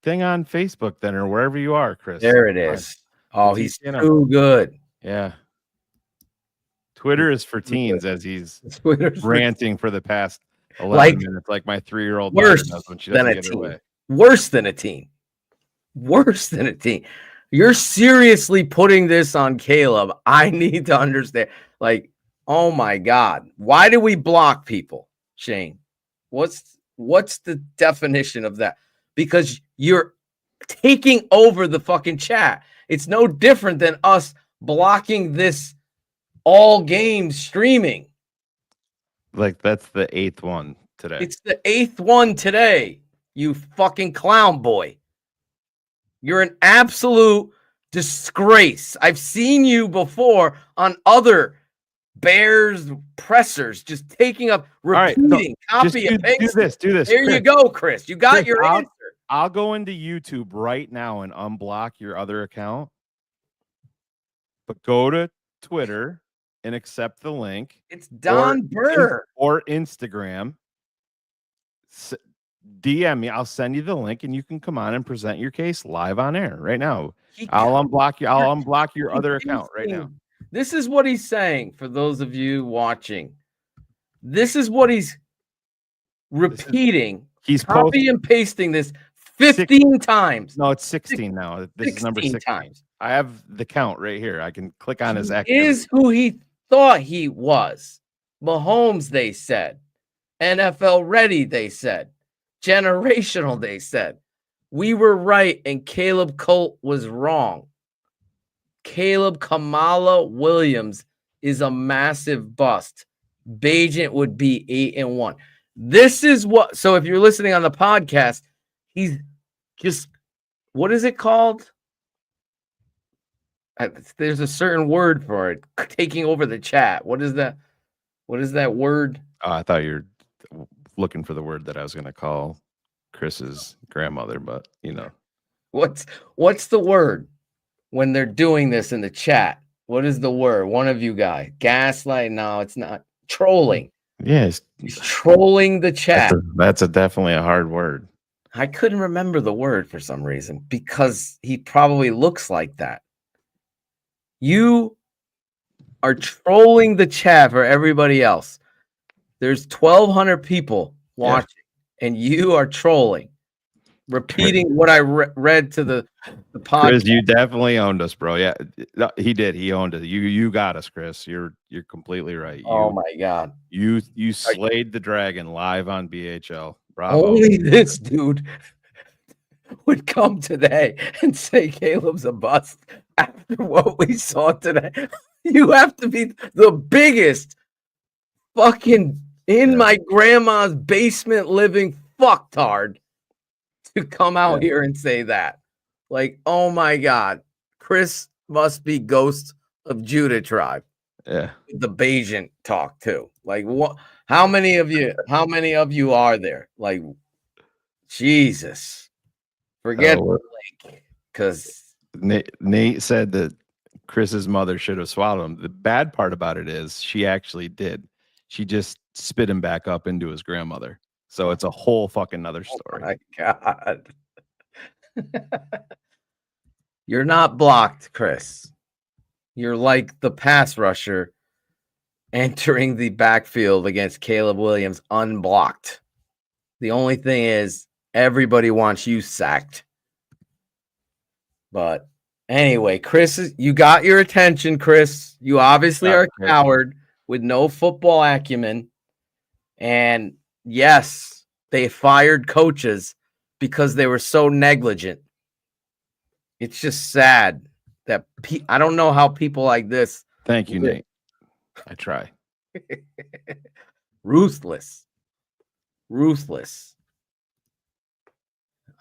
[SPEAKER 8] thing on Facebook then, or wherever you are, Chris.
[SPEAKER 10] There it is. Oh, he's too good.
[SPEAKER 8] Yeah. Twitter is for teens, as he's ranting for the past 11 minutes, like my 3-year-old
[SPEAKER 10] worse
[SPEAKER 8] does when she
[SPEAKER 10] than
[SPEAKER 8] doesn't
[SPEAKER 10] a
[SPEAKER 8] get her
[SPEAKER 10] teen.
[SPEAKER 8] way.
[SPEAKER 10] Worse than a teen. Worse than a teen. You're seriously putting this on Caleb. I need to understand. Like, oh my God. Why do we block people, Shane? What's the definition of that? Because you're taking over the fucking chat. It's no different than us blocking this all game streaming.
[SPEAKER 8] Like, that's the 8th one today.
[SPEAKER 10] It's the 8th one today, you fucking clown boy. You're an absolute disgrace. I've seen you before on other Bears pressers, just taking up, repeating, copy and paste.
[SPEAKER 8] Do this.
[SPEAKER 10] There
[SPEAKER 8] Chris.
[SPEAKER 10] You go, Chris. You got
[SPEAKER 8] Chris,
[SPEAKER 10] your answer.
[SPEAKER 8] I'll go into YouTube right now and unblock your other account. But go to Twitter and accept the link.
[SPEAKER 10] It's Don Burr.
[SPEAKER 8] Or Instagram. DM me. I'll send you the link and you can come on and present your case live on air right now. I'll unblock you. I'll unblock your other account right now.
[SPEAKER 10] This is what he's saying for those of you watching. This is what he's repeating.
[SPEAKER 8] He's
[SPEAKER 10] copy and pasting this 15 times.
[SPEAKER 8] No, it's 16 now. This is number 16 times. I have the count right here. I can click on his activity.
[SPEAKER 10] Is who he thought he was. Mahomes, they said. NFL ready, they said. Generational, they said. We were right, and Caleb Colt was wrong. Caleb Kamala Williams is a massive bust. Bajent would be 8-1. This is what. So if you're listening on the podcast, he's just, what is it called? There's a certain word for it. Taking over the chat. What is that? What is that word?
[SPEAKER 8] Oh, I thought you were looking for the word that I was going to call Chris's grandmother, but you know.
[SPEAKER 10] What's the word when they're doing this in the chat? What is the word? One of you guys. Gaslight? No, it's not. Trolling.
[SPEAKER 8] Yes.
[SPEAKER 10] He's trolling the chat.
[SPEAKER 8] That's definitely a hard word.
[SPEAKER 10] I couldn't remember the word for some reason because he probably looks like that. You are trolling the chat for everybody else. There's 1,200 people watching, and you are trolling, repeating what I read to the podcast.
[SPEAKER 8] Chris, you definitely owned us, bro. Yeah, he did. He owned it. You got us, Chris. You're completely right.
[SPEAKER 10] Oh my God,
[SPEAKER 8] you slayed the dragon live on BHL. Bravo.
[SPEAKER 10] Only this dude would come today and say Caleb's a bust after what we saw today. You have to be the biggest fucking in my grandma's basement living fucktard to come out here and say that. Like, oh my God, Chris must be Ghost of Judah tribe.
[SPEAKER 8] Yeah.
[SPEAKER 10] The Bayesian talk too. Like, what? How many of you are there? Like, Jesus, forget because
[SPEAKER 8] Nate said that Chris's mother should have swallowed him. The bad part about it is she actually did. She just spit him back up into his grandmother. So it's a whole fucking nother story.
[SPEAKER 10] Oh my God. You're not blocked, Chris. You're like the pass rusher entering the backfield against Caleb Williams unblocked. The only thing is everybody wants you sacked. But Anyway, Chris, you got your attention, Chris. You obviously are a coward with no football acumen. And yes, they fired coaches because they were so negligent. It's just sad that I don't know how people like this.
[SPEAKER 8] Thank you, Nate. I try.
[SPEAKER 10] Ruthless.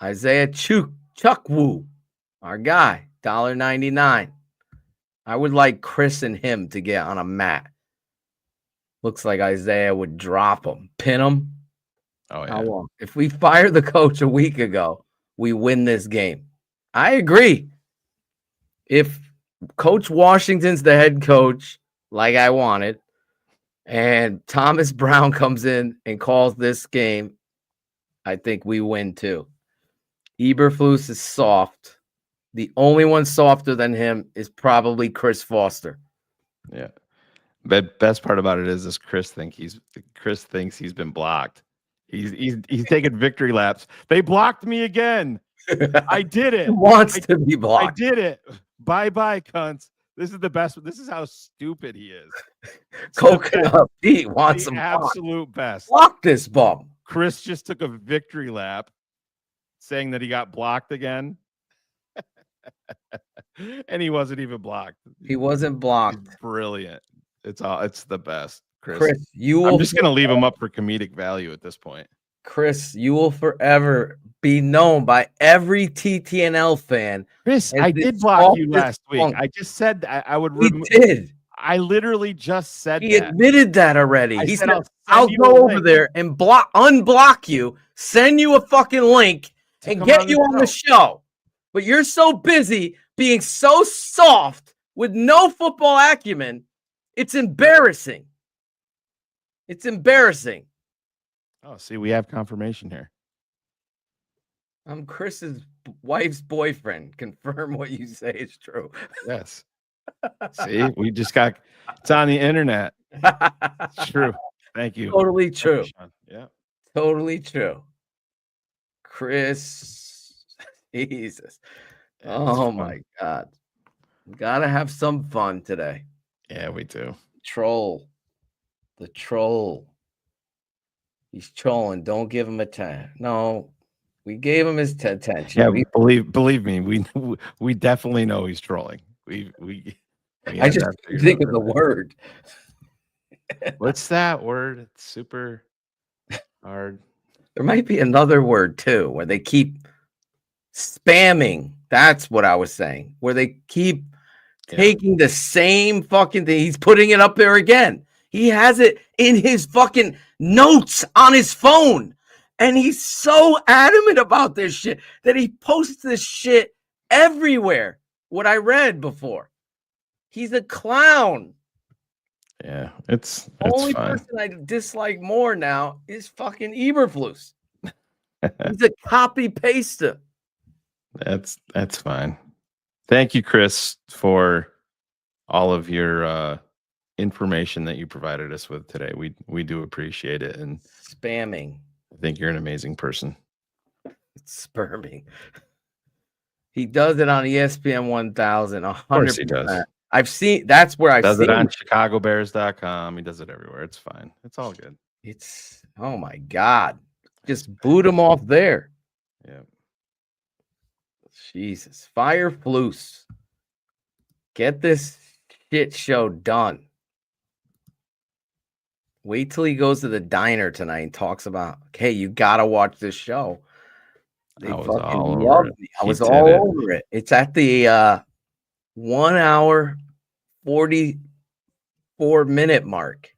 [SPEAKER 10] Isaiah Chukwu, our guy, $1.99. I would like Chris and him to get on a mat. Looks like Isaiah would drop him, pin him.
[SPEAKER 8] Oh, yeah.
[SPEAKER 10] How long? If we fired the coach a week ago, we win this game. I agree. If Coach Washington's the head coach, like I wanted, and Thomas Brown comes in and calls this game, I think we win too. Eberflus is soft. The only one softer than him is probably Chris Foster.
[SPEAKER 8] Yeah. But best part about it is Chris thinks he's been blocked. He's taking victory laps. They blocked me again. I did it.
[SPEAKER 10] He wants to be blocked.
[SPEAKER 8] I did it. Bye, cunts. This is the best. This is how stupid he is.
[SPEAKER 10] Coconut Pete wants him
[SPEAKER 8] absolute best.
[SPEAKER 10] Block this bum.
[SPEAKER 8] Chris just took a victory lap, saying that he got blocked again. And he wasn't even blocked.
[SPEAKER 10] He wasn't blocked.
[SPEAKER 8] He's brilliant. It's the best. Chris,
[SPEAKER 10] I'm
[SPEAKER 8] just gonna leave him up for comedic value at this point.
[SPEAKER 10] Chris, you will forever be known by every TTNL fan.
[SPEAKER 8] Chris, I did block you last week. I just said I would.
[SPEAKER 10] He did.
[SPEAKER 8] I literally just said
[SPEAKER 10] he
[SPEAKER 8] that.
[SPEAKER 10] admitted that already. He said, "I'll
[SPEAKER 8] you
[SPEAKER 10] go
[SPEAKER 8] a
[SPEAKER 10] over
[SPEAKER 8] link.
[SPEAKER 10] there and unblock you, send you a fucking link, and get you on the show." But you're so busy being so soft with no football acumen. It's embarrassing. It's embarrassing.
[SPEAKER 8] Oh, see, we have confirmation here.
[SPEAKER 10] I'm Chris's wife's boyfriend. Confirm what you say is true.
[SPEAKER 8] Yes. See, we just got it's on the internet. It's true. Thank you.
[SPEAKER 10] Totally true.
[SPEAKER 8] Yeah.
[SPEAKER 10] Totally true. Chris. Jesus. Oh my God. Gotta have some fun today.
[SPEAKER 8] Yeah, we do.
[SPEAKER 10] Troll. The troll. He's trolling. Don't give him a 10. No, we gave him his attention.
[SPEAKER 8] Yeah, believe me, we definitely know he's trolling. We
[SPEAKER 10] I just think of the word.
[SPEAKER 8] What's that word? It's super hard.
[SPEAKER 10] There might be another word too, where they keep spamming. That's what I was saying. Where they keep taking the same fucking thing. He's putting it up there again. He has it in his fucking notes on his phone. And he's so adamant about this shit that he posts this shit everywhere. What I read before. He's a clown.
[SPEAKER 8] Yeah, it's
[SPEAKER 10] only
[SPEAKER 8] fine.
[SPEAKER 10] person I dislike more now is fucking Eberflus. He's a copy paster.
[SPEAKER 8] That's fine. Thank you, Chris, for all of your information that you provided us with today. We do appreciate it, and
[SPEAKER 10] spamming.
[SPEAKER 8] I think you're an amazing person.
[SPEAKER 10] It's sperming. He does it on ESPN 1000. 100%.
[SPEAKER 8] Of course he does.
[SPEAKER 10] I've seen. That's where I've
[SPEAKER 8] does
[SPEAKER 10] seen
[SPEAKER 8] it on ChicagoBears.com. He does it everywhere. It's fine. It's all good.
[SPEAKER 10] It's oh my God. Just boot him off there.
[SPEAKER 8] Yeah.
[SPEAKER 10] Jesus. Fire Flus. Get this shit show done. Wait till he goes to the diner tonight and talks about, hey, you gotta watch this show. They
[SPEAKER 8] I was
[SPEAKER 10] fucking
[SPEAKER 8] all over
[SPEAKER 10] loved
[SPEAKER 8] it.
[SPEAKER 10] me. I
[SPEAKER 8] He
[SPEAKER 10] was
[SPEAKER 8] did
[SPEAKER 10] all
[SPEAKER 8] it.
[SPEAKER 10] over it. It's at the 1 hour 44-minute mark.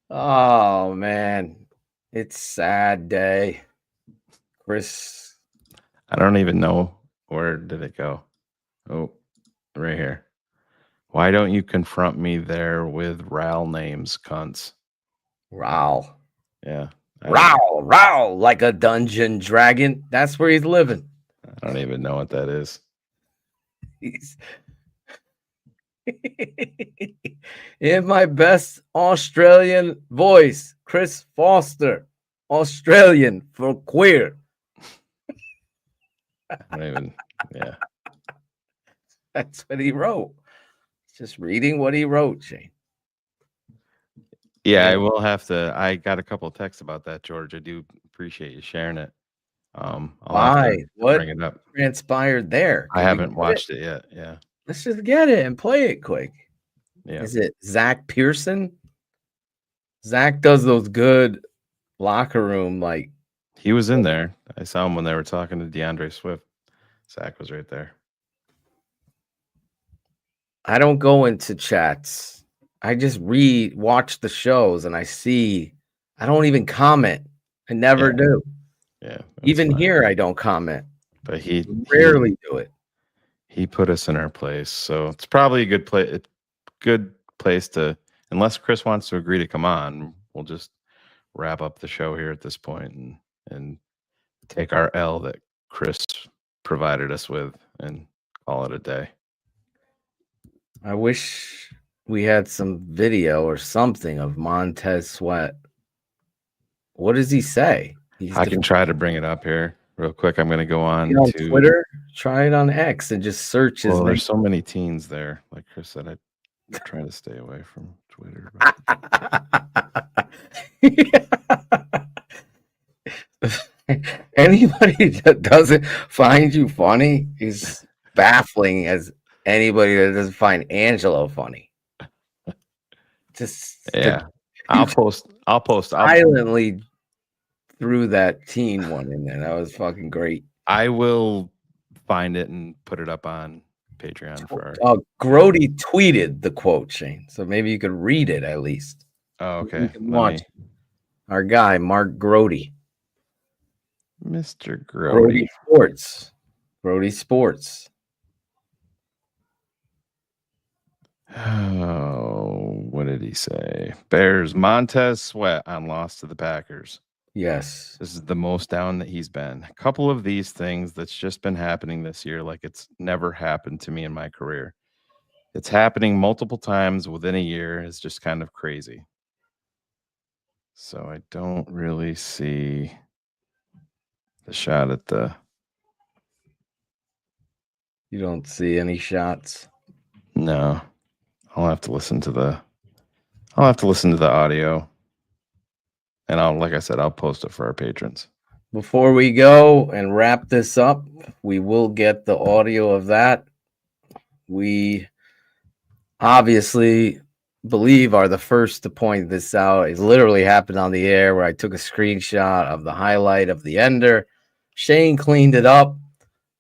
[SPEAKER 10] Oh man, it's sad day. Chris,
[SPEAKER 8] I don't even know where did it go. Oh, right here. Why don't you confront me there with RAL names, cunts?
[SPEAKER 10] RAL.
[SPEAKER 8] Yeah.
[SPEAKER 10] Row, like a dungeon dragon. That's where he's living.
[SPEAKER 8] I don't even know what that is.
[SPEAKER 10] He's in my best Australian voice, Chris Foster, Australian for queer.
[SPEAKER 8] I don't even. Yeah.
[SPEAKER 10] That's what he wrote. Just reading what he wrote, Shane.
[SPEAKER 8] Yeah, I will have to. I got a couple of texts about that, George. I do appreciate you sharing it. I'll have
[SPEAKER 10] Why?
[SPEAKER 8] to
[SPEAKER 10] What
[SPEAKER 8] bring it up.
[SPEAKER 10] transpired there?
[SPEAKER 8] I haven't watched it yet. Yeah.
[SPEAKER 10] Let's just get it and play it quick.
[SPEAKER 8] Yeah.
[SPEAKER 10] Is it Zach Pearson? Zach does those good locker room, like,
[SPEAKER 8] He was in there. I saw him when they were talking to DeAndre Swift. Zach was right there.
[SPEAKER 10] I don't go into chats. I just watch the shows and I see. I don't even comment. I never do.
[SPEAKER 8] Yeah.
[SPEAKER 10] Even here, I don't comment.
[SPEAKER 8] But he
[SPEAKER 10] Rarely do it.
[SPEAKER 8] He put us in our place, so it's probably a good place to. Unless Chris wants to agree to come on, we'll just wrap up the show here at this point and take our L that Chris provided us with and call it a day.
[SPEAKER 10] I wish we had some video or something of Montez Sweat. What does he say?
[SPEAKER 8] I can try to bring it up here real quick. I'm going to go on to
[SPEAKER 10] Twitter. Try it on X and just search his
[SPEAKER 8] Well,
[SPEAKER 10] name.
[SPEAKER 8] there's so many teens there. Like Chris said, I'm trying to stay away from Twitter.
[SPEAKER 10] Anybody that doesn't find you funny is baffling as anybody that doesn't find Angelo funny. Just
[SPEAKER 8] Yeah. I'll post
[SPEAKER 10] silently threw that teen one in there. That was fucking great.
[SPEAKER 8] I will find it and put it up on Patreon for our
[SPEAKER 10] Grody tweeted the quote, Shane. So maybe you could read it at least.
[SPEAKER 8] Oh, okay.
[SPEAKER 10] Watch our guy, Mark Grody.
[SPEAKER 8] Mr. Grody.
[SPEAKER 10] Grody Sports.
[SPEAKER 8] Oh, what did he say? Bears Montez Sweat on loss to the Packers.
[SPEAKER 10] Yes.
[SPEAKER 8] This is the most down that he's been. A couple of these things that's just been happening this year, like it's never happened to me in my career. It's happening multiple times within a year. It's just kind of crazy. So I don't really see the shot at the.
[SPEAKER 10] You don't see any shots?
[SPEAKER 8] No. I'll have to listen to the audio. And like I said, I'll post it for our patrons.
[SPEAKER 10] Before we go and wrap this up, we will get the audio of that. We obviously believe are the first to point this out. It literally happened on the air where I took a screenshot of the highlight of the ender. Shane cleaned it up,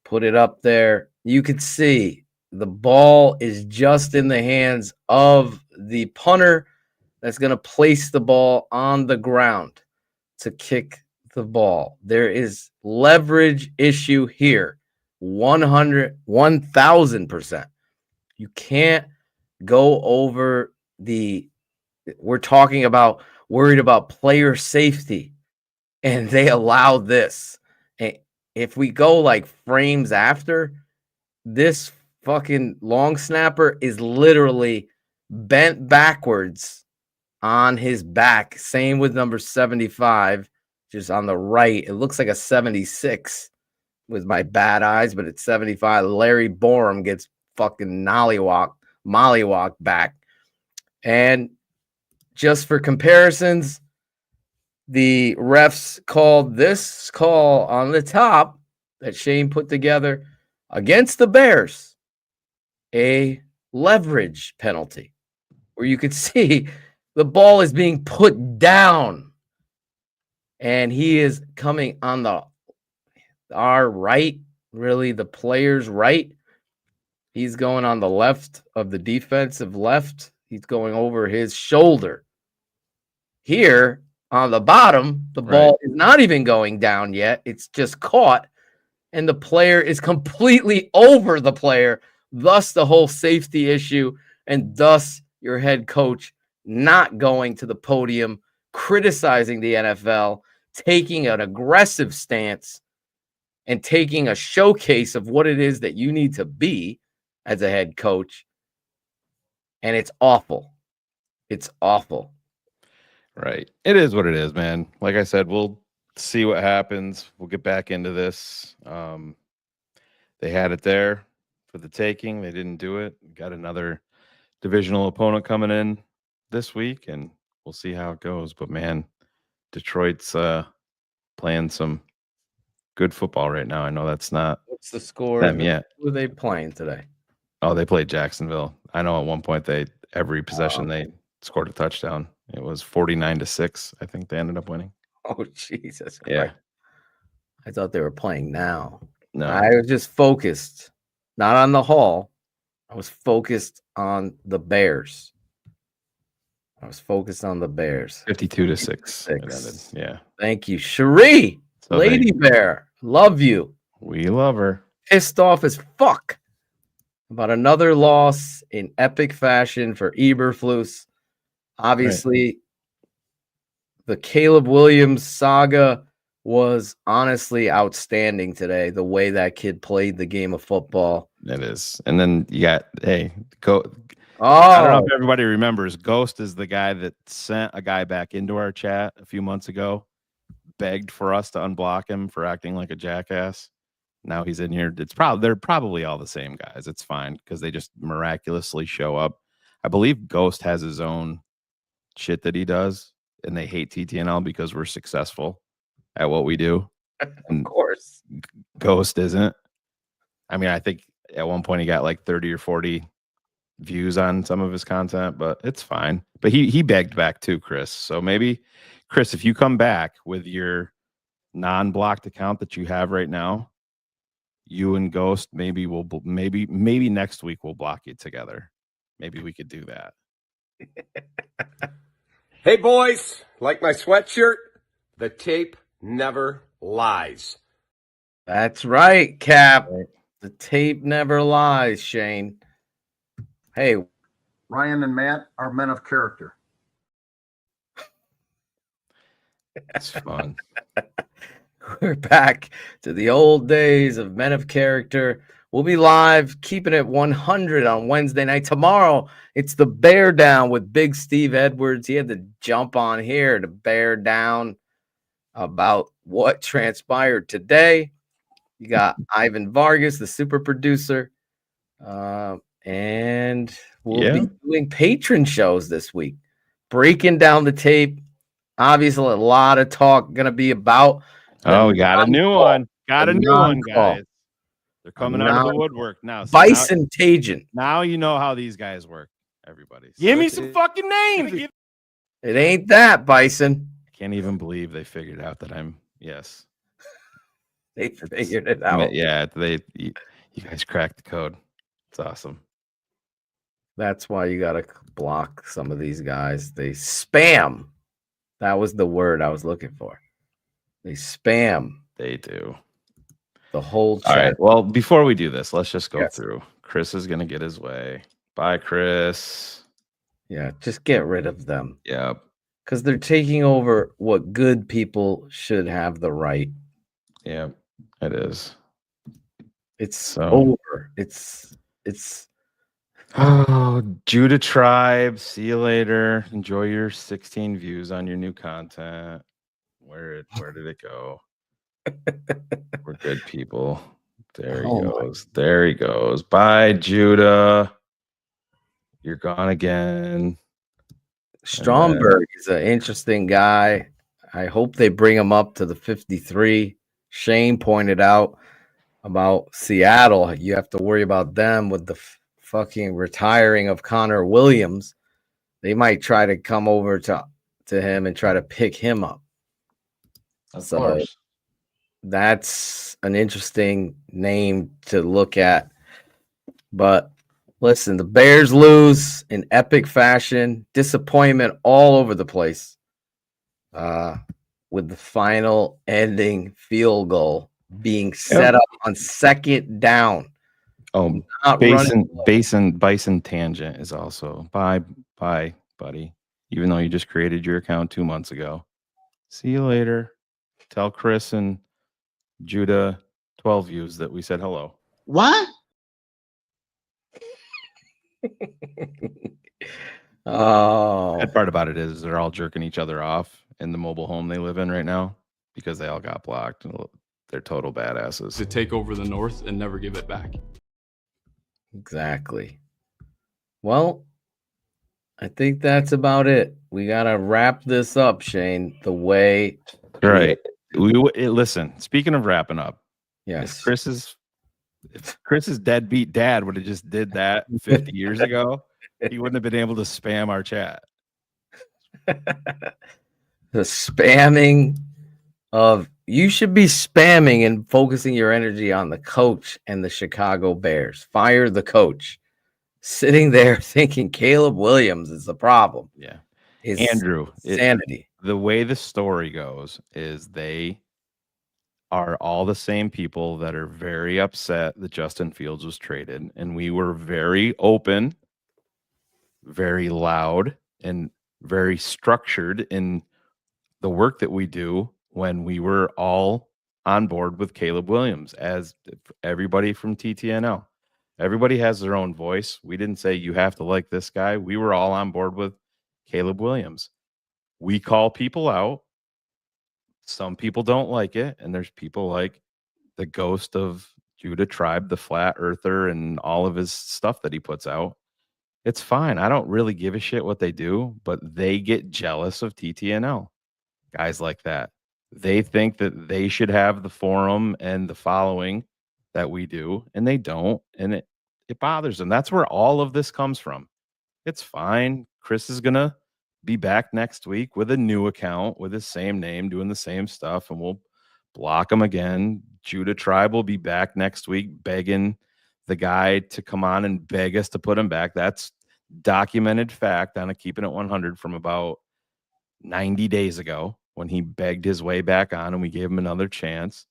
[SPEAKER 10] put it up there. You could see the ball is just in the hands of the punter that's going to place the ball on the ground to kick the ball. There is leverage issue here. 1000%. You can't go over we're talking about worried about player safety, and they allow this. And if we go like frames after, this fucking long snapper is literally bent backwards on his back. Same with number 75, just on the right. It looks like a 76 with my bad eyes, but it's 75. Larry Borum gets fucking mollywalk back. And just for comparisons, the refs called this call on the top that Shane put together against the Bears a leverage penalty, where you could see the ball is being put down and he is coming on our right, really the player's right. He's going on the left of the defensive left. He's going over his shoulder. Here on the bottom, the ball is not even going down yet. It's just caught, and the player is completely over the player, thus the whole safety issue, and thus your head coach not going to the podium, criticizing the NFL, taking an aggressive stance, and taking a showcase of what it is that you need to be as a head coach. And it's awful. It's awful.
[SPEAKER 8] Right. It is what it is, man. Like I said, we'll see what happens. We'll get back into this. They had it there for the taking. They didn't do it. Got another divisional opponent coming in this week, and we'll see how it goes. But man, Detroit's playing some good football right now. I know that's not
[SPEAKER 10] What's the score?
[SPEAKER 8] them yet.
[SPEAKER 10] Who are they playing today?
[SPEAKER 8] Oh, they played Jacksonville. I know at one point every possession they scored a touchdown. It was 49-6. I think they ended up winning.
[SPEAKER 10] Oh, Jesus Christ.
[SPEAKER 8] Yeah.
[SPEAKER 10] I thought they were playing now.
[SPEAKER 8] No.
[SPEAKER 10] I was just focused, not on the Hall. I was focused on the Bears.
[SPEAKER 8] 52-6. Yeah.
[SPEAKER 10] Thank you. Cherie,
[SPEAKER 8] So
[SPEAKER 10] Lady Bear, love you.
[SPEAKER 8] We love her.
[SPEAKER 10] Pissed off as fuck about another loss in epic fashion for Eberflus. Obviously, the Caleb Williams saga was honestly outstanding today. The way that kid played the game of football.
[SPEAKER 8] It is. And then you got, go.
[SPEAKER 10] Oh,
[SPEAKER 8] I don't know if everybody remembers. Ghost is the guy that sent a guy back into our chat a few months ago, begged for us to unblock him for acting like a jackass. Now he's in here. They're probably all the same guys. It's fine because they just miraculously show up. I believe Ghost has his own shit that he does, and they hate TTNL because we're successful at what we do.
[SPEAKER 10] Of course.
[SPEAKER 8] Ghost isn't. I mean, I think at one point he got like 30 or 40 views on some of his content, but it's fine. But he begged back too, Chris. So maybe, Chris, if you come back with your non-blocked account that you have right now, you and Ghost maybe next week we'll block you together. Maybe we could do that.
[SPEAKER 20] Hey boys, like my sweatshirt? The tape never lies.
[SPEAKER 10] That's right, Cap. The tape never lies, Shane. Hey,
[SPEAKER 21] Ryan and Matt are men of character.
[SPEAKER 8] It's fun.
[SPEAKER 10] We're back to the old days of men of character. We'll be live, keeping it 100 on Wednesday night. Tomorrow, it's the Bear Down with Big Steve Edwards. He had to jump on here to bear down about what transpired today. You got Ivan Vargas, the super producer. And we'll be doing patron shows this week, breaking down the tape. Obviously, a lot of talk going to be about.
[SPEAKER 8] We got a new one. Got a new one, guys. They're coming out of the woodwork now. So
[SPEAKER 10] Bison Tajan.
[SPEAKER 8] Now you know how these guys work, everybody. So
[SPEAKER 3] Give me some fucking names.
[SPEAKER 10] It ain't that, Bison.
[SPEAKER 8] I can't even believe they figured out that
[SPEAKER 10] They figured it out.
[SPEAKER 8] Yeah, you guys cracked the code. It's awesome.
[SPEAKER 10] That's why you got to block some of these guys. They spam. That was the word I was looking for. They spam.
[SPEAKER 8] They do.
[SPEAKER 10] The whole chat.
[SPEAKER 8] All right. Well, before we do this, let's just go through. Chris is going to get his way. Bye, Chris.
[SPEAKER 10] Yeah, just get rid of them.
[SPEAKER 8] Yeah.
[SPEAKER 10] Because they're taking over what good people should have the right.
[SPEAKER 8] Yeah, it is.
[SPEAKER 10] It's over. It's
[SPEAKER 8] Oh, Judah Tribe. See you later. Enjoy your 16 views on your new content. Where did it go? We're good people. There he goes. There he goes. Bye, Judah. You're gone again.
[SPEAKER 10] Stromberg is an interesting guy. I hope they bring him up to the 53. Shane pointed out about Seattle. You have to worry about them with the fucking retiring of Connor Williams. They might try to come over to him and try to pick him up.
[SPEAKER 8] Of course.
[SPEAKER 10] That's an interesting name to look at. But listen, the Bears lose in epic fashion. Disappointment all over the place. With the final ending field goal being set up on second down.
[SPEAKER 8] Oh, Bison Tangent is also bye, buddy. Even though you just created your account 2 months ago. See you later. Tell Chris and Judah 12 views that we said hello.
[SPEAKER 21] What?
[SPEAKER 10] Oh,
[SPEAKER 8] that part about it is they're all jerking each other off in the mobile home they live in right now because they all got blocked. they're total badasses.
[SPEAKER 1] To take over the North and never give it back.
[SPEAKER 10] Exactly. Well, I think that's about it. We got to wrap this up, Shane, the way.
[SPEAKER 8] Right. Listen, speaking of wrapping up.
[SPEAKER 10] Yes.
[SPEAKER 8] If Chris's deadbeat dad would have just did that 50 years ago, he wouldn't have been able to spam our chat.
[SPEAKER 10] The spamming of you should be spamming and focusing your energy on the coach and the Chicago Bears. Fire the coach. Sitting there thinking Caleb Williams is the problem.
[SPEAKER 8] Yeah.
[SPEAKER 10] Is
[SPEAKER 8] Andrew,
[SPEAKER 10] sanity.
[SPEAKER 8] The way the story goes is they are all the same people that are very upset that Justin Fields was traded. And we were very open, very loud, and very structured in the work that we do when we were all on board with Caleb Williams, as everybody from TTNL. Everybody has their own voice. We didn't say you have to like this guy. We were all on board with Caleb Williams. We call people out. Some people don't like it, and there's people like the ghost of Judah Tribe, the flat earther, and all of his stuff that he puts out. It's fine. I don't really give a shit what they do, but they get jealous of TTNL. Guys like that. They think that they should have the forum and the following that we do, and they don't, and it bothers them. That's where all of this comes from. It's fine. Chris is going to be back next week with a new account with his same name, doing the same stuff, and we'll block him again. Judah Tribe will be back next week begging the guy to come on and beg us to put him back. That's documented fact on a Keeping It 100 from about 90 days ago when he begged his way back on and we gave him another chance.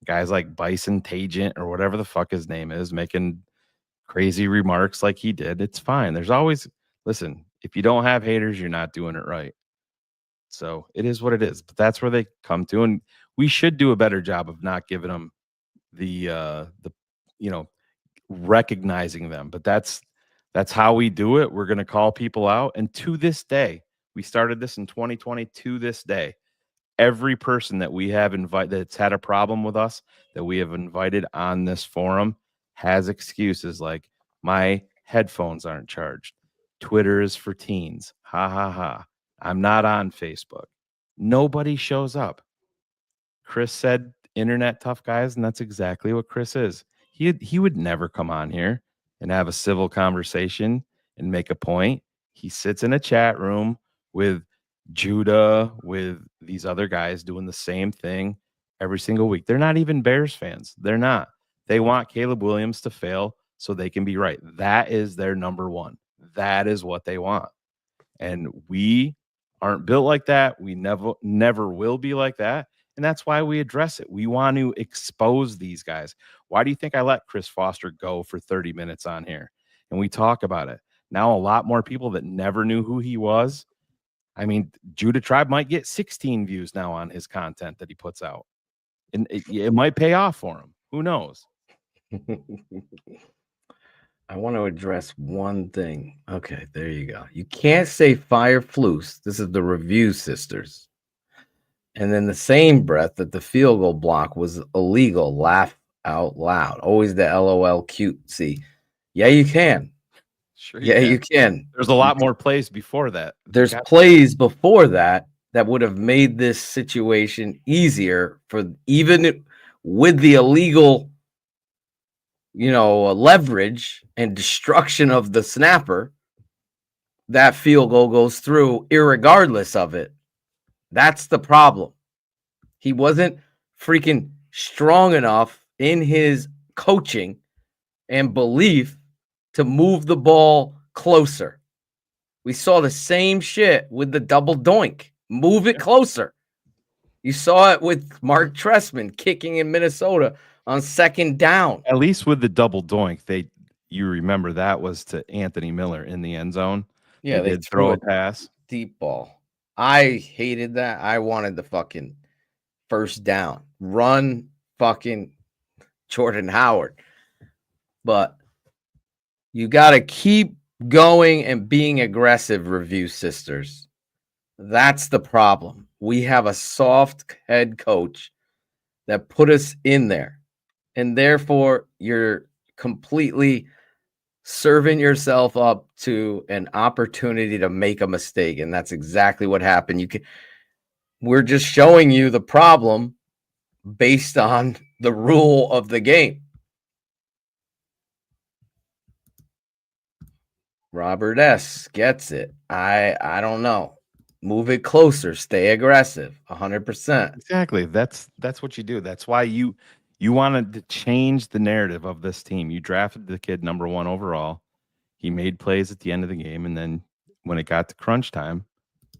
[SPEAKER 8] Guys like Bison Tagent or whatever the fuck his name is making crazy remarks like he did. It's fine. There's always, listen, if you don't have haters, you're not doing it right. So it is what it is. But that's where they come to, and we should do a better job of not giving them the recognizing them. But that's how we do it. We're going to call people out, and to this day, we started this in 2020. To this day, every person that we have invited that's had a problem with us that we have invited on this forum has excuses like my headphones aren't charged. Twitter is for teens. Ha ha ha. I'm not on Facebook. Nobody shows up. Chris said internet tough guys, and that's exactly what Chris is. He would never come on here and have a civil conversation and make a point. He sits in a chat room with Judah, with these other guys doing the same thing every single week. They're not even Bears fans. They're not. They want Caleb Williams to fail so they can be right. That is their number one. That is what they want. And we aren't built like that. We never will be like that. And that's why we address it. We want to expose these guys. Why do you think I let Chris Foster go for 30 minutes on here? And we talk about it. Now a lot more people that never knew who he was. I mean, Judah Tribe might get 16 views now on his content that he puts out. And it might pay off for him. Who knows?
[SPEAKER 10] I want to address one thing. Okay, there you go. You can't say fire Flus. This is the Review Sisters. And then the same breath that the field goal block was illegal. Laugh out loud. Always the LOL cutesy. Yeah, you can.
[SPEAKER 8] Sure.
[SPEAKER 10] You can.
[SPEAKER 8] There's a lot more plays before that.
[SPEAKER 10] There's plays before that would have made this situation easier for even with the illegal, leverage and destruction of the snapper. That field goal goes through irregardless of it. That's the problem. He wasn't freaking strong enough in his coaching and belief to move the ball closer. We saw the same shit with the double doink. Move it closer. You saw it with Mark Trestman kicking in Minnesota on second down.
[SPEAKER 8] At least with the double doink, you remember that was to Anthony Miller in the end zone.
[SPEAKER 10] Yeah, they
[SPEAKER 8] did throw a pass.
[SPEAKER 10] Deep ball. I hated that. I wanted the fucking first down. Run fucking Jordan Howard. But you got to keep going and being aggressive, Review Sisters. That's the problem. We have a soft head coach that put us in there. And therefore, you're completely serving yourself up to an opportunity to make a mistake. And that's exactly what happened. We're just showing you the problem based on the rule of the game. Robert S. gets it. I don't know. Move it closer. Stay aggressive. 100%.
[SPEAKER 8] Exactly. That's what you do. That's why you wanted to change the narrative of this team. You drafted the kid number 1 overall. He made plays at the end of the game, and then when it got to crunch time,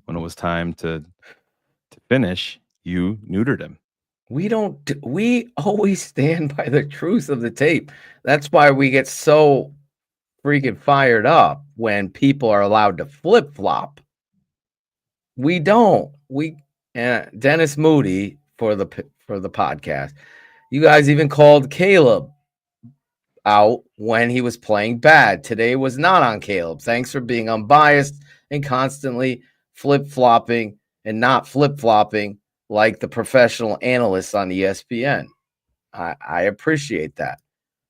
[SPEAKER 8] when it was time to finish, you neutered him.
[SPEAKER 10] We always stand by the truth of the tape. That's why we get so freaking fired up when people are allowed to flip-flop. We don't. Dennis Moody for the podcast. You guys even called Caleb out when he was playing bad. Today was not on Caleb. Thanks for being unbiased and constantly flip-flopping and not flip-flopping like the professional analysts on ESPN. I appreciate that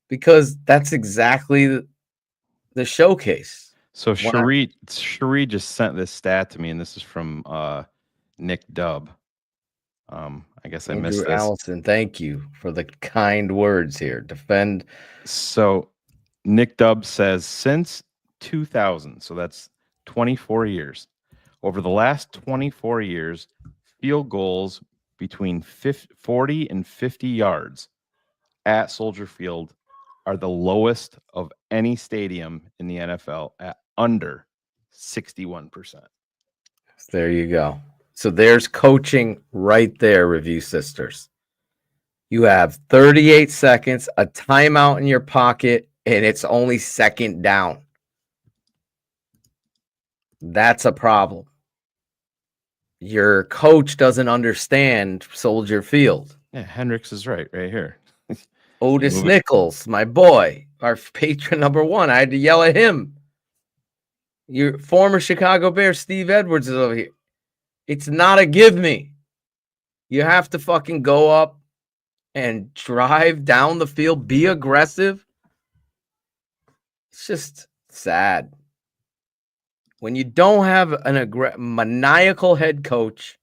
[SPEAKER 10] because that's exactly the showcase.
[SPEAKER 8] So Cherie just sent this stat to me, and this is from Nick Dubb. I guess I missed this.
[SPEAKER 10] Allison, thank you for the kind words here. Defend.
[SPEAKER 8] So Nick Dubb says since 2000, so that's 24 years. Over the last 24 years, field goals between 40 and 50 yards at Soldier Field are the lowest of any stadium in the NFL at under 61%.
[SPEAKER 10] There you go. So there's coaching right there, Review Sisters. You have 38 seconds, a timeout in your pocket, and it's only second down. That's a problem. Your coach doesn't understand Soldier Field.
[SPEAKER 8] Yeah, Hendricks is right here.
[SPEAKER 10] Otis Nichols, my boy, our patron number 1. I had to yell at him. Your former Chicago Bears, Steve Edwards, is over here. It's not a give me. You have to fucking go up and drive down the field, be aggressive. It's just sad. When you don't have an maniacal head coach,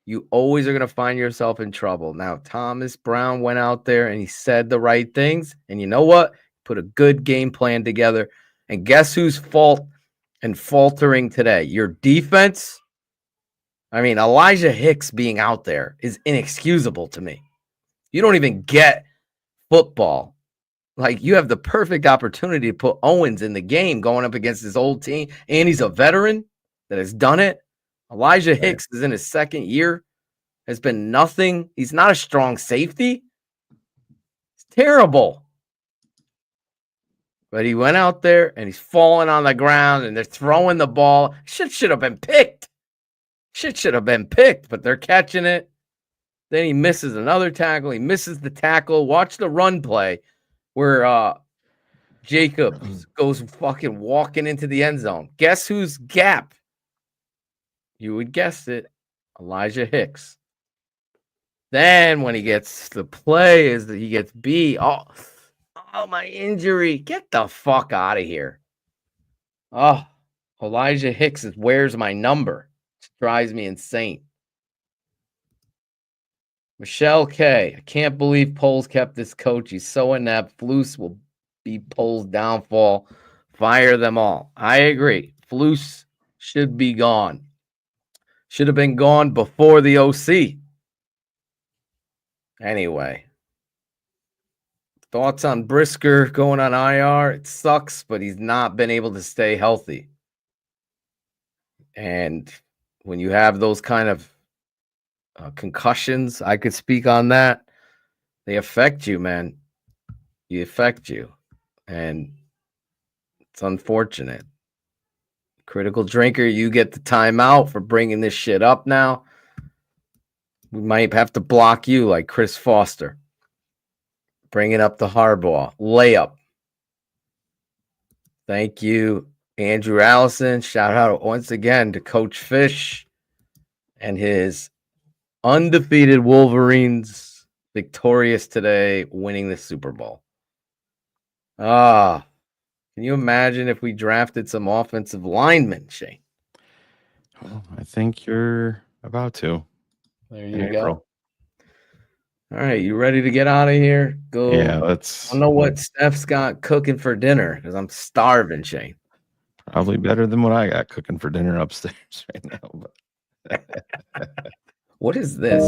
[SPEAKER 10] you always are going to find yourself in trouble. Now, Thomas Brown went out there and he said the right things. And you know what? Put a good game plan together. And guess whose fault and faltering today? Your defense. I mean, Elijah Hicks being out there is inexcusable to me. You don't even get football. Like, you have the perfect opportunity to put Owens in the game going up against his old team. And he's a veteran that has done it. Elijah Hicks is in his second year, has been nothing. He's not a strong safety. It's terrible. But he went out there and he's falling on the ground and they're throwing the ball. Shit should have been picked. But they're catching it. Then he misses another tackle. He misses the tackle. Watch the run play where Jacobs goes fucking walking into the end zone. Guess whose gap? You would guess it, Elijah Hicks. Then when he gets the play is that he gets beat. Oh, my injury. Get the fuck out of here. Oh, Elijah Hicks is where's my number? It drives me insane. Michelle K. I can't believe Poles kept this coach. He's so inept. Flus will be Poles' downfall. Fire them all. I agree. Flus should be gone. Should have been gone before the OC. Anyway. Thoughts on Brisker going on IR? It sucks, but he's not been able to stay healthy. And when you have those kind of concussions, I could speak on that. They affect you, man. They affect you. And it's unfortunate. Critical drinker, you get the timeout for bringing this shit up now. We might have to block you like Chris Foster. Bringing up the Harbaugh layup. Thank you, Andrew Allison. Shout out once again to Coach Fish and his undefeated Wolverines victorious today, winning the Super Bowl. Can you imagine if we drafted some offensive linemen, Shane?
[SPEAKER 8] Well, I think you're about to.
[SPEAKER 10] There
[SPEAKER 8] in
[SPEAKER 10] you
[SPEAKER 8] April.
[SPEAKER 10] go. All right, you ready to get out of here? Go.
[SPEAKER 8] Yeah, let's.
[SPEAKER 10] I don't know what Steph's got cooking for dinner because I'm starving, Shane.
[SPEAKER 8] Probably better than what I got cooking for dinner upstairs right now. But
[SPEAKER 10] what is this?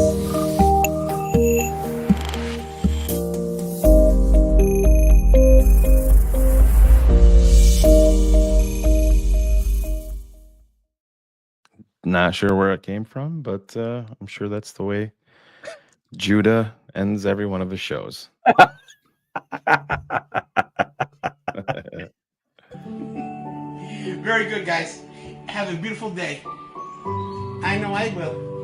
[SPEAKER 8] Not sure where it came from, but I'm sure that's the way Judah ends every one of his shows.
[SPEAKER 3] Very good, guys. Have a beautiful day. I know I will.